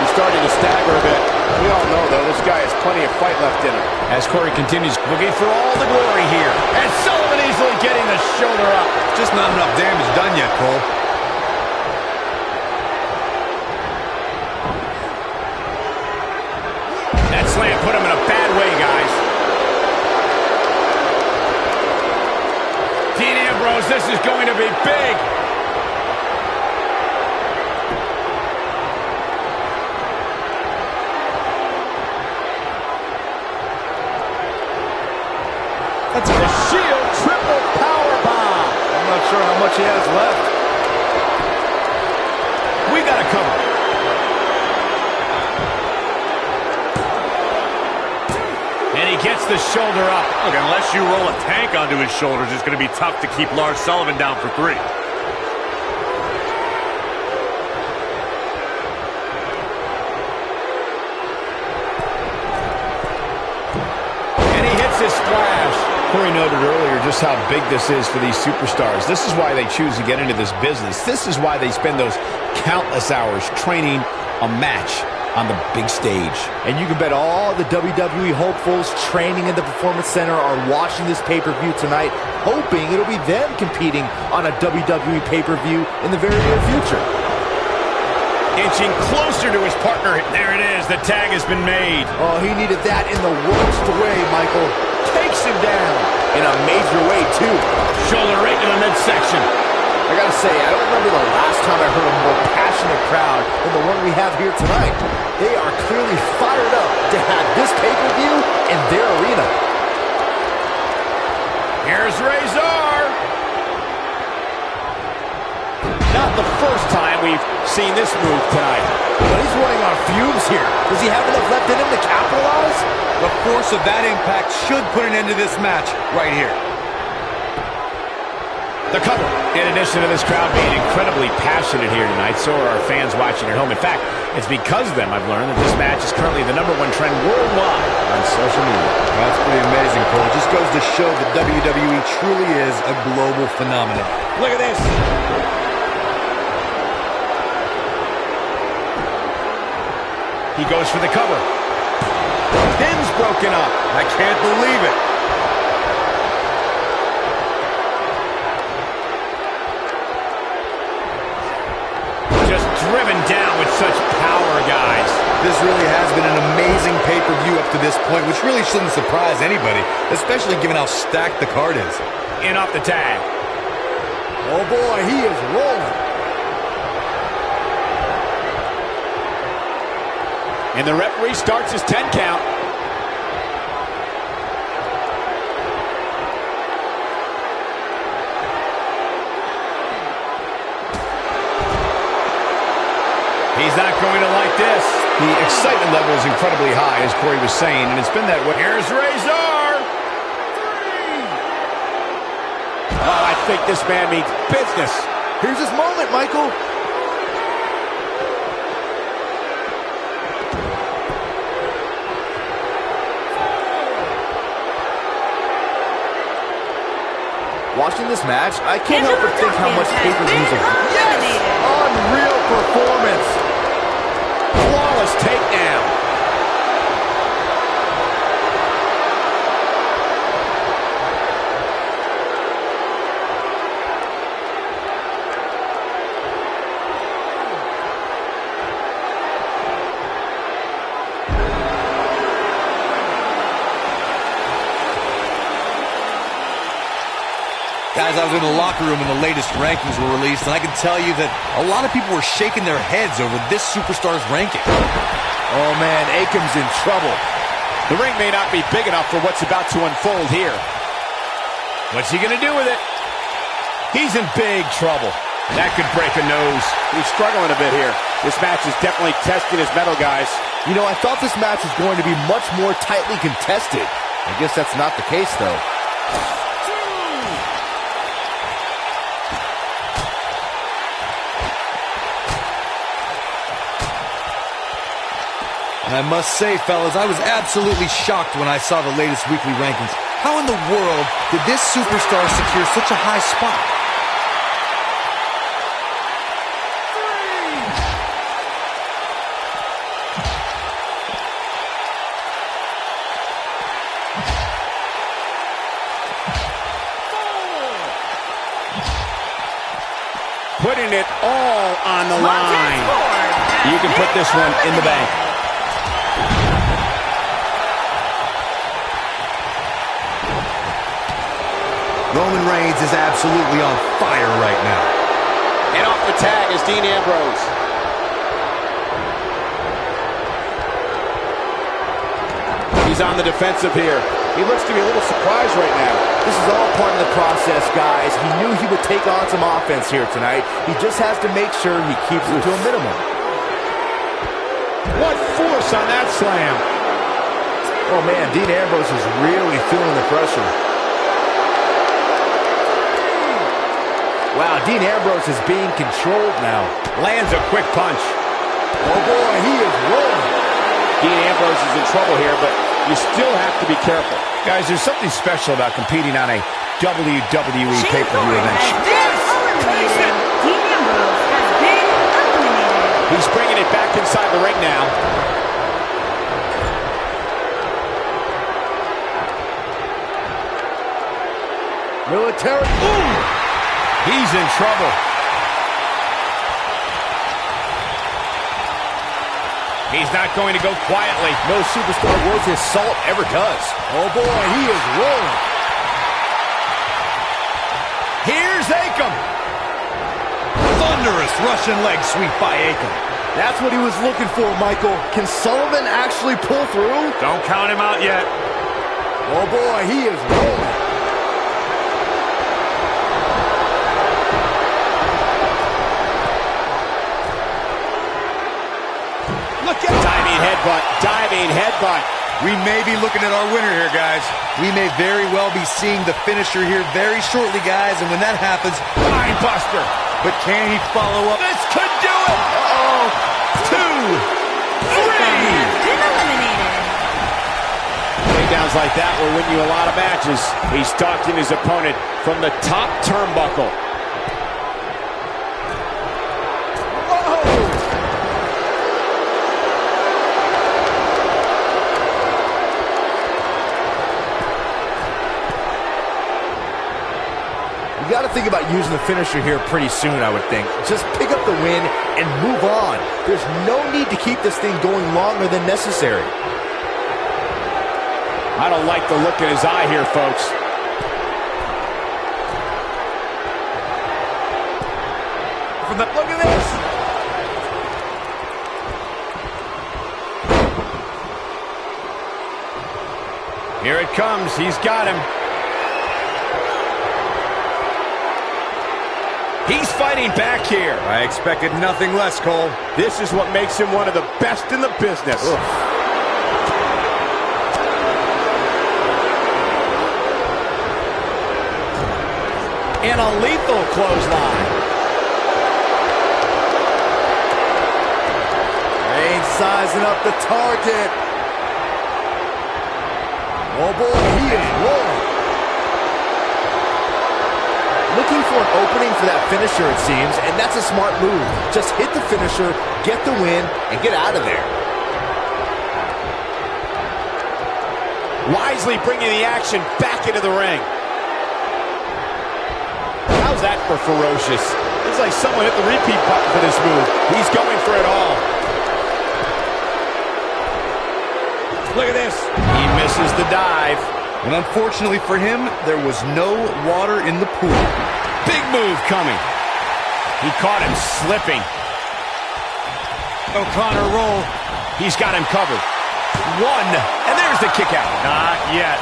He's starting to stagger a bit. We all know, though, this guy has plenty of fight left in him. As Corey continues looking for all the glory here. And Sullivan easily getting the shoulder up. Just not enough damage done yet, Cole. That slam put him in a bad way, guys. Dean Ambrose, this is going to be big. That's the Shield triple power bomb. I'm not sure how much he has left. We got a cover. And he gets the shoulder up. Look, unless you roll a tank onto his shoulders, it's going to be tough to keep Lars Sullivan down for 3. And he hits his splash. Corey noted earlier just how big this is for these superstars. This is why they choose to get into this business. This is why they spend those countless hours training a match on the big stage. And you can bet all the WWE hopefuls training in the Performance Center are watching this pay-per-view tonight, hoping it'll be them competing on a WWE pay-per-view in the very near future. Inching closer to his partner. There it is. The tag has been made. Oh, he needed that in the worst way, Michael. Takes him down in a major way, too. Shoulder right in the midsection. I gotta say, I don't remember the last time I heard a more passionate crowd than the one we have here tonight. They are clearly fired up to have this pay-per-view in their arena. Here's Razor. Not the first time we've seen this move tonight. But he's running on fumes here. Does he have enough left in him to capitalize? The force of that impact should put an end to this match right here. The cover. In addition to this crowd being incredibly passionate here tonight, so are our fans watching at home. In fact, it's because of them I've learned that this match is currently the #1 trend worldwide on social media. That's pretty amazing, Cole. It just goes to show that WWE truly is a global phenomenon. Look at this. He goes for the cover. The pin's broken up. I can't believe it. Just driven down with such power, guys. This really has been an amazing pay-per-view up to this point, which really shouldn't surprise anybody, especially given how stacked the card is. In off the tag. Oh boy, he is rolling. And the referee starts his 10 count. He's not going to like this. The excitement level is incredibly high, as Corey was saying, and it's been that way. Here's Razor. 3. Oh, I think this man means business. Here's his moment, Michael. Watching this match, I can't help but think how much pay-per-views are. Yes! Unreal performance. Flawless takedown. Guys, I was in the locker room when the latest rankings were released, and I can tell you that a lot of people were shaking their heads over this superstar's ranking. Oh man, Akam's in trouble. The ring may not be big enough for what's about to unfold here. What's he going to do with it? He's in big trouble. That could break a nose. He's struggling a bit here. This match is definitely testing his mettle, guys. You know, I thought this match was going to be much more tightly contested. I guess that's not the case, though. And I must say, fellas, I was absolutely shocked when I saw the latest weekly rankings. How in the world did this superstar secure such a high spot? Putting it all on the line. You can put this one in the bank. Roman Reigns is absolutely on fire right now. And off the tag is Dean Ambrose. He's on the defensive here. He looks to be a little surprised right now. This is all part of the process, guys. He knew he would take on some offense here tonight. He just has to make sure he keeps it to a minimum. What force on that slam. Oh, man, Dean Ambrose is really feeling the pressure. Wow, Dean Ambrose is being controlled now. Lands a quick punch. Oh, boy, he is rolling. Dean Ambrose is in trouble here, but you still have to be careful. Guys, there's something special about competing on a WWE pay-per-view event. Dean Ambrose has been eliminated. He's bringing it back inside the ring now. Military. Ooh! He's in trouble. He's not going to go quietly. No superstar worth his salt ever does. Oh, boy, he is rolling. Here's Akam. Thunderous Russian leg sweep by Akam. That's what he was looking for, Michael. Can Sullivan actually pull through? Don't count him out yet. Oh, boy, he is rolling. Look at diving headbutt. We may be looking at our winner here, guys. We may very well be seeing the finisher here very shortly, guys, and when that happens, Mind Buster. but can he follow up? This could do it. Uh-oh. 2, 3. Has been eliminated. Takedowns like that will win you a lot of matches. He's stalking his opponent from the top turnbuckle. You got to think about using the finisher here pretty soon, I would think. Just pick up the win and move on. There's no need to keep this thing going longer than necessary. I don't like the look in his eye here, folks. Look at this. Here it comes. He's got him. He's fighting back here. I expected nothing less, Cole. This is what makes him one of the best in the business. And a lethal clothesline. Reigns sizing up the target. Oh, boy, he is rolling. Looking for an opening for that finisher, it seems, and that's a smart move. Just hit the finisher, get the win, and get out of there. Wisely bringing the action back into the ring. How's that for ferocious? It's like someone hit the repeat button for this move. He's going for it all. Look at this. He misses the dive. And unfortunately for him, there was no water in the pool. Big move coming. He caught him slipping. O'Connor roll. He's got him covered. 1, and there's the kick out. Not yet.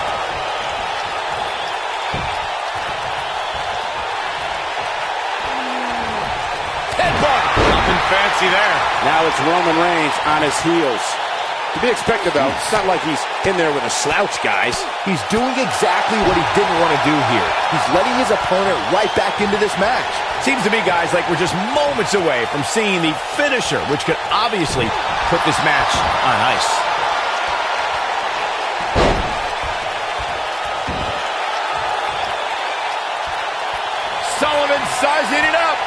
Headbutt. Nothing fancy there. Now it's Roman Reigns on his heels. To be expected, though. It's not like he's in there with a slouch, guys. He's doing exactly what he didn't want to do here. He's letting his opponent right back into this match. Seems to me, guys, like we're just moments away from seeing the finisher, which could obviously put this match on ice. Sullivan sizing it up.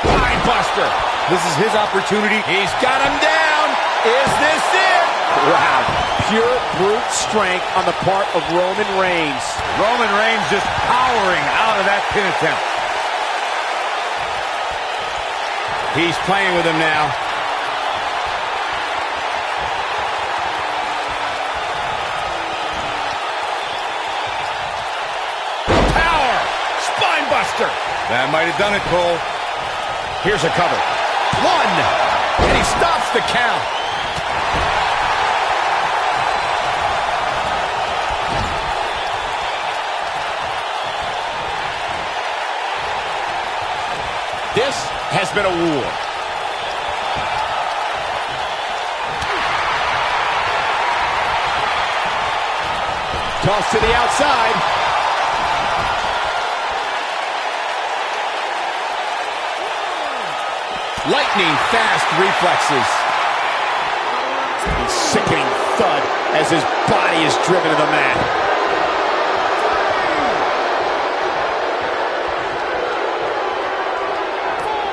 Mind Buster. This is his opportunity. He's got him down. Is this it? Wow. Pure brute strength on the part of Roman Reigns. Roman Reigns just powering out of that pin attempt. He's playing with him now. Power. Spine buster. That might have done it, Cole. Here's a cover. 1. And he stops the count. This has been a war. Toss to the outside. Lightning fast reflexes. A sickening thud as his body is driven to the mat.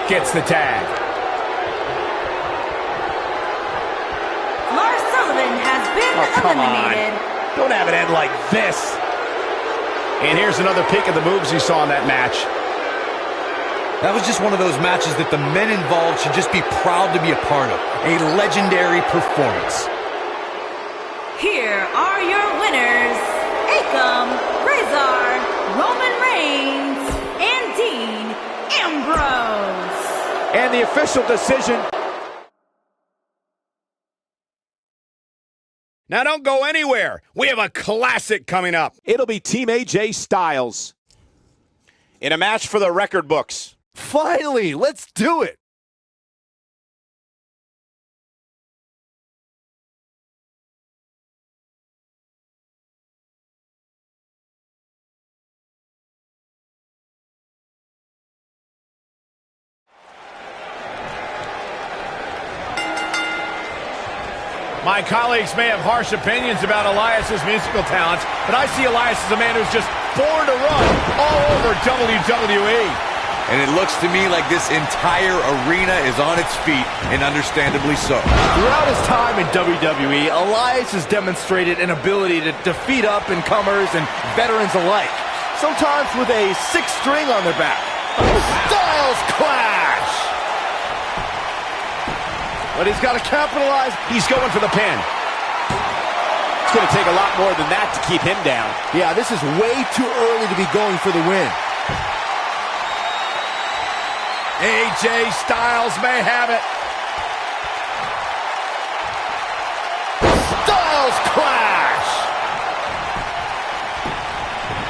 Gets the tag. Lars Sullivan has been eliminated. Don't have it end like this. And here's another peek at the moves you saw in that match. That was just one of those matches that the men involved should just be proud to be a part of. A legendary performance. Here are your winners, Akam, Razor, Roman Reigns, and Dean Ambrose. And the official decision. Now don't go anywhere. We have a classic coming up. It'll be Team AJ Styles in a match for the record books. Finally, let's do it. My colleagues may have harsh opinions about Elias's musical talents, but I see Elias as a man who's just born to run all over WWE. And it looks to me like this entire arena is on its feet, and understandably so. Throughout his time in WWE, Elias has demonstrated an ability to defeat up-and-comers and veterans alike, sometimes with a sixth string on their back. Styles Clash! But he's got to capitalize. He's going for the pin. It's going to take a lot more than that to keep him down. Yeah, this is way too early to be going for the win. AJ Styles may have it. Styles Clash!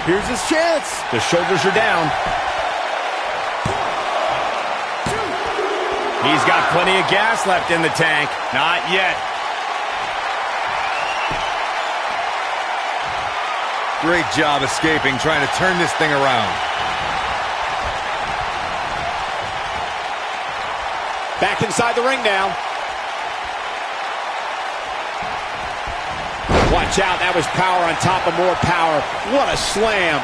Here's his chance. The shoulders are down. He's got plenty of gas left in the tank. Not yet. Great job escaping, trying to turn this thing around. Back inside the ring now. Watch out, that was power on top of more power. What a slam.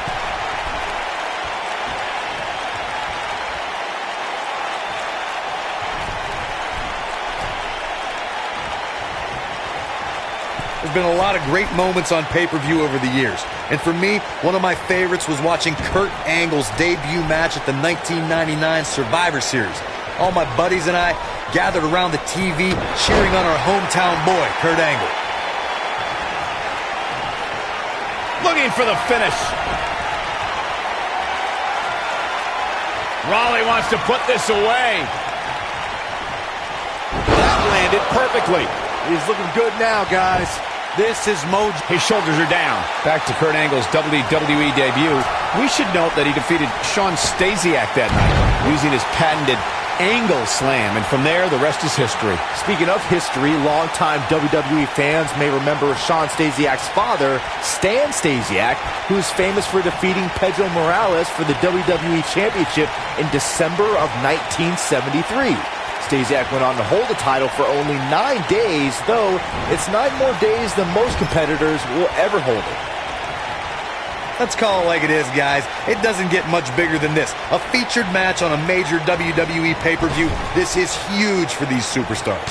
There's been a lot of great moments on pay-per-view over the years. And for me, one of my favorites was watching Kurt Angle's debut match at the 1999 Survivor Series. All my buddies and I gathered around the TV cheering on our hometown boy, Kurt Angle. Looking for the finish. Raleigh wants to put this away. That landed perfectly. He's looking good now, guys. This is Mojo. His shoulders are down. Back to Kurt Angle's WWE debut. We should note that he defeated Shawn Stasiak that night using his patented Angle Slam, and from there, the rest is history. Speaking of history, longtime WWE fans may remember Shawn Stasiak's father, Stan Stasiak, who's famous for defeating Pedro Morales for the WWE Championship in December of 1973. Stasiak went on to hold the title for only 9 days, though it's 9 more days than most competitors will ever hold it. Let's call it like it is, guys. It doesn't get much bigger than this. A featured match on a major WWE pay-per-view. This is huge for these superstars.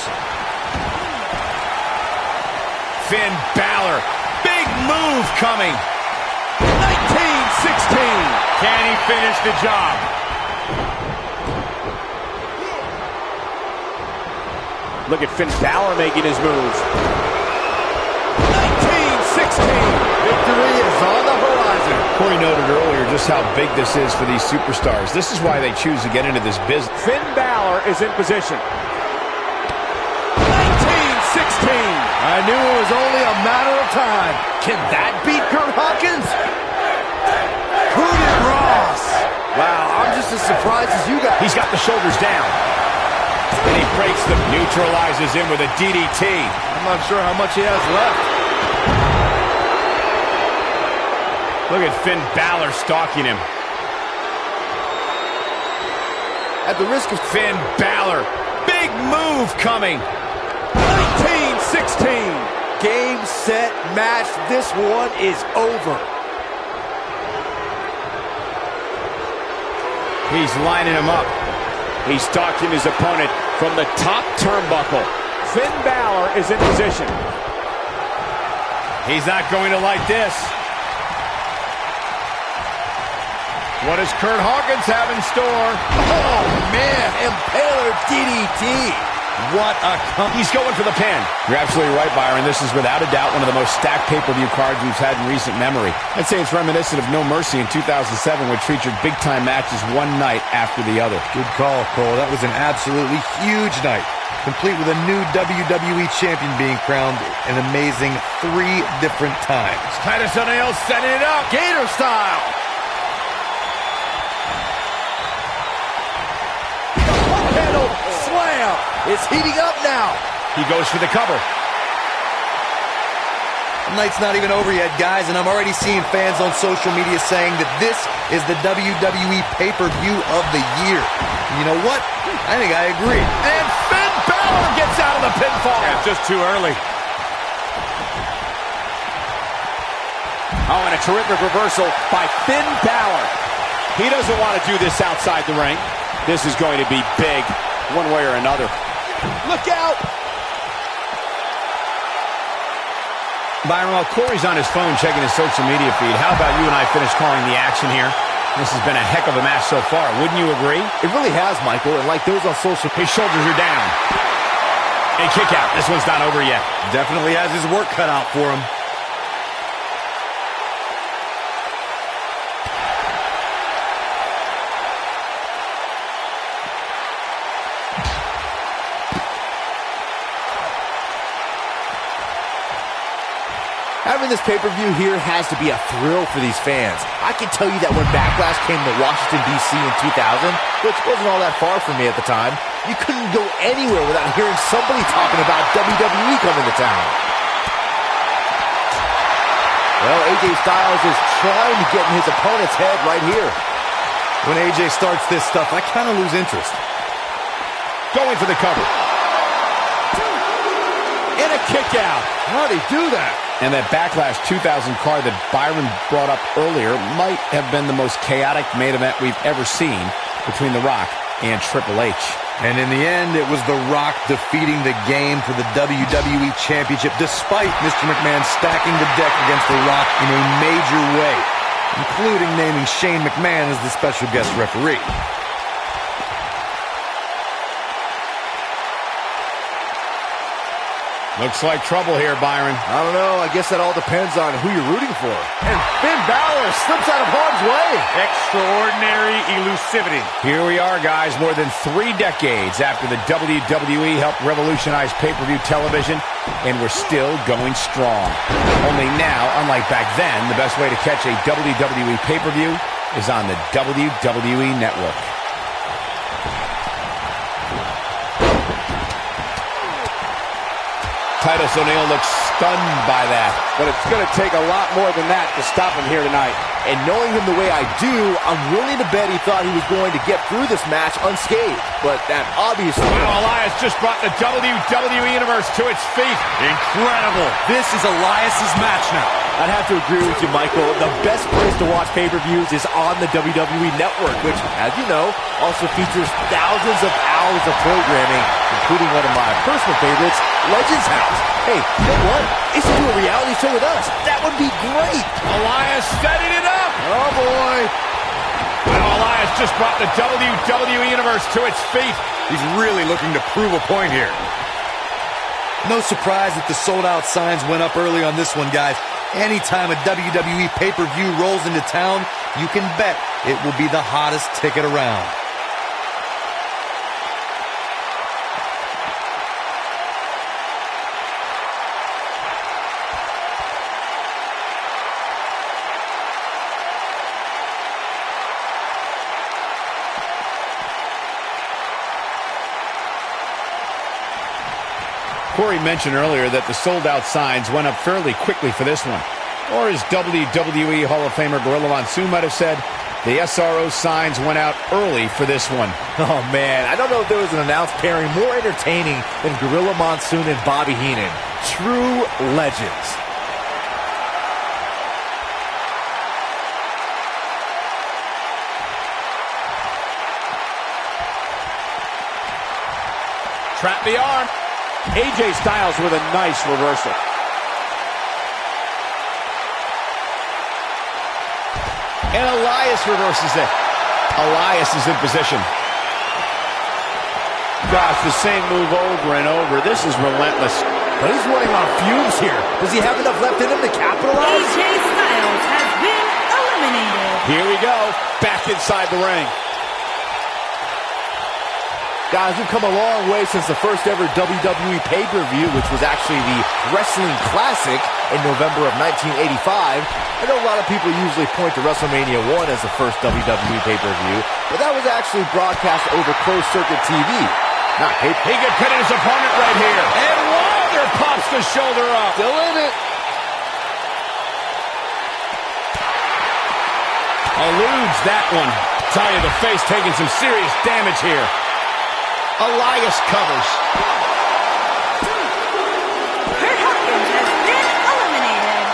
Finn Balor. Big move coming. 1916. Can he finish the job? Look at Finn Balor making his move. 1916. Victory is on the horizon. Corey noted earlier just how big this is for these superstars. This is why they choose to get into this business. Finn Balor is in position. 1916. I knew it was only a matter of time. Can that beat Kurt Hawkins? Who did Ross? Wow, I'm just as surprised as you got. He's got the shoulders down. And he breaks them. Neutralizes him with a DDT. I'm not sure how much he has left. Look at Finn Balor stalking him. At the risk of Finn Balor. Big move coming. 19-16. Game, set, match. This one is over. He's lining him up. He's stalking his opponent from the top turnbuckle. Finn Balor is in position. He's not going to like this. What does Curt Hawkins have in store? Oh, man. Impaler DDT. What a He's going for the pin. You're absolutely right, Byron. This is without a doubt one of the most stacked pay-per-view cards we've had in recent memory. I'd say it's reminiscent of No Mercy in 2007, which featured big-time matches one night after the other. Good call, Cole. That was an absolutely huge night, complete with a new WWE champion being crowned an amazing 3 different times. Titus O'Neil setting it up. Gator style. Handle slam. It's heating up now. He goes for the cover. The night's not even over yet, guys, and I'm already seeing fans on social media saying that this is the WWE pay-per-view of the year. And you know what? I think I agree. And Finn Balor gets out of the pinfall. Yeah, just too early. Oh, and a terrific reversal by Finn Balor. He doesn't want to do this outside the ring. This is going to be big, one way or another. Look out. Byron, while Corey's on his phone checking his social media feed, how about you and I finish calling the action here? This has been a heck of a match so far. Wouldn't you agree? It really has, Michael. And like those on social... His shoulders are down. A kick out. This one's not over yet. Definitely has his work cut out for him. Having this pay-per-view here has to be a thrill for these fans. I can tell you that when Backlash came to Washington, D.C. in 2000, which wasn't all that far from me at the time, you couldn't go anywhere without hearing somebody talking about WWE coming to town. Well, AJ Styles is trying to get in his opponent's head right here. When AJ starts this stuff, I kind of lose interest. Going for the cover. And a kick out. How'd he do that? And that Backlash 2000 card that Byron brought up earlier might have been the most chaotic main event we've ever seen between The Rock and Triple H. And in the end, it was The Rock defeating the Game for the WWE Championship, despite Mr. McMahon stacking the deck against The Rock in a major way, including naming Shane McMahon as the special guest referee. Looks like trouble here, Byron. I don't know. I guess that all depends on who you're rooting for. And Finn Balor slips out of harm's way. Extraordinary elusivity. Here we are, guys, more than 3 decades after the WWE helped revolutionize pay-per-view television, and we're still going strong. Only now, unlike back then, the best way to catch a WWE pay-per-view is on the WWE Network. Titus O'Neil looks stunned by that. But it's going to take a lot more than that to stop him here tonight. And knowing him the way I do, I'm willing to bet he thought he was going to get through this match unscathed. But that obviously... Wow, Elias just brought the WWE Universe to its feet. Incredible. This is Elias's match now. I'd have to agree with you, Michael. The best place to watch pay-per-views is on the WWE Network, which, as you know, also features thousands of hours of programming, including one of my personal favorites, Legends House. Hey, you know what? They should do a reality show with us. That would be great. Elias setting it up. Oh, boy. Wow, Elias just brought the WWE Universe to its feet. He's really looking to prove a point here. No surprise that the sold-out signs went up early on this one, guys. Anytime a WWE pay-per-view rolls into town, you can bet it will be the hottest ticket around. Corey mentioned earlier that the sold-out signs went up fairly quickly for this one. Or as WWE Hall of Famer Gorilla Monsoon might have said, the SRO signs went out early for this one. Oh, man, I don't know if there was an announced pairing more entertaining than Gorilla Monsoon and Bobby Heenan. True legends. Trap the arm. AJ Styles with a nice reversal. And Elias reverses it. Elias is in position. Gosh, the same move over and over. This is relentless. But he's running on fumes here. Does he have enough left in him to capitalize? AJ Styles has been eliminated. Here we go. Back inside the ring. Guys, we've come a long way since the first ever WWE pay-per-view, which was actually the Wrestling Classic in November of 1985. I know a lot of people usually point to WrestleMania 1 as the first WWE pay-per-view, but that was actually broadcast over closed-circuit TV. Not pay. He could pin his opponent right here. And Wilder pops the shoulder up. Still in it. Eludes that one. Tell you, the face taking some serious damage here. Elias covers. Kurt Hawkins has been eliminated.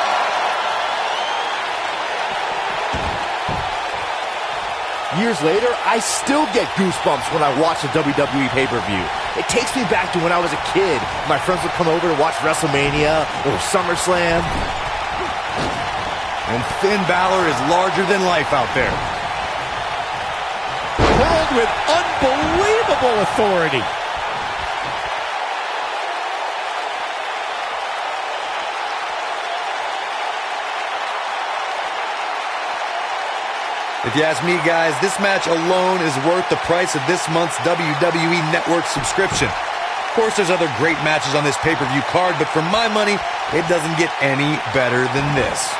Years later, I still get goosebumps when I watch a WWE pay-per-view. It takes me back to when I was a kid. My friends would come over to watch WrestleMania or SummerSlam. And Finn Balor is larger than life out there. Hurled with unbelievable authority. If you ask me, guys, this match alone is worth the price of this month's WWE Network subscription. Of course, there's other great matches on this pay-per-view card, but for my money, it doesn't get any better than this.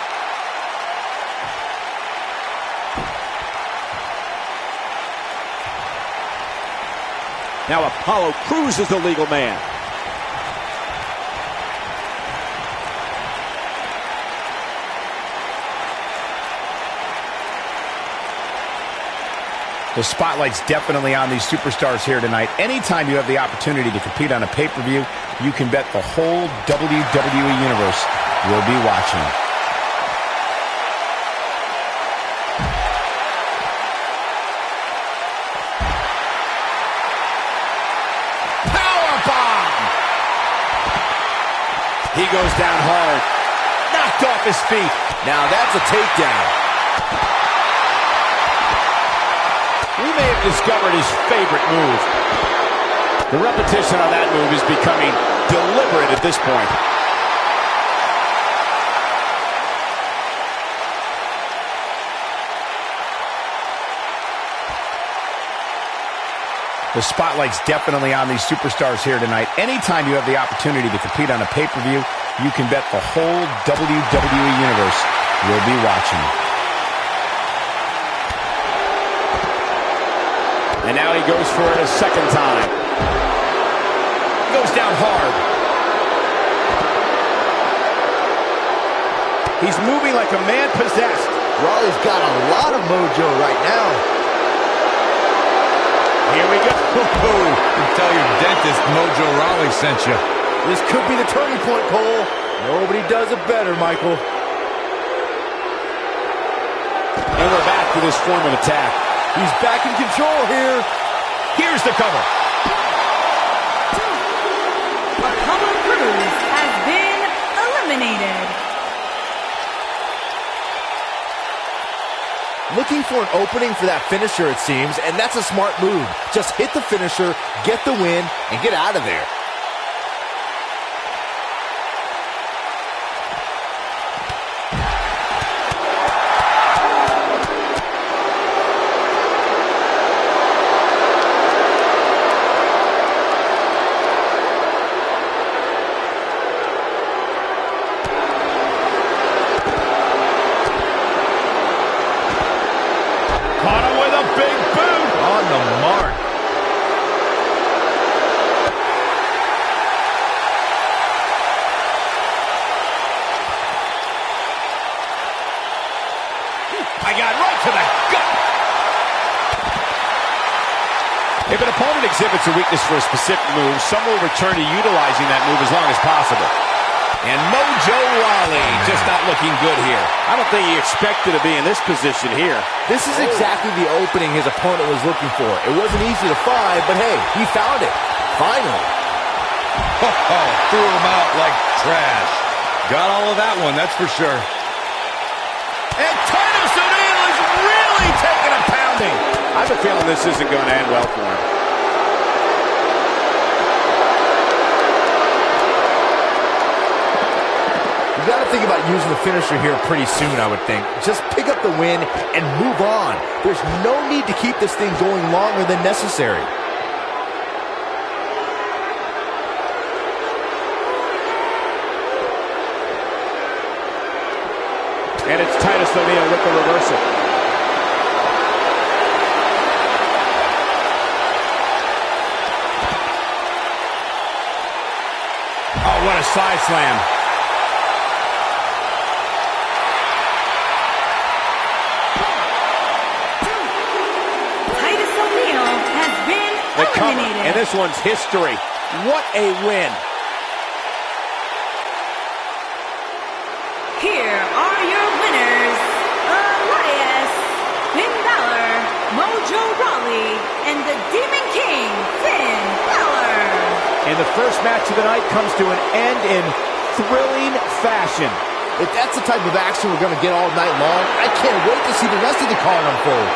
Now Apollo Crews is the legal man. The spotlight's definitely on these superstars here tonight. Anytime you have the opportunity to compete on a pay-per-view, you can bet the whole WWE Universe will be watching. He goes down hard. Knocked off his feet. Now that's a takedown. We may have discovered his favorite move. The repetition on that move is becoming deliberate at this point. The spotlight's definitely on these superstars here tonight. Anytime you have the opportunity to compete on a pay-per-view, you can bet the whole WWE Universe will be watching. And now he goes for it a second time. He goes down hard. He's moving like a man possessed. Raleigh's got a lot of mojo right now. Here we go. Tell your dentist Mojo Rawley sent you. This could be the turning point, Cole. Nobody does it better, Michael. And we're back to this form of attack. He's back in control here. Here's the cover. Apollo Crews has been eliminated. Looking for an opening for that finisher, it seems, and that's a smart move. Just hit the finisher, get the win, and get out of there. If an opponent exhibits a weakness for a specific move, some will return to utilizing that move as long as possible. And Mojo Rawley just not looking good here. I don't think he expected to be in this position here. This is exactly the opening his opponent was looking for. It wasn't easy to find, but hey, he found it. Finally. Threw him out like trash. Got all of that one, that's for sure. And Titus O'Neil is really taking a pounding. I have a feeling this isn't going to end well for him. You got to think about using the finisher here pretty soon, I would think. Just pick up the win and move on. There's no need to keep this thing going longer than necessary. And it's Titus O'Neil with the reversal. Oh, what a side slam. Titus O'Neil has been eliminated. And this one's history. What a win. Here are your winners, Elias, Finn Balor, Mojo Rawley, and the Demon King, Finn Balor. And the first match of the night comes to an end in thrilling fashion. If that's the type of action we're going to get all night long, I can't wait to see the rest of the card unfold.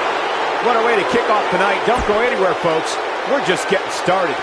What a way to kick off the night. Don't go anywhere, folks. We're just getting started.